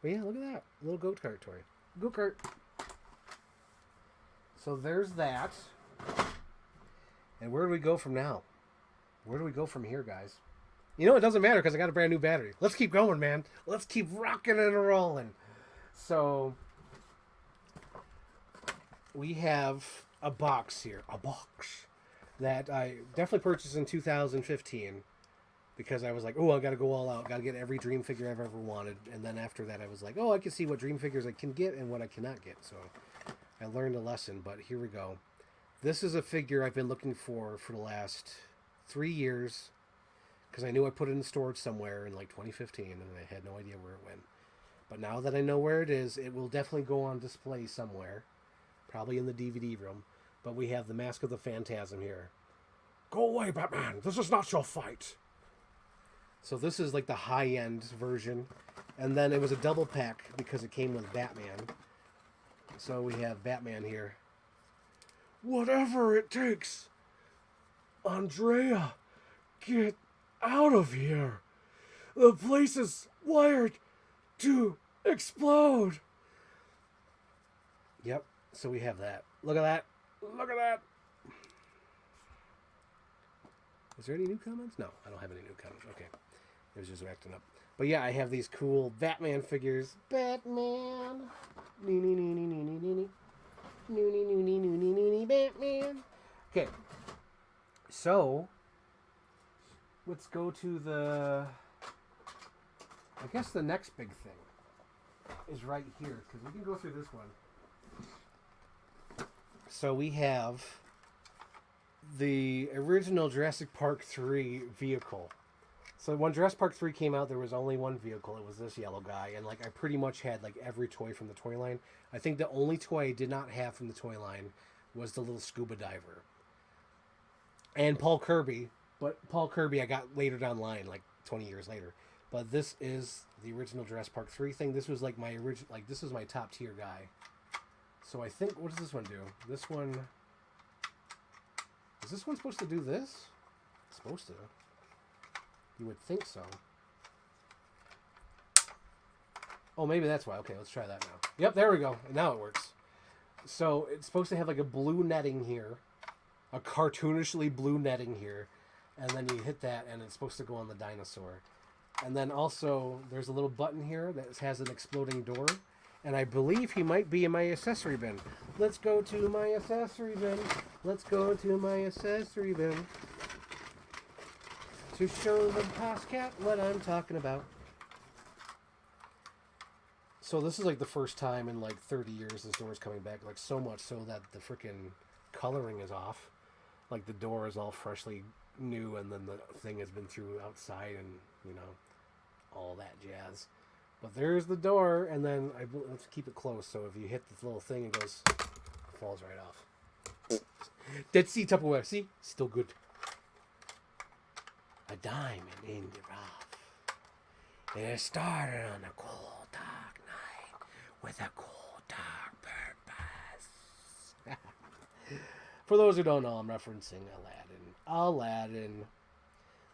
But yeah, look at that. Little go-kart toy. Go-kart. So there's that. And where do we go from now? Where do we go from here, guys? You know, it doesn't matter because I got a brand new battery. Let's keep going, man. Let's keep rocking and rolling. So... we have a box here. A box. That I definitely purchased in 2015. Because I was like, oh, I got to go all out. Got to get every Dream figure I've ever wanted. And then after that, I was like, oh, I can see what Dream figures I can get and what I cannot get. So I learned a lesson. But here we go. This is a figure I've been looking for the last 3 years. Because I knew I put it in storage somewhere in like 2015. And I had no idea where it went. But now that I know where it is, it will definitely go on display somewhere. Probably in the DVD room. But we have the Mask of the Phantasm here. Go away, Batman. This is not your fight. So this is like the high-end version. And then it was a double pack because it came with Batman. So we have Batman here. Whatever it takes. Andrea, get out of here. The place is wired to explode. Yep. So we have that. Look at that. Look at that. Is there any new comments? No, I don't have any new comments. Okay. It was just acting up. But yeah, I have these cool Batman figures. Batman. Batman. Okay. So, let's go to the... I guess the next big thing is right here. Because we can go through this one. So we have the original Jurassic Park 3 vehicle. So when Jurassic Park 3 came out, there was only one vehicle. It was this yellow guy. And like I pretty much had like every toy from the toy line. I think the only toy I did not have from the toy line was the little scuba diver. And Paul Kirby. But Paul Kirby I got later down the line, like 20 years later. But this is the original Jurassic Park 3 thing. This was like my original, like this is my top tier guy. So I think, what does this one do? This one, is this one supposed to do this? It's supposed to. You would think so. Oh, maybe that's why. Okay, let's try that now. Yep, there we go. Now it works. So it's supposed to have like a blue netting here. A cartoonishly blue netting here. And then you hit that and it's supposed to go on the dinosaur. And then also there's a little button here that has an exploding door. And I believe he might be in my accessory bin. Let's go to my accessory bin. Let's go to my accessory bin. To show the Postcat what I'm talking about. So this is like the first time in like 30 years this door is coming back. Like so much so that the freaking coloring is off. Like the door is all freshly new and then the thing has been through outside and, you know, all that jazz. But there's the door, and then let's keep it close. So if you hit this little thing, it falls right off. Dead Sea Tupperware. See? Still good. A diamond in the rough. It started on a cold, dark night with a cold, dark purpose. For those who don't know, I'm referencing Aladdin.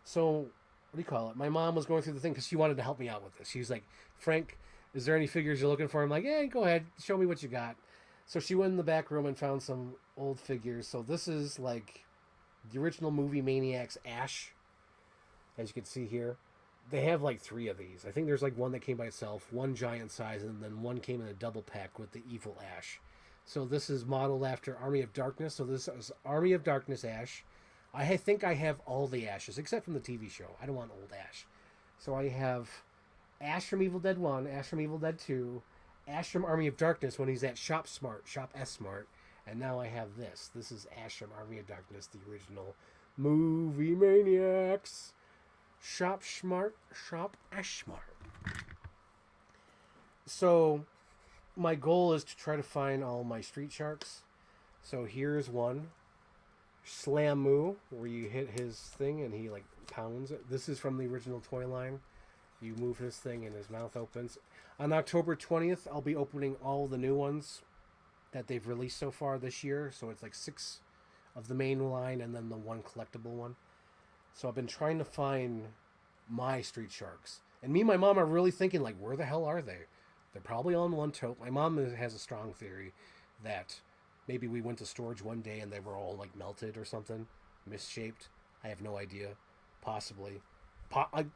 So, what do you call it? My mom was going through the thing because she wanted to help me out with this. She was like, Frank, is there any figures you're looking for? I'm like, yeah, go ahead. Show me what you got. So she went in the back room and found some old figures. So this is like the original movie Maniacs Ash. As you can see here, they have like 3 of these. I think there's like one that came by itself, one giant size, and then one came in a double pack with the evil Ash. So this is modeled after Army of Darkness. So this is Army of Darkness Ash. I think I have all the Ashes, except from the TV show. I don't want old Ash. So I have Ash from Evil Dead 1, Ash from Evil Dead 2, Ash from Army of Darkness when he's at Shop S Smart. And now I have this. This is Ash from Army of Darkness, the original movie Maniacs. Shop Ash Smart. So, my goal is to try to find all my Street Sharks. So here's one. Slam Moo, where you hit his thing and he like pounds it. This is from the original toy line. You move his thing and his mouth opens. On October 20th, I'll be opening all the new ones that they've released so far this year. So it's like 6 of the main line and then the one collectible one. So I've been trying to find my Street Sharks. And me and my mom are really thinking, like, where the hell are they? They're probably on one tote. My mom has a strong theory that maybe we went to storage one day and they were all, like, melted or something. Misshaped. I have no idea. Possibly.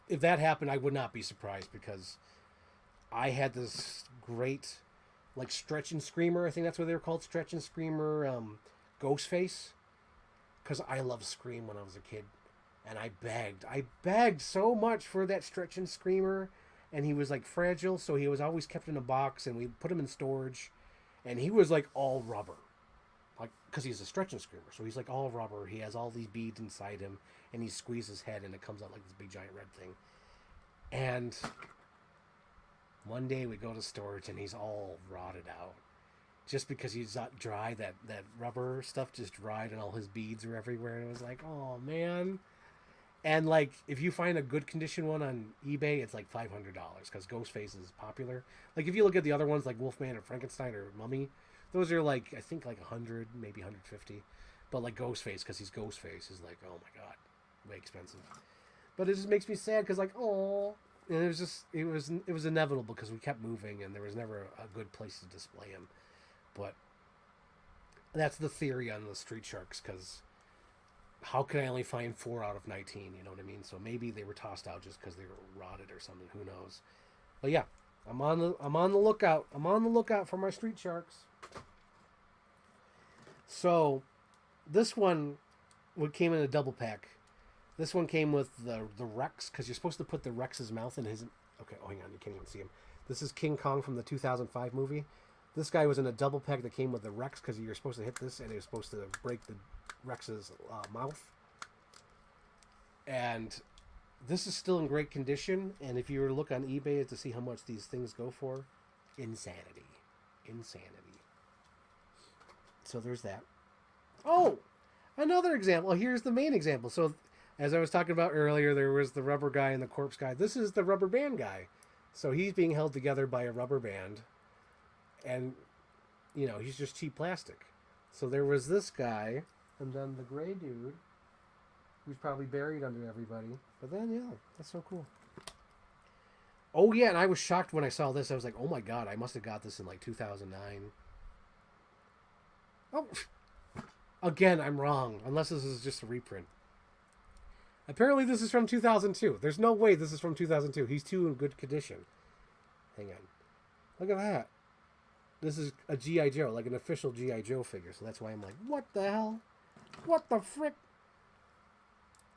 If that happened, I would not be surprised because I had this great, like, Stretch and Screamer. I think that's what they were called. Stretch and Screamer Ghostface. Because I loved Scream when I was a kid. And I begged so much for that Stretch and Screamer. And he was like fragile, so he was always kept in a box. And we put him in storage. And he was like all rubber. Like, because he's a Stretch and Screamer. So he's like all rubber. He has all these beads inside him. And he squeezes his head and it comes out like this big giant red thing. And one day we go to storage and he's all rotted out. Just because he's not dry, that rubber stuff just dried and all his beads were everywhere. And it was like, oh man. And like, if you find a good condition one on eBay, it's like $500 because Ghostface is popular. Like if you look at the other ones like Wolfman or Frankenstein or Mummy, those are like, I think like 100, maybe 150. But like Ghostface, because he's Ghostface, is like, oh my God, way expensive. But it just makes me sad because like, oh, and it was inevitable because we kept moving and there was never a good place to display him. But that's the theory on the Street Sharks because how can I only find 4 out of 19? You know what I mean? So maybe they were tossed out just because they were rotted or something. Who knows? But yeah, I'm on the lookout. I'm on the lookout for my Street Sharks. So this one came in a double pack. This one came with the Rex because you're supposed to put the Rex's mouth in his. Okay, oh hang on, you can't even see him. This is King Kong from the 2005 movie. This guy was in a double pack that came with the Rex because you're supposed to hit this and it was supposed to break the Rex's mouth. And this is still in great condition. And if you were to look on eBay to see how much these things go for, insanity. So there's that. Oh, another example. Here's the main example. So as I was talking about earlier, there was the rubber guy and the corpse guy. This is the rubber band guy. So he's being held together by a rubber band. And, you know, he's just cheap plastic. So there was this guy, and then the gray dude, who's probably buried under everybody. But then, yeah, that's so cool. Oh, yeah, and I was shocked when I saw this. I was like, oh, my God, I must have got this in, like, 2009. Oh, again, I'm wrong, unless this is just a reprint. Apparently, this is from 2002. There's no way this is from 2002. He's too in good condition. Hang on. Look at that. This is a G.I. Joe, like an official G.I. Joe figure. So that's why I'm like, what the hell? What the frick?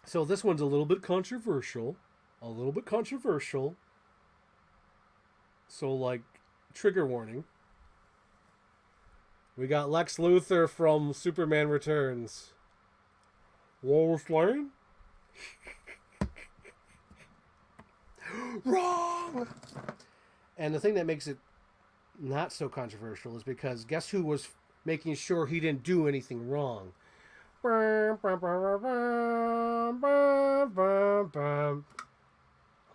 So this one's a little bit controversial. So, like, trigger warning. We got Lex Luthor from Superman Returns. Lois Lane? Wrong! And the thing that makes it not so controversial is because guess who was making sure he didn't do anything wrong. I'm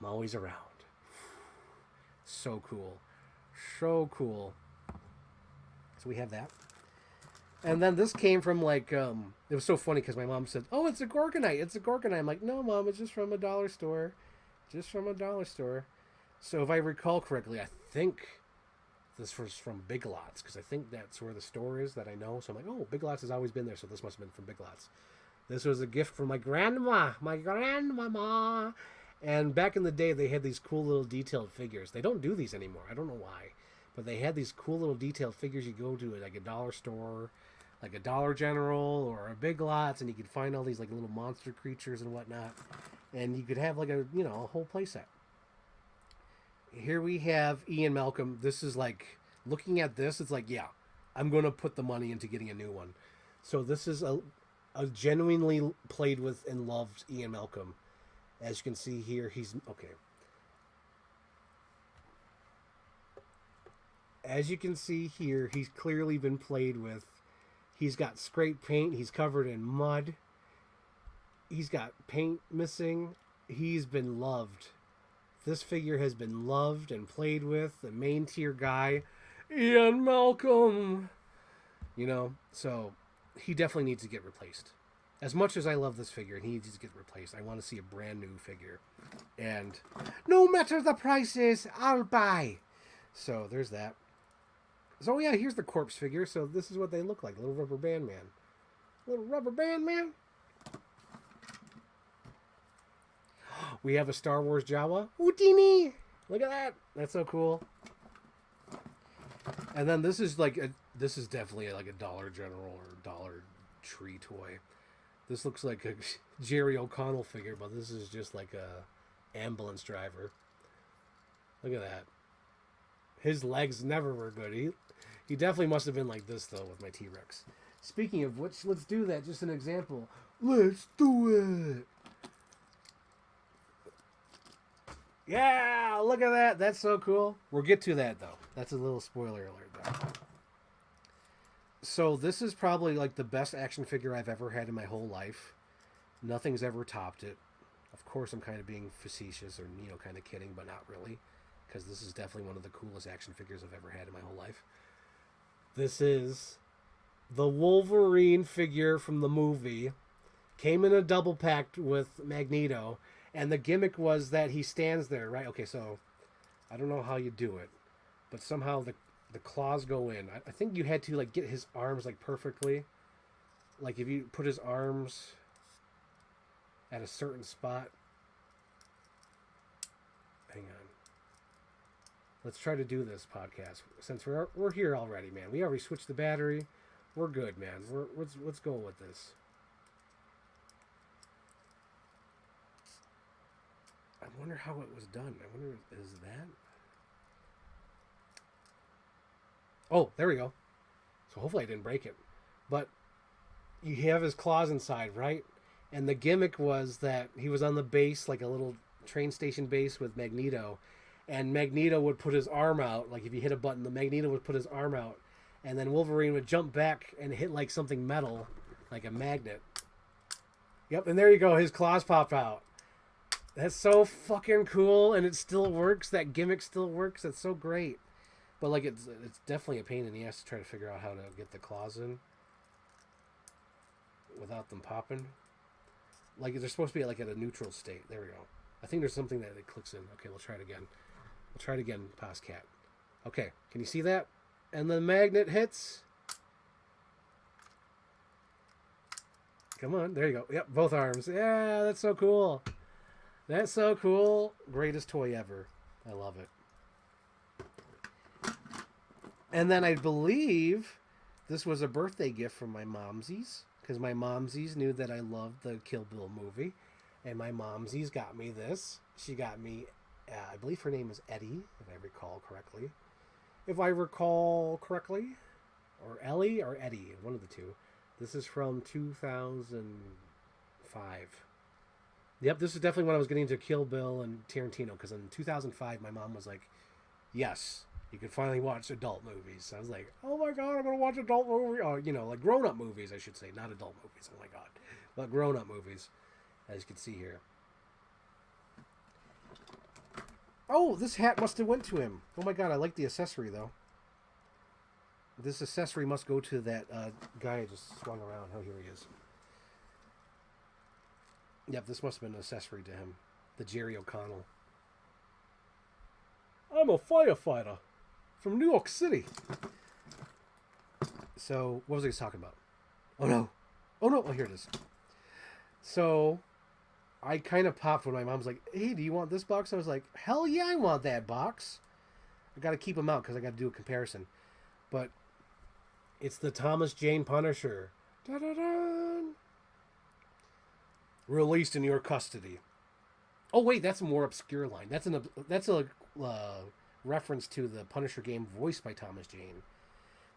always around. So cool. So cool. So we have that. And then this came from like, it was so funny because my mom said, "Oh, it's a Gorgonite. It's a Gorgonite." I'm like, "No, Mom, it's just from a dollar store. Just from a dollar store." So if I recall correctly, I think this was from Big Lots because I think that's where the store is that I know. So I'm like, "Oh, Big Lots has always been there, so this must have been from Big Lots." This was a gift from my grandmama. And back in the day, they had these cool little detailed figures. They don't do these anymore. I don't know why. But they had these cool little detailed figures. You go to like a dollar store, like a Dollar General or a Big Lots, and you could find all these like little monster creatures and whatnot. And you could have like a whole playset. Here we have Ian Malcolm. This is like, looking at this, it's like, yeah, I'm going to put the money into getting a new one. So this is a genuinely played with and loved Ian Malcolm. As you can see here, he's okay. As you can see here, he's clearly been played with. He's got scraped paint. He's covered in mud. He's got paint missing. He's been loved. This figure has been loved and played with. The main tier guy, Ian Malcolm. So he definitely needs to get replaced. As much as I love this figure and he needs to get replaced, I want to see a brand new figure. And no matter the prices, I'll buy. So there's that. So yeah, here's the corpse figure. So this is what they look like. Little rubber band man. Little rubber band man. We have a Star Wars Jawa. Houdini! Look at that. That's so cool. And then this is definitely like a Dollar General or Dollar Tree toy. This looks like a Jerry O'Connell figure, but this is just like a ambulance driver. Look at that. His legs never were good. He definitely must have been like this, though, with my T-Rex. Speaking of which, let's do that. Just an example. Let's do it. Yeah, look at that. That's so cool. We'll get to that, though. That's a little spoiler alert, though. So this is probably like the best action figure I've ever had in my whole life. Nothing's ever topped it. Of course, I'm kind of being facetious or, kind of kidding, but not really. Because this is definitely one of the coolest action figures I've ever had in my whole life. This is the Wolverine figure from the movie. Came in a double pack with Magneto. And the gimmick was that he stands there, right? Okay, so I don't know how you do it. But somehow the claws go in. I think you had to like get his arms like perfectly. Like if you put his arms at a certain spot. Hang on. Let's try to do this podcast. Since we're here already, man. We already switched the battery. We're good, man. Let's go with this. I wonder how it was done. I wonder, is that? Oh, there we go. So hopefully I didn't break it. But you have his claws inside, right? And the gimmick was that he was on the base, like a little train station base with Magneto. And Magneto would put his arm out. Like if you hit a button, the Magneto would put his arm out. And then Wolverine would jump back and hit like something metal, like a magnet. Yep, and there you go. His claws pop out. That's so fucking cool. And it still works. That gimmick still works. That's so great. But like it's definitely a pain in the ass to try to figure out how to get the claws in without them popping. Like they're supposed to be like at a neutral state. There we go. I think there's something that it clicks in. Okay, we'll try it again. We'll try it again, Poscat. Okay, can you see that? And the magnet hits. Come on, there you go. Yep, both arms. Yeah, that's so cool. That's so cool. Greatest toy ever. I love it. And then I believe this was a birthday gift from my momsies, because my momsies knew that I loved the Kill Bill movie, and my momsies got me this. She got me, I believe her name is Eddie, if I recall correctly. Or Ellie or Eddie, one of the two. This is from 2005. Yep, this is definitely when I was getting into Kill Bill and Tarantino, because in 2005 my mom was like, yes, You could finally watch adult movies. I was like, oh my god, I'm gonna watch adult movies. Or like grown-up movies, I should say, not adult movies. Oh my god, but grown-up movies, as you can see here. Oh, this hat must have went to him. Oh my god, I like the accessory though. This accessory must go to that guy I just swung around. Oh, here he is. Yep, this must have been an accessory to him. The Jerry O'Connell. I'm a firefighter from New York City. So, what was I talking about? Oh no. Oh no. Oh, here it is. So, I kind of popped when my mom's like, hey, do you want this box? I was like, hell yeah, I want that box. I got to keep them out because I got to do a comparison. But it's the Thomas Jane Punisher. Da-da-da. Released in your custody. Oh wait, that's a more obscure line. That's a reference to the Punisher game voiced by Thomas Jane,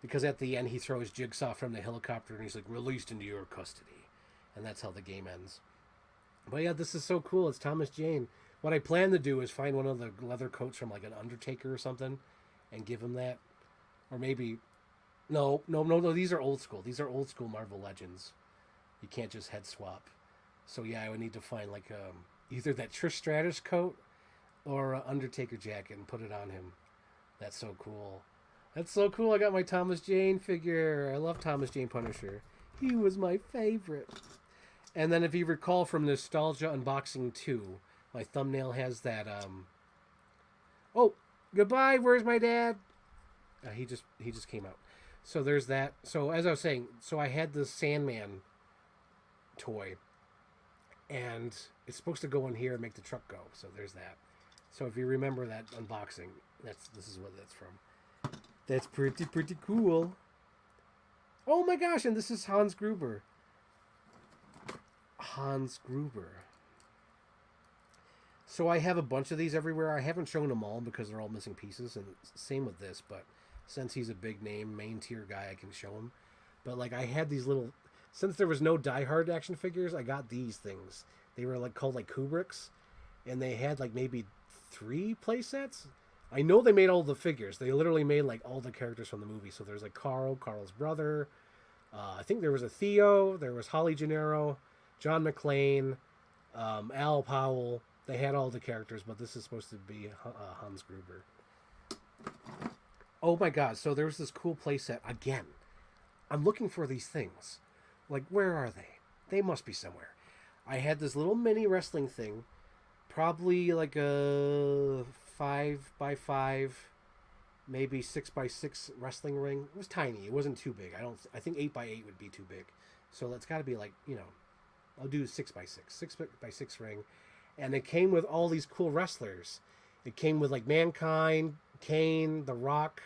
because at the end he throws Jigsaw from the helicopter and he's like, released into your custody, and that's how the game ends. But yeah, this is so cool. It's Thomas Jane. What I plan to do is find one of the leather coats from like an Undertaker or something, and give him that, or maybe, no. These are old school. These are old school Marvel Legends. You can't just head swap. So yeah, I would need to find like either that Trish Stratus coat or Undertaker jacket and put it on him. That's so cool. That's so cool. I got my Thomas Jane figure. I love Thomas Jane Punisher. He was my favorite. And then if you recall from Nostalgia Unboxing 2, my thumbnail has that oh, goodbye, where's my dad? He just came out. So there's that. So as I was saying, so I had this Sandman toy, and it's supposed to go in here and make the truck go. So there's that. So if you remember that unboxing, this is what that's from. That's pretty cool. Oh my gosh, and this is Hans Gruber. Hans Gruber. So I have a bunch of these everywhere. I haven't shown them all because they're all missing pieces, and same with this, but since he's a big name, main tier guy, I can show him. But like I had these little, since there was no Die Hard action figures, I got these things. They were like called like Kubricks, and they had like maybe 3 play sets. I know they made all the figures. They literally made like all the characters from the movie. So there's like Carl's brother. I think there was a Theo. There was Holly Gennaro, John McClane, Al Powell. They had all the characters, but this is supposed to be Hans Gruber. Oh my god, so there was this cool playset again. I'm looking for these things. Like, where are they? They must be somewhere. I had this little mini wrestling thing, probably like a 5x5, maybe 6x6 wrestling ring. It was tiny. It wasn't too big. I think 8x8 would be too big. So it's got to be like, I'll do 6x6, 6x6 ring. And it came with all these cool wrestlers. It came with like Mankind, Kane, The Rock,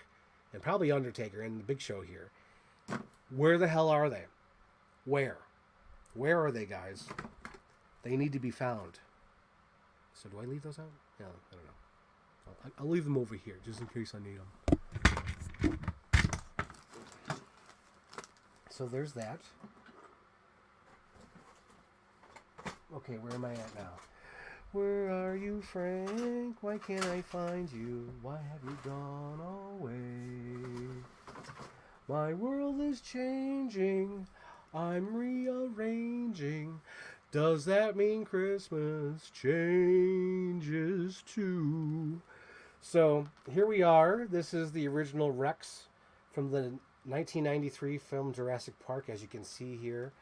and probably Undertaker and the Big Show here. Where the hell are they? Where are they, guys? They need to be found. So do I leave those out? No, I don't know. I'll leave them over here just in case I need them. So there's that. Okay, where am I at now? Where are you, Frank? Why can't I find you? Why have you gone away? My world is changing. I'm rearranging. Does that mean Christmas changes too? So here we are. This is the original Rex from the 1993 film Jurassic Park. As you can see here,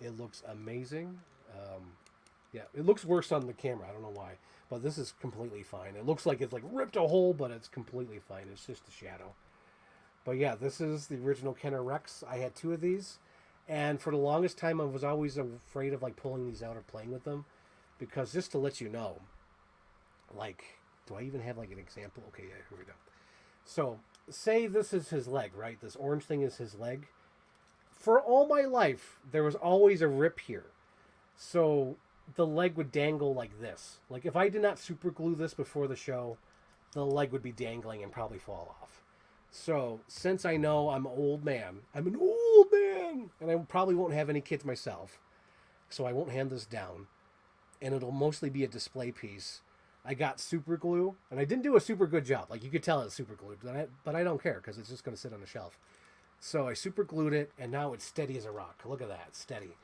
it looks amazing. Yeah, it looks worse on the camera. I don't know why, but this is completely fine. It looks like it's like ripped a hole, but it's completely fine. It's just a shadow. But yeah, this is the original Kenner Rex. I had 2 of these, and for the longest time, I was always afraid of like pulling these out or playing with them, because just to let you know, like, do I even have like an example? Okay, yeah, here we go. So say this is his leg, right? This orange thing is his leg. For all my life, there was always a rip here. So the leg would dangle like this. Like if I did not super glue this before the show, the leg would be dangling and probably fall off. So since I know I'm an old man, and I probably won't have any kids myself, so I won't hand this down, and it'll mostly be a display piece. I got super glue, and I didn't do a super good job. Like, you could tell it's super glued, but I don't care because it's just going to sit on the shelf. So I super glued it, and now it's steady as a rock. Look at that, steady.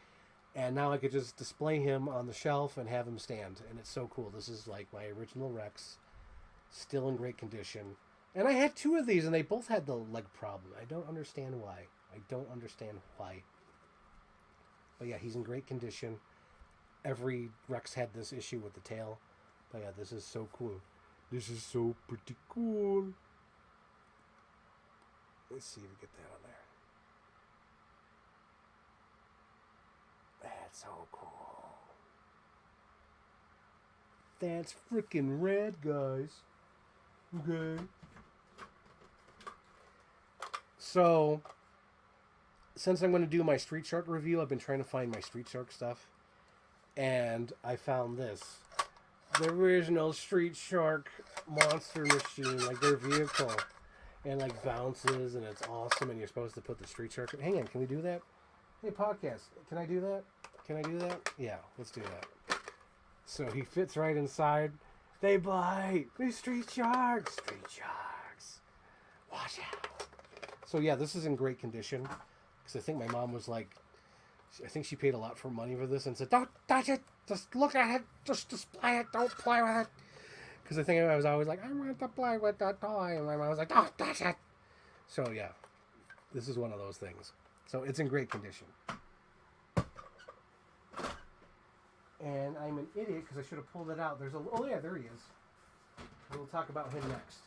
And now I could just display him on the shelf and have him stand, and it's so cool. This is like my original Rex, still in great condition. And I had two of these, and they both had the leg problem. I don't understand why. But yeah, he's in great condition. Every Rex had this issue with the tail. But yeah, this is so cool. This is so pretty cool. Let's see if we get that on there. That's so cool. That's freaking red, guys. Okay. So, since I'm going to do my Street Shark review, I've been trying to find my Street Shark stuff. And I found this. The original Street Shark monster machine, like their vehicle. And like bounces, and it's awesome, and you're supposed to put the Street Shark... Hang on, can we do that? Hey, podcast, can I do that? Can I do that? Yeah, let's do that. So he fits right inside. They bite! These Street Sharks! Street Sharks! Watch out! So yeah, this is in great condition. Because I think my mom was like... I think she paid a lot for money for this and said, don't touch it! Just look at it! Just display it! Don't play with it! Because I think I was always like, I want to play with that toy. And my mom was like, don't touch it! So yeah, this is one of those things. So it's in great condition. And I'm an idiot because I should have pulled it out. Oh yeah, there he is. We'll talk about him next.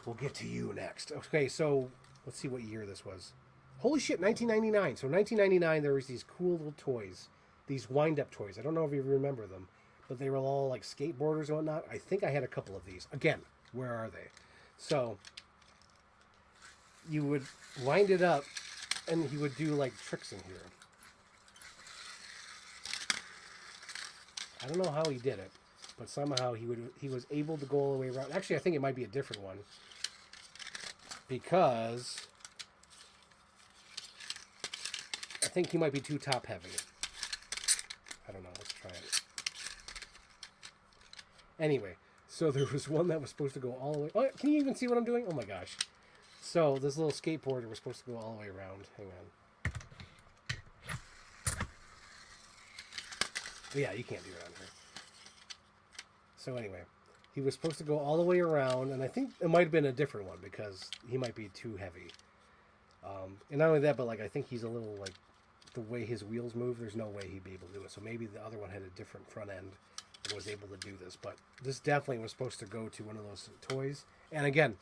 We'll get to you next. Okay, so let's see what year this was. Holy shit, 1999. So 1999, there was these cool little toys. These wind-up toys. I don't know if you remember them. But they were all like skateboarders and whatnot. I think I had a couple of these. Again, where are they? So, you would wind it up, and he would do like tricks in here. I don't know how he did it, but somehow he was able to go all the way around. Actually, I think it might be a different one. Because I think he might be too top heavy. I don't know. Let's try it. Anyway, so there was one that was supposed to go all the way... Oh, can you even see what I'm doing? Oh my gosh. So this little skateboarder was supposed to go all the way around. Hang on. Yeah, you can't do it on here. So anyway, he was supposed to go all the way around, and I think it might have been a different one because he might be too heavy. And not only that, but like I think he's a little like... The way his wheels move, there's no way he'd be able to do it. So maybe the other one had a different front end. Was able to do this, but this definitely was supposed to go to one of those toys. And again,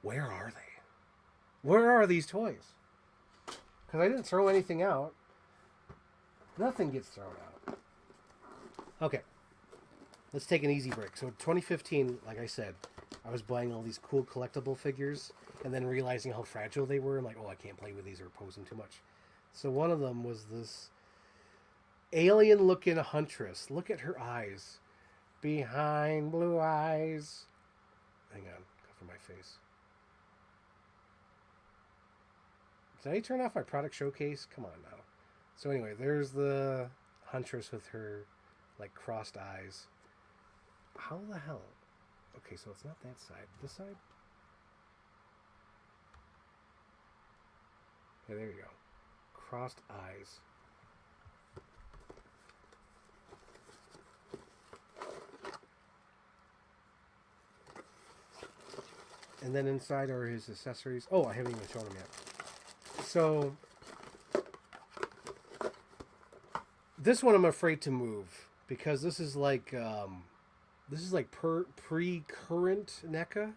where are they? Where are these toys? Because I didn't throw anything out. Nothing gets thrown out. Okay, let's take an easy break. So 2015, like I said, I was buying all these cool collectible figures and then realizing how fragile they were. I'm like, oh, I can't play with these or pose them too much. So one of them was this alien-looking huntress. Look at her eyes. Behind blue eyes. Hang on. Cover my face. Did I turn off my product showcase? Come on now. So anyway, there's the huntress with her, like, crossed eyes. How the hell? Okay, so it's not that side. This side? Yeah, there you go. Crossed eyes. And then inside are his accessories. Oh, I haven't even shown them yet. So, this one I'm afraid to move because this is like pre-current NECA.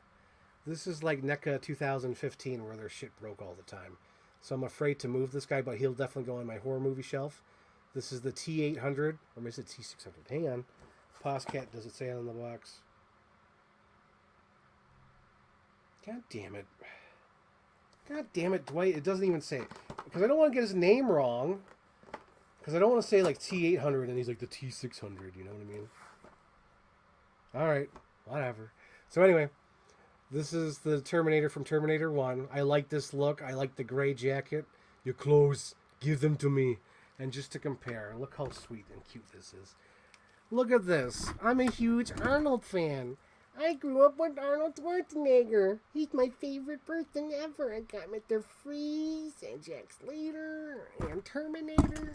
This is like NECA 2015 where their shit broke all the time. So I'm afraid to move this guy, but he'll definitely go on my horror movie shelf. This is the T800, or maybe it's T600. Hang on. Poscat, does it say on the box? God damn it. God damn it, Dwight. It doesn't even say. Because I don't want to get his name wrong. Because I don't want to say like T800 and he's like the T600. You know what I mean? Alright. Whatever. So anyway. This is the Terminator from Terminator 1. I like this look. I like the gray jacket. Your clothes. Give them to me. And just to compare. Look how sweet and cute this is. Look at this. I'm a huge Arnold fan. I grew up with Arnold Schwarzenegger. He's my favorite person ever. I got Mr. Freeze and Jack Slater and Terminator.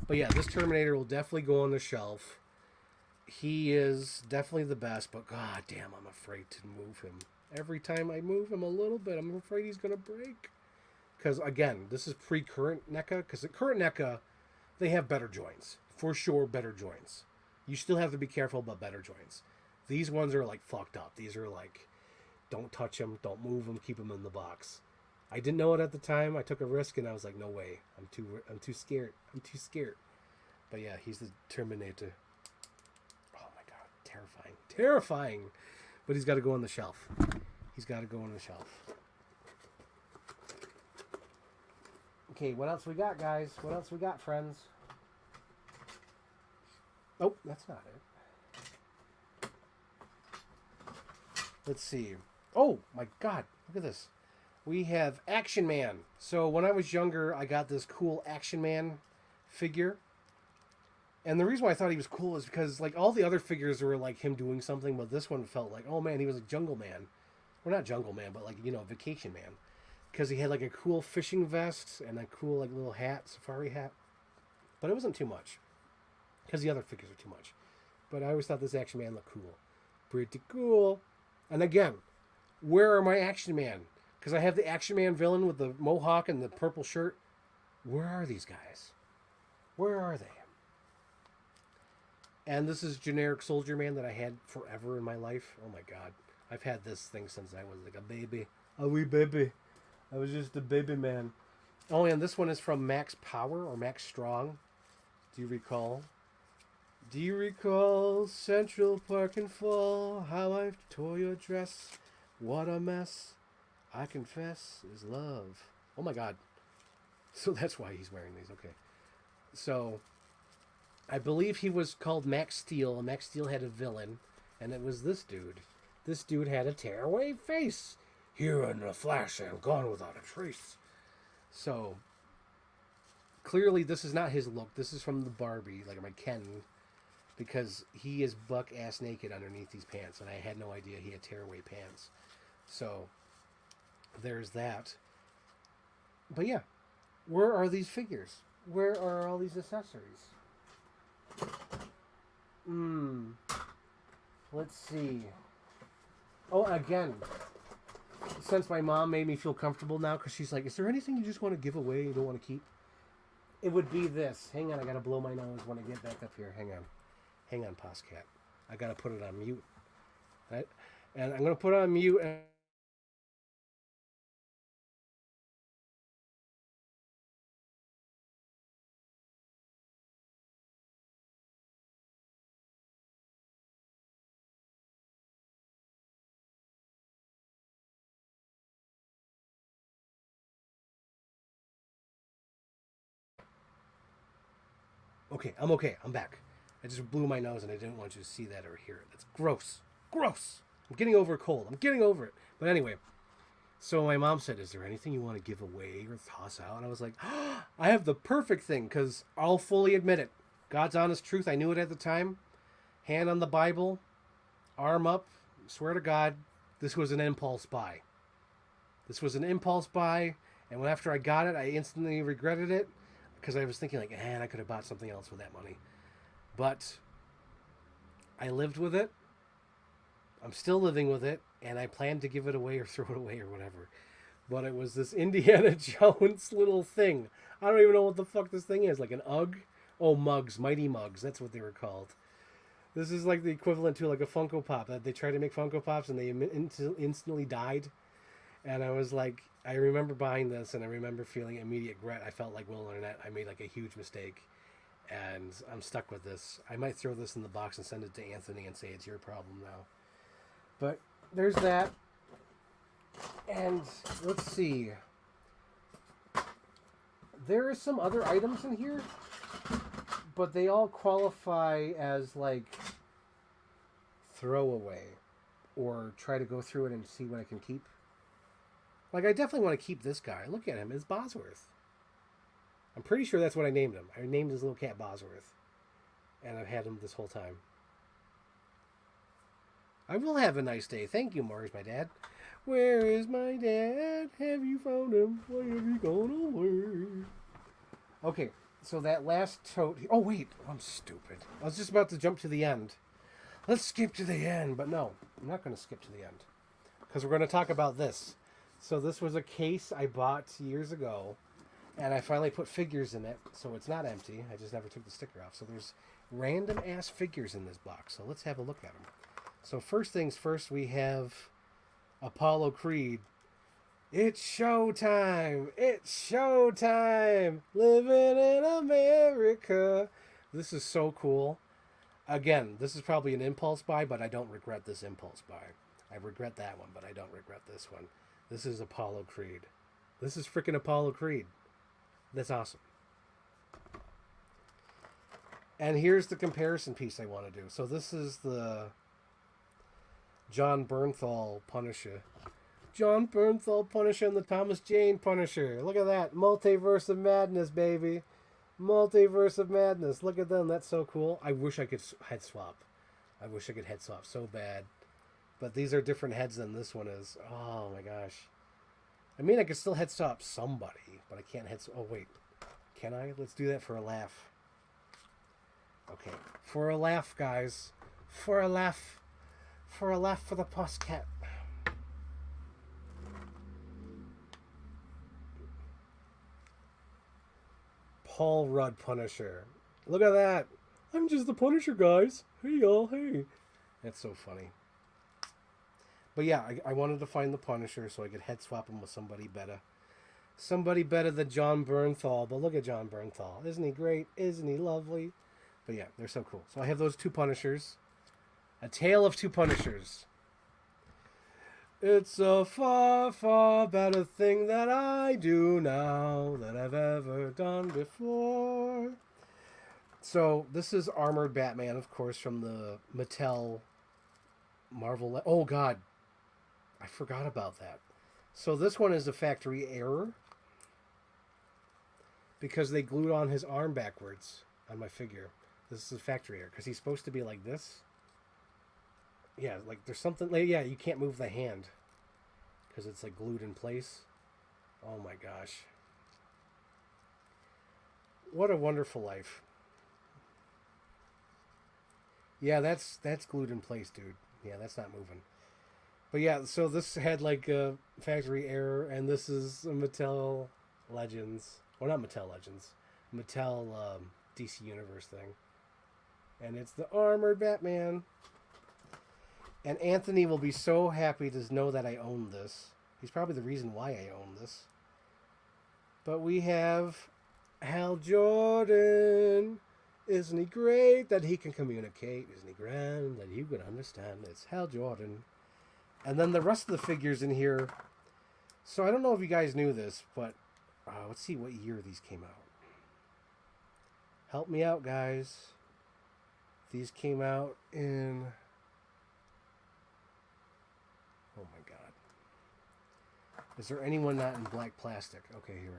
But yeah, this Terminator will definitely go on the shelf. He is definitely the best, but god damn, I'm afraid to move him. Every time I move him a little bit, I'm afraid he's going to break. Because, again, this is pre-current NECA. Because the current NECA, they have better joints. For sure, better joints. You still have to be careful about better joints. These ones are, like, fucked up. These are, like, don't touch them, don't move them, keep them in the box. I didn't know it at the time. I took a risk, and I was like, no way. I'm too scared. I'm too scared. But, yeah, he's the Terminator. Oh, my God. Terrifying. Terrifying. But he's got to go on the shelf. He's got to go on the shelf. Okay, what else we got, guys? What else we got, friends? Oh, that's not it. Let's see. Oh, my God. Look at this. We have Action Man. So when I was younger, I got this cool Action Man figure. And the reason why I thought he was cool is because, like, all the other figures were, like, him doing something, but this one felt like, oh, man, he was a Jungle Man. Well, not Jungle Man, but, like, you know, Vacation Man. Because he had, like, a cool fishing vest and a cool, like, little hat, safari hat. But it wasn't too much. Because the other figures are too much. But I always thought this Action Man looked cool. Pretty cool. And again, where are my Action Man? Because I have the Action Man villain with the mohawk and the purple shirt. Where are these guys? Where are they? And this is generic Soldier Man that I had forever in my life. Oh my god. I've had this thing since I was like a baby. A wee baby. I was just a baby man. Oh, and this one is from Max Power or Max Strong. Do you recall? Do you recall Central Park in fall? How I tore your dress. What a mess. I confess is love. Oh my god. So that's why he's wearing these. Okay. So I believe he was called Max Steel, and Max Steel had a villain, and it was this dude. This dude had a tearaway face. Here in a flash, I am gone without a trace. So, clearly this is not his look. This is from the Barbie, like my Ken, because he is buck-ass naked underneath these pants, and I had no idea he had tearaway pants. So, there's that. But yeah, where are these figures? Where are all these accessories? Let's see. Oh, again, since my mom made me feel comfortable now, because she's like, is there anything you just want to give away you don't want to keep? It would be this. Hang on, I got to blow my nose when I get back up here. Hang on. Hang on, Postcat. I got to put it on mute. Right? And I'm going to put it on mute. And okay, I'm okay. I'm back. I just blew my nose and I didn't want you to see that or hear it. That's gross. Gross. I'm getting over a cold. I'm getting over it. But anyway, so my mom said, is there anything you want to give away or toss out? And I was like, oh, I have the perfect thing, because I'll fully admit it. God's honest truth. I knew it at the time. Hand on the Bible. Arm up. Swear to God, this was an impulse buy. This was an impulse buy. And when after I got it, I instantly regretted it. Because I was thinking like, man, I could have bought something else with that money. But I lived with it. I'm still living with it. And I planned to give it away or throw it away or whatever. But it was this Indiana Jones little thing. I don't even know what the fuck this thing is. Like an UGG? Oh, mugs. Mighty Mugs. That's what they were called. This is like the equivalent to like a Funko Pop. They tried to make Funko Pops and they instantly died. And I was like, I remember buying this and I remember feeling immediate regret. I felt like Will Arnett. I made like a huge mistake. And I'm stuck with this. I might throw this in the box and send it to Anthony and say it's your problem now. But there's that. And let's see. There are some other items in here, but they all qualify as like throwaway or try to go through it and see what I can keep. Like, I definitely want to keep this guy. Look at him. It's Bosworth. I'm pretty sure that's what I named him. I named his little cat Bosworth. And I've had him this whole time. I will have a nice day. Thank you, Maury's my dad. Where is my dad? Have you found him? Why have you gone away? Okay, so that last tote. Oh, wait. I'm stupid. I was just about to jump to the end. Let's skip to the end. But no, I'm not going to skip to the end. Because we're going to talk about this. So this was a case I bought years ago. And I finally put figures in it. So it's not empty. I just never took the sticker off. So there's random ass figures in this box. So let's have a look at them. So first things first, we have Apollo Creed. It's showtime! It's showtime! Living in America. This is so cool. Again, this is probably an impulse buy, but I don't regret this impulse buy. I regret that one, but I don't regret this one. This is Apollo Creed. This is freaking Apollo Creed. That's awesome. And here's the comparison piece I want to do. So this is the John Bernthal Punisher. John Bernthal Punisher and the Thomas Jane Punisher. Look at that. Multiverse of Madness, baby. Multiverse of Madness. Look at them. That's so cool. I wish I could head swap. I wish I could head swap so bad. But these are different heads than this one is. Oh, my gosh. I mean, I could still head swap somebody, but I can't head swap. Oh, wait. Can I? Let's do that for a laugh. Okay. For a laugh, guys. For a laugh. For a laugh for the Pussycat. Paul Rudd Punisher. Look at that. I'm just the Punisher, guys. Hey, y'all. Hey. That's so funny. But yeah, I wanted to find the Punisher so I could head swap him with somebody better. Somebody better than John Bernthal. But look at John Bernthal. Isn't he great? Isn't he lovely? But yeah, they're so cool. So I have those two Punishers. A Tale of Two Punishers. It's a far, far better thing that I do now than I've ever done before. So this is Armored Batman, of course, from the Mattel Marvel. Oh, God. I forgot about that. So this one is a factory error because they glued on his arm backwards on my figure. This is a factory error because he's supposed to be like this. Yeah, like there's something. Like, yeah, you can't move the hand because it's like glued in place. Oh my gosh. What a wonderful life. Yeah, that's glued in place, dude. Yeah, that's not moving. But yeah, so this had like a factory error, and this is a Mattel Legends. Well, not Mattel Legends. Mattel DC Universe thing. And it's the Armored Batman. And Anthony will be so happy to know that I own this. He's probably the reason why I own this. But we have Hal Jordan. Isn't he great that he can communicate? Isn't he grand that you can understand? It's Hal Jordan. And then the rest of the figures in here. So I don't know if you guys knew this, but let's see what year these came out. Help me out, guys. These came out in... Oh my God. Is there anyone not in black plastic? Okay, here we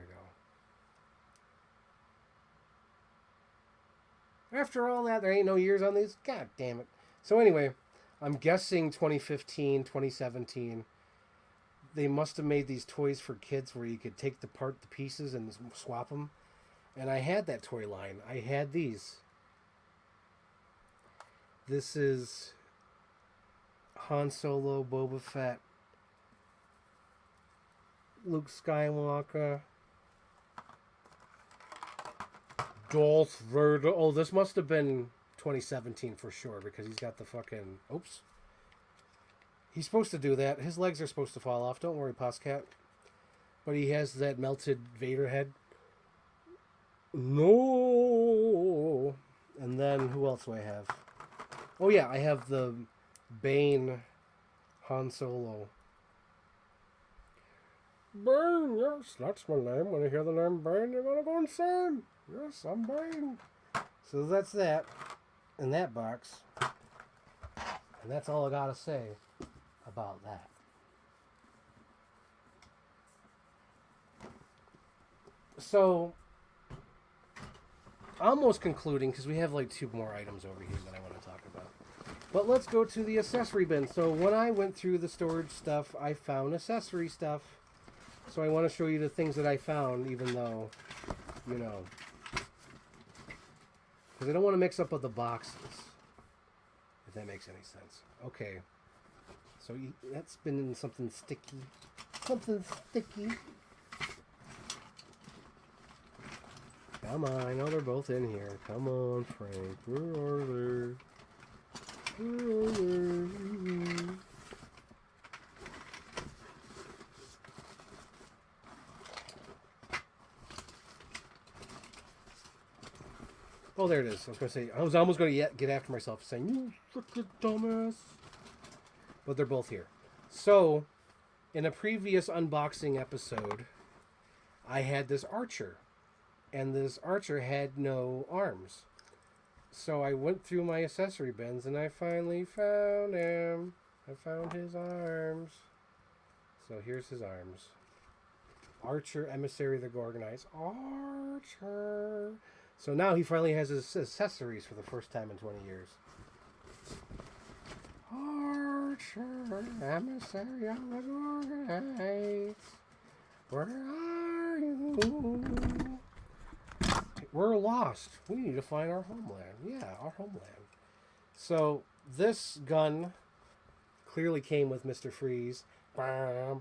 go. After all that, there ain't no years on these? God damn it. So anyway, I'm guessing 2015, 2017. They must have made these toys for kids where you could take apart the pieces and swap them. And I had that toy line. I had these. This is Han Solo, Boba Fett, Luke Skywalker, Darth Vader. Oh, this must have been 2017 for sure because he's got the fucking... Oops. He's supposed to do that. His legs are supposed to fall off. Don't worry, Pussycat. But he has that melted Vader head. No. And then who else do I have? Oh yeah, I have the Bane Han Solo. Bane, yes, that's my name. When you hear the name Bane, you're gonna go insane. Yes, I'm Bane. So that's that in that box. And that's all I gotta say about that. So, almost concluding, because we have like two more items over here that I want to talk about. But let's go to the accessory bin. So when I went through the storage stuff, I found accessory stuff. So I want to show you the things that I found, even though, you know, because I don't want to mix up with the boxes, if that makes any sense. Okay, so that's been in something sticky. Something sticky. Come on, I know they're both in here. Come on, Frank. Where are they? Where are they? Oh, there it is. I was going to say, I was almost going to get after myself saying, you freaking dumbass. But they're both here. So, in a previous unboxing episode, I had this Archer. And this Archer had no arms. So I went through my accessory bins and I finally found him. I found his arms. So here's his arms. Archer, Emissary of the Gorgonites. Archer. So now he finally has his accessories for the first time in 20 years. Archer, Emissary of the Gorgonites. Where are you? We're lost. We need to find our homeland. Yeah, our homeland. So this gun clearly came with Mr. Freeze. So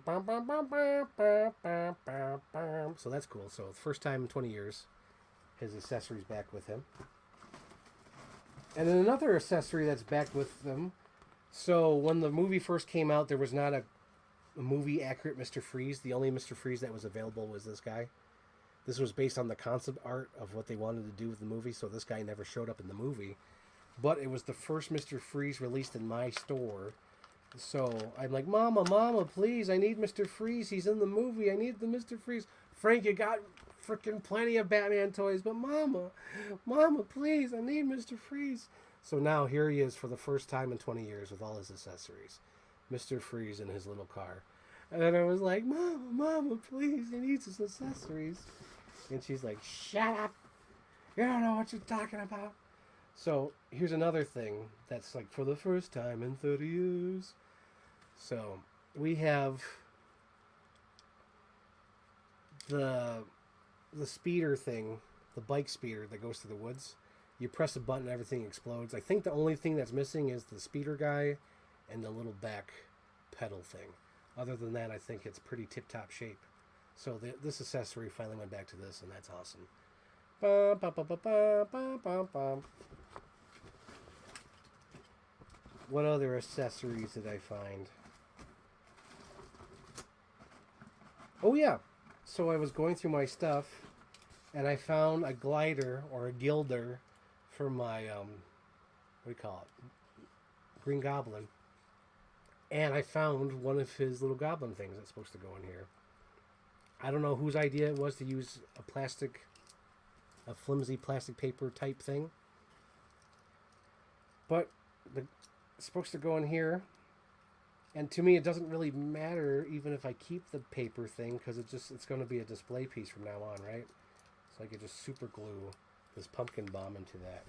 that's cool. So the first time in 20 years, his accessory's back with him. And then another accessory that's back with them. So when the movie first came out, there was not a movie accurate Mr. Freeze. The only Mr. Freeze that was available was this guy. This was based on the concept art of what they wanted to do with the movie, so this guy never showed up in the movie. But it was the first Mr. Freeze released in my store. So I'm like, Mama, please, I need Mr. Freeze. He's in the movie. I need the Mr. Freeze. Frank, you got freaking plenty of Batman toys, but Mama, please, I need Mr. Freeze. So now here he is for the first time in 20 years with all his accessories. Mr. Freeze in his little car. And then I was like, Mama, please, he needs his accessories. And she's like, shut up. You don't know what you're talking about. So here's another thing that's like for the first time in 30 years. So we have the speeder thing, the bike speeder that goes through the woods. You press a button, everything explodes. I think the only thing that's missing is the speeder guy and the little back pedal thing. Other than that, I think it's pretty tip-top shape. So this accessory finally went back to this, and that's awesome. Bum, bum, bum, bum, bum, bum, bum. What other accessories did I find? Oh, yeah. So I was going through my stuff, and I found a glider or a gilder for my, what do you call it? Green Goblin. And I found one of his little goblin things that's supposed to go in here. I don't know whose idea it was to use a flimsy plastic paper type thing. But it's supposed to go in here. And to me, it doesn't really matter even if I keep the paper thing, because it's going to be a display piece from now on, right? So I could just super glue this pumpkin bomb into that.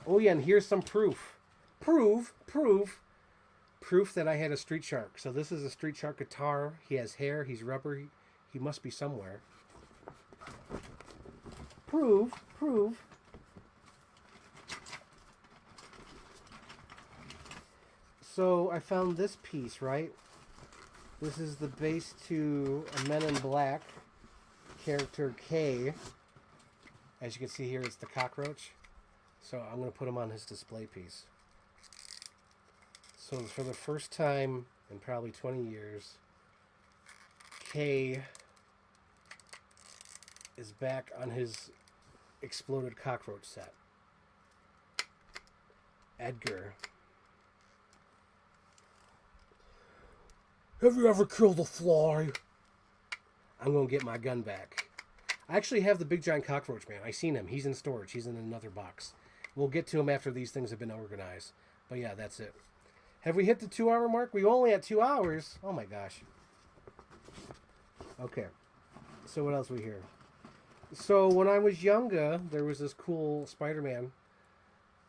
Oh yeah, and here's some proof. Proof that I had a Street Shark. So this is a Street Shark guitar. He has hair. He's rubber. He must be somewhere. Proof. So I found this piece, right? This is the base to a Men in Black character K. As you can see here, it's the cockroach. So I'm going to put him on his display piece. So for the first time in probably 20 years, K is back on his exploded cockroach set. Edgar. Have you ever killed a fly? I'm going to get my gun back. I actually have the big giant cockroach man. I seen him. He's in storage. He's in another box. We'll get to him after these things have been organized. But yeah, that's it. Have we hit the 2-hour mark? We only at 2 hours. Oh my gosh. Okay. So what else we hear? So when I was younger, there was this cool Spider-Man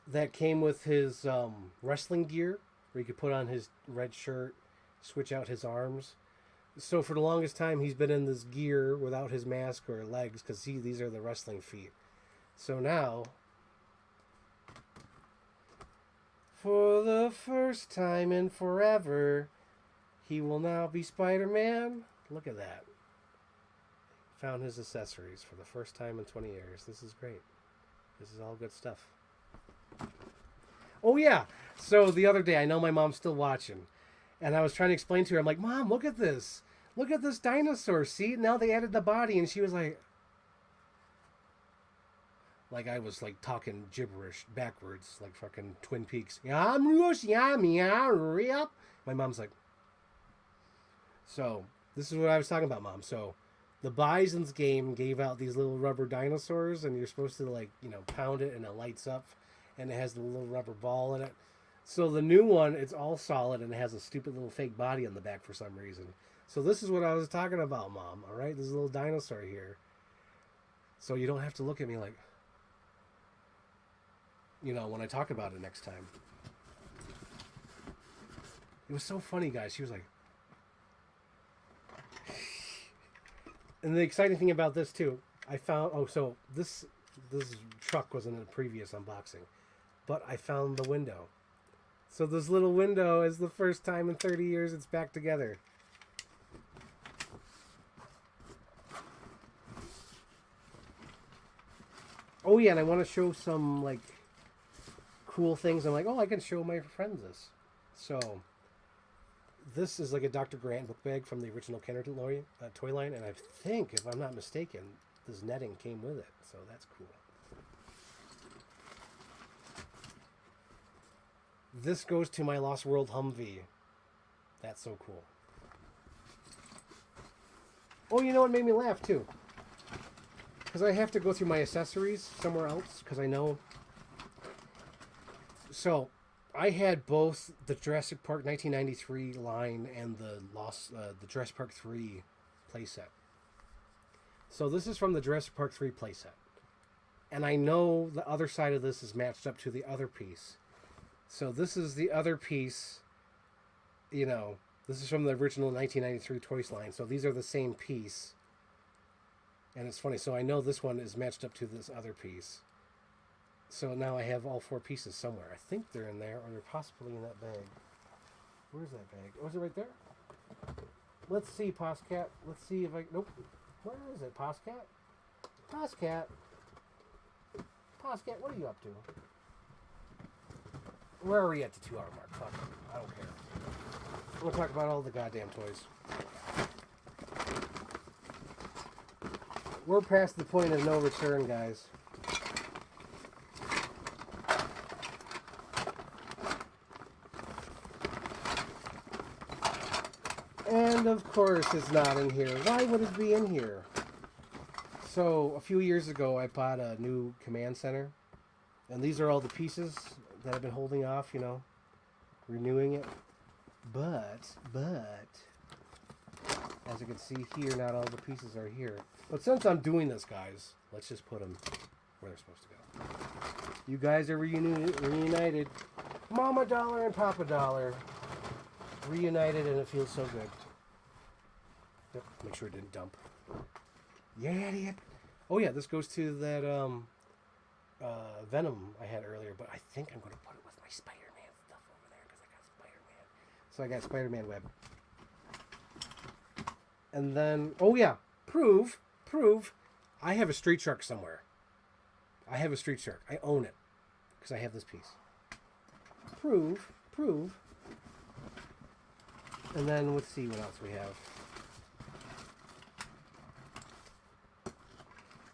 that came with his wrestling gear, where he could put on his red shirt, switch out his arms. So for the longest time, he's been in this gear without his mask or legs, because these are the wrestling feet. So now, for the first time in forever, he will now be Spider-Man. Look at that. Found his accessories for the first time in 20 years. This is great. This is all good stuff. Oh, yeah. So the other day, I know my mom's still watching. And I was trying to explain to her, I'm like, Mom, look at this. Look at this dinosaur. See, now they added the body. And she was like I was like talking gibberish backwards, like fucking Twin Peaks. My mom's like, so this is what I was talking about, Mom. So the Bison's game gave out these little rubber dinosaurs, and you're supposed to pound it and it lights up, and it has the little rubber ball in it. So the new one, it's all solid and it has a stupid little fake body on the back for some reason. So this is what I was talking about, Mom. All right, this little dinosaur here. So you don't have to look at me like, when I talk about it next time. It was so funny, guys. She was like, and the exciting thing about this too, I found. So this truck was in a previous unboxing, but I found the window. So this little window is the first time in 30 years it's back together. Oh yeah, and I want to show some cool things. I'm like, oh, I can show my friends this. So this is like a Dr. Grant book bag from the original Kenner toy line, and I think, if I'm not mistaken, this netting came with it. So that's cool. This goes to my Lost World Humvee. That's so cool. Oh, you know what made me laugh too? Because I have to go through my accessories somewhere else, because I know. So I had both the Jurassic Park 1993 line and the Jurassic Park 3 playset. So this is from the Jurassic Park 3 playset. And I know the other side of this is matched up to the other piece. So this is the other piece, this is from the original 1993 Toys line. So these are the same piece. And it's funny. So I know this one is matched up to this other piece. So now I have all four pieces somewhere. I think they're in there, or they're possibly in that bag. Where's that bag? Oh, is it right there? Let's see, Poscat. Let's see if I... Nope. Where is it, Poscat? Poscat. Poscat, what are you up to? Where are we at the 2 hour mark? Fuck it. I don't care. We'll talk about all the goddamn toys. We're past the point of no return, guys. And of course it's not in here. Why would it be in here? So a few years ago I bought a new command center. And these are all the pieces that I've been holding off, renewing it. But, as you can see here, not all the pieces are here. But since I'm doing this, guys, let's just put them where they're supposed to go. You guys are reunited. Mama Dollar and Papa Dollar. Reunited, and it feels so good. Yep, make sure it didn't dump. Yeah, idiot. Oh yeah, this goes to that Venom I had earlier, but I think I'm going to put it with my Spider-Man stuff over there because I got Spider-Man. So I got Spider-Man web. And then, oh yeah, prove, I have a Street Shark somewhere. I have a Street Shark. I own it because I have this piece. Prove. And then let's see what else we have.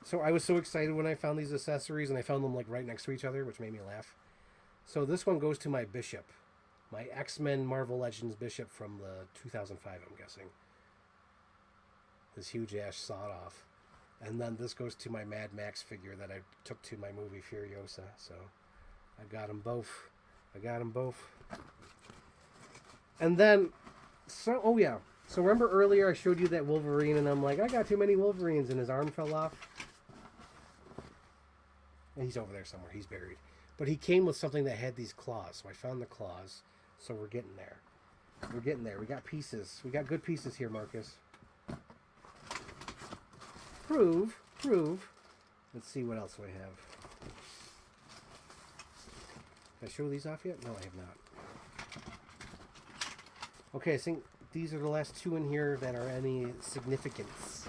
So I was so excited when I found these accessories, and I found them right next to each other, which made me laugh. So this one goes to my Bishop, my X-Men Marvel Legends Bishop from the 2005, I'm guessing. This huge ass sawed off. And then this goes to my Mad Max figure that I took to my movie Furiosa. So I got them both. And then, oh yeah. So remember earlier I showed you that Wolverine, and I'm like, I got too many Wolverines, and his arm fell off. And he's over there somewhere. He's buried. But he came with something that had these claws. So I found the claws. So we're getting there. We're getting there. We got pieces. We got good pieces here, Marcus. Prove. Let's see what else we have. Did I show these off yet? No, I have not. Okay, I think these are the last two in here that are any significance.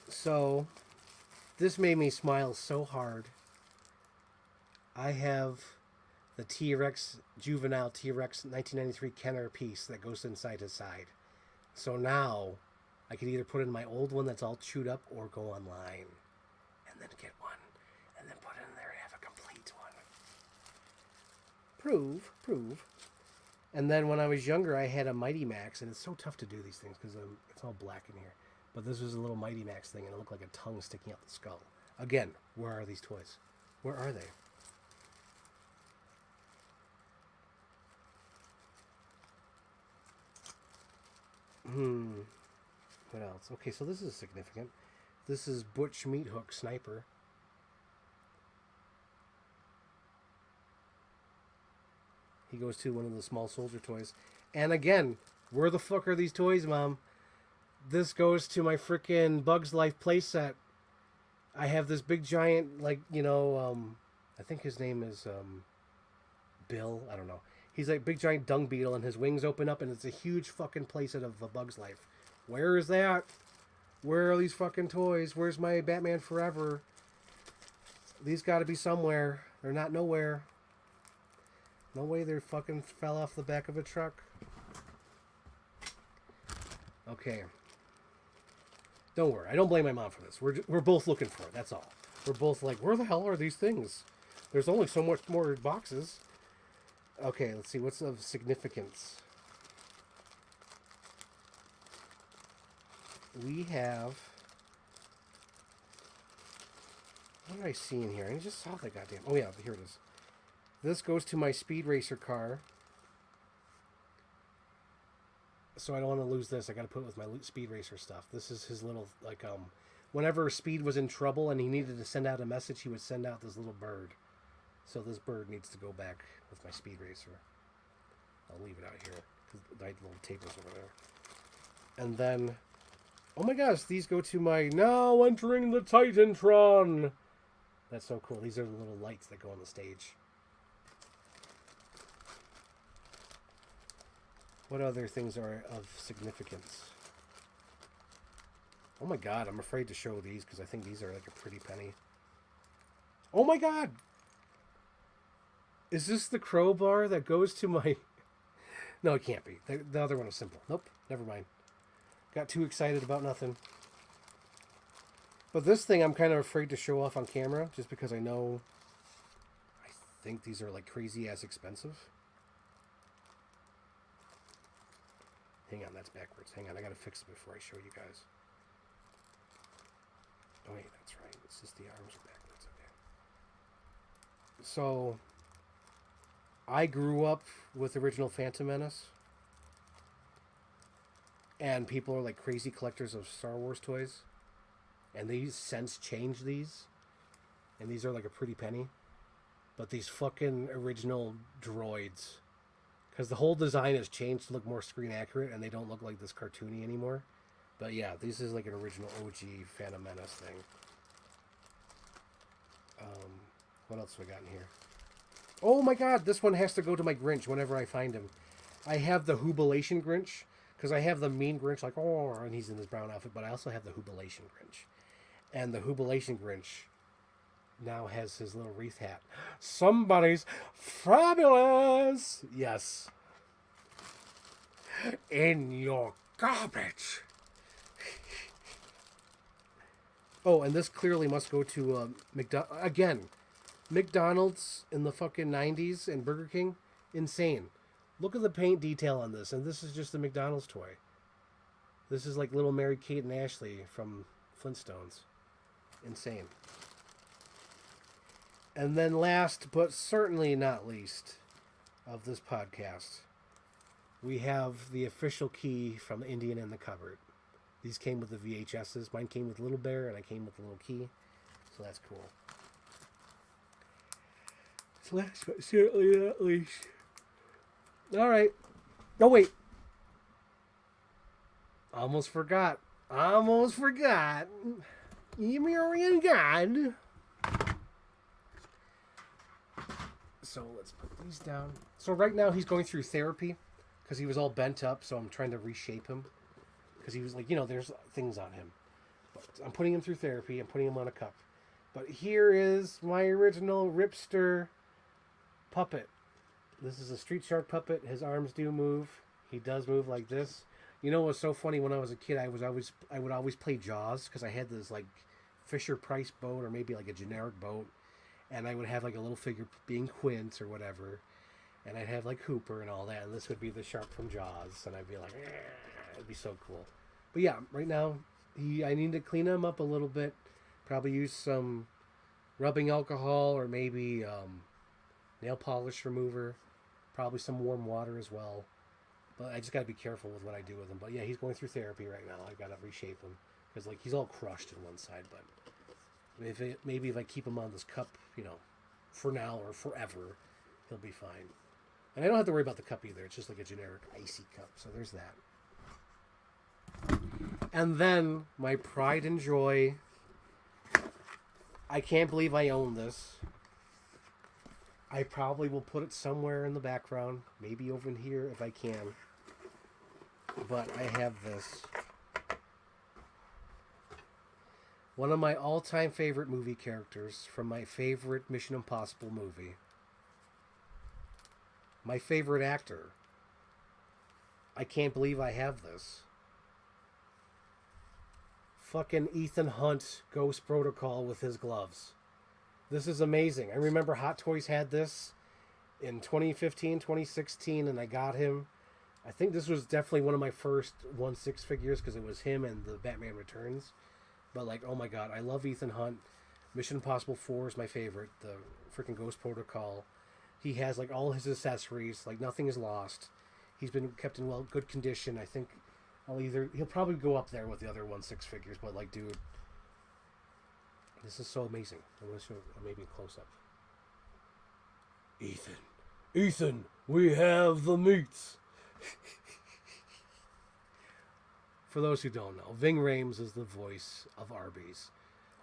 So, this made me smile so hard. I have the T-Rex, juvenile T-Rex 1993 Kenner piece that goes inside his side. So now, I could either put in my old one that's all chewed up or go online and then get one and then put it in there and have a complete one. Prove. And then when I was younger, I had a Mighty Max, and it's so tough to do these things because it's all black in here. But this was a little Mighty Max thing, and it looked like a tongue sticking out the skull. Again, where are these toys? Where are they? What else? Okay, so this is significant. This is Butch Meathook Sniper. He goes to one of the small soldier toys. And again, where the fuck are these toys, Mom? This goes to my freaking Bugs Life playset. I have this big giant, like, I think his name is Bill. I don't know. He's like big giant dung beetle, and his wings open up, and it's a huge fucking playset of a Bugs Life. Where is that? Where are these fucking toys? Where's my Batman Forever? These got to be somewhere. They're not nowhere. No way they fucking fell off the back of a truck. Okay. Don't worry. I don't blame my mom for this. We're both looking for it. That's all. We're both like, where the hell are these things? There's only so much more boxes. Okay, let's see. What's of significance? We have... What did I see in here? I just saw the goddamn... Oh, yeah. Here it is. This goes to my Speed Racer car. So I don't want to lose this. I got to put it with my Speed Racer stuff. This is his little, like, whenever Speed was in trouble and he needed to send out a message, he would send out this little bird. So this bird needs to go back with my Speed Racer. I'll leave it out here because the little tape is over there. And then, oh my gosh, these go to my now entering the Titantron. That's so cool. These are the little lights that go on the stage. What other things are of significance? Oh my god, I'm afraid to show these because I think these are like a pretty penny. Oh my god! Is this the crowbar that goes to my... No, it can't be. The other one was simple. Nope, never mind. Got too excited about nothing. But this thing I'm kind of afraid to show off on camera just because I know... I think these are like crazy ass expensive. Hang on, that's backwards. Hang on, I gotta fix it before I show you guys. Oh wait, that's right. It's just the arms are backwards. Okay. So, I grew up with original Phantom Menace. And people are like crazy collectors of Star Wars toys. And these since changed these. And these are like a pretty penny. But these fucking original droids... Because the whole design has changed to look more screen accurate, and they don't look like this cartoony anymore. But yeah, this is like an original OG Phantom Menace thing. What else have we got in here? Oh my god, this one has to go to my Grinch whenever I find him. I have the Hubilation Grinch, because I have the mean Grinch, like, oh, and he's in his brown outfit, but I also have the Hubilation Grinch. And the Hubilation Grinch now has his little wreath hat. Somebody's fabulous! Yes. In your garbage. Oh, and this clearly must go to McDonald's in the fucking 90s and Burger King. Insane. Look at the paint detail on this, and this is just a McDonald's toy. This is like little Mary Kate and Ashley from Flintstones. Insane. And then last, but certainly not least, of this podcast, we have the official key from Indian in the Cupboard. These came with the VHSs. Mine came with Little Bear, and I came with the little key. So that's cool. So last but certainly not least. All right. Oh, wait. Almost forgot. Emarian God. So let's put these down. So right now he's going through therapy because he was all bent up. So I'm trying to reshape him because he was like, there's things on him. But I'm putting him through therapy. I'm putting him on a cup. But here is my original Ripster puppet. This is a Street Shark puppet. His arms do move. He does move like this. You know what's so funny? When I was a kid, I would always play Jaws because I had this like Fisher Price boat or maybe like a generic boat, and I would have like a little figure being Quint or whatever, and I'd have like Hooper and all that, and this would be the shark from Jaws, and I'd be like, it'd be so cool. But yeah, right now I need to clean him up a little bit. Probably use some rubbing alcohol or maybe nail polish remover. Probably some warm water as well. But I just got to be careful with what I do with him. But yeah, he's going through therapy right now. I've got to reshape him because like he's all crushed in one side. But maybe if I keep him on this cup, for now or forever, he'll be fine. And I don't have to worry about the cup either. It's just like a generic icy cup. So there's that. And then my pride and joy. I can't believe I own this. I probably will put it somewhere in the background, maybe over in here if I can. But I have this. One of my all-time favorite movie characters from my favorite Mission Impossible movie. My favorite actor. I can't believe I have this. Fucking Ethan Hunt, Ghost Protocol with his gloves. This is amazing. I remember Hot Toys had this in 2015, 2016, and I got him. I think this was definitely one of my first 1/6 figures because it was him and the Batman Returns. But like, oh my god, I love Ethan Hunt. Mission Impossible 4 is my favorite. The freaking Ghost Protocol. He has like all his accessories. Like nothing is lost. He's been kept in good condition. I think he'll probably go up there with the other 1/6 figures. But like, dude. This is so amazing. I'm going to show maybe a close-up. Ethan, we have the meats. For those who don't know, Ving Rhames is the voice of Arby's.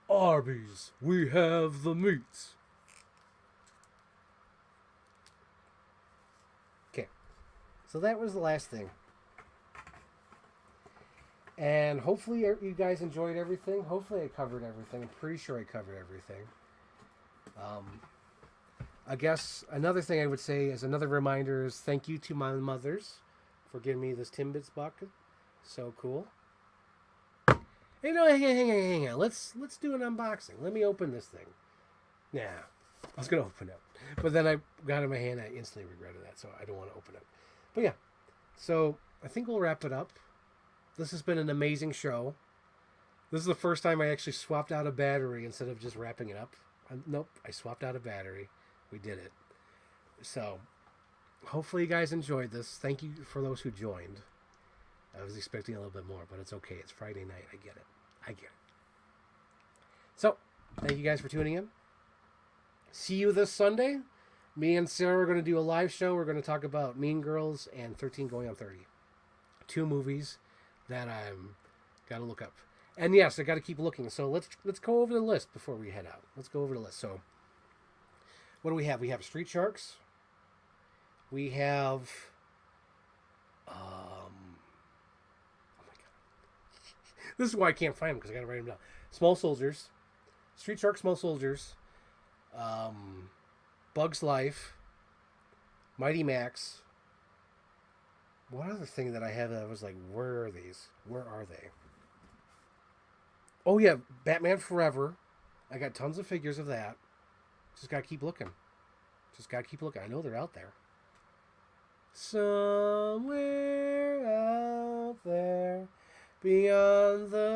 Arby's, we have the meats. Okay, so that was the last thing. And hopefully you guys enjoyed everything. Hopefully I covered everything. I'm pretty sure I covered everything. I guess another thing I would say as another reminder is thank you to my mothers for giving me this Timbits bucket. So cool. Hey, no, hang on. Let's do an unboxing. Let me open this thing. Nah, I was going to open it. But then I got it in my hand and I instantly regretted that. So I don't want to open it. But yeah, so I think we'll wrap it up. This has been an amazing show. This is the first time I actually swapped out a battery instead of just wrapping it up. Nope, I swapped out a battery. We did it. So, hopefully you guys enjoyed this. Thank you for those who joined. I was expecting a little bit more, but it's okay. It's Friday night. I get it. So, thank you guys for tuning in. See you this Sunday. Me and Sarah are going to do a live show. We're going to talk about Mean Girls and 13 Going on 30. 2 movies that I'm got to look up. And yes, I got to keep looking. So let's go over the list before we head out. Let's go over the list. So what do we have? We have Street Sharks. We have oh my god. This is why I can't find them because I got to write them down. Small Soldiers. Street Shark Small Soldiers. Bugs Life. Mighty Max. One other thing that I had that I was like, where are these? Where are they? Oh, yeah, Batman Forever. I got tons of figures of that. Just got to keep looking. I know they're out there. Somewhere out there, beyond the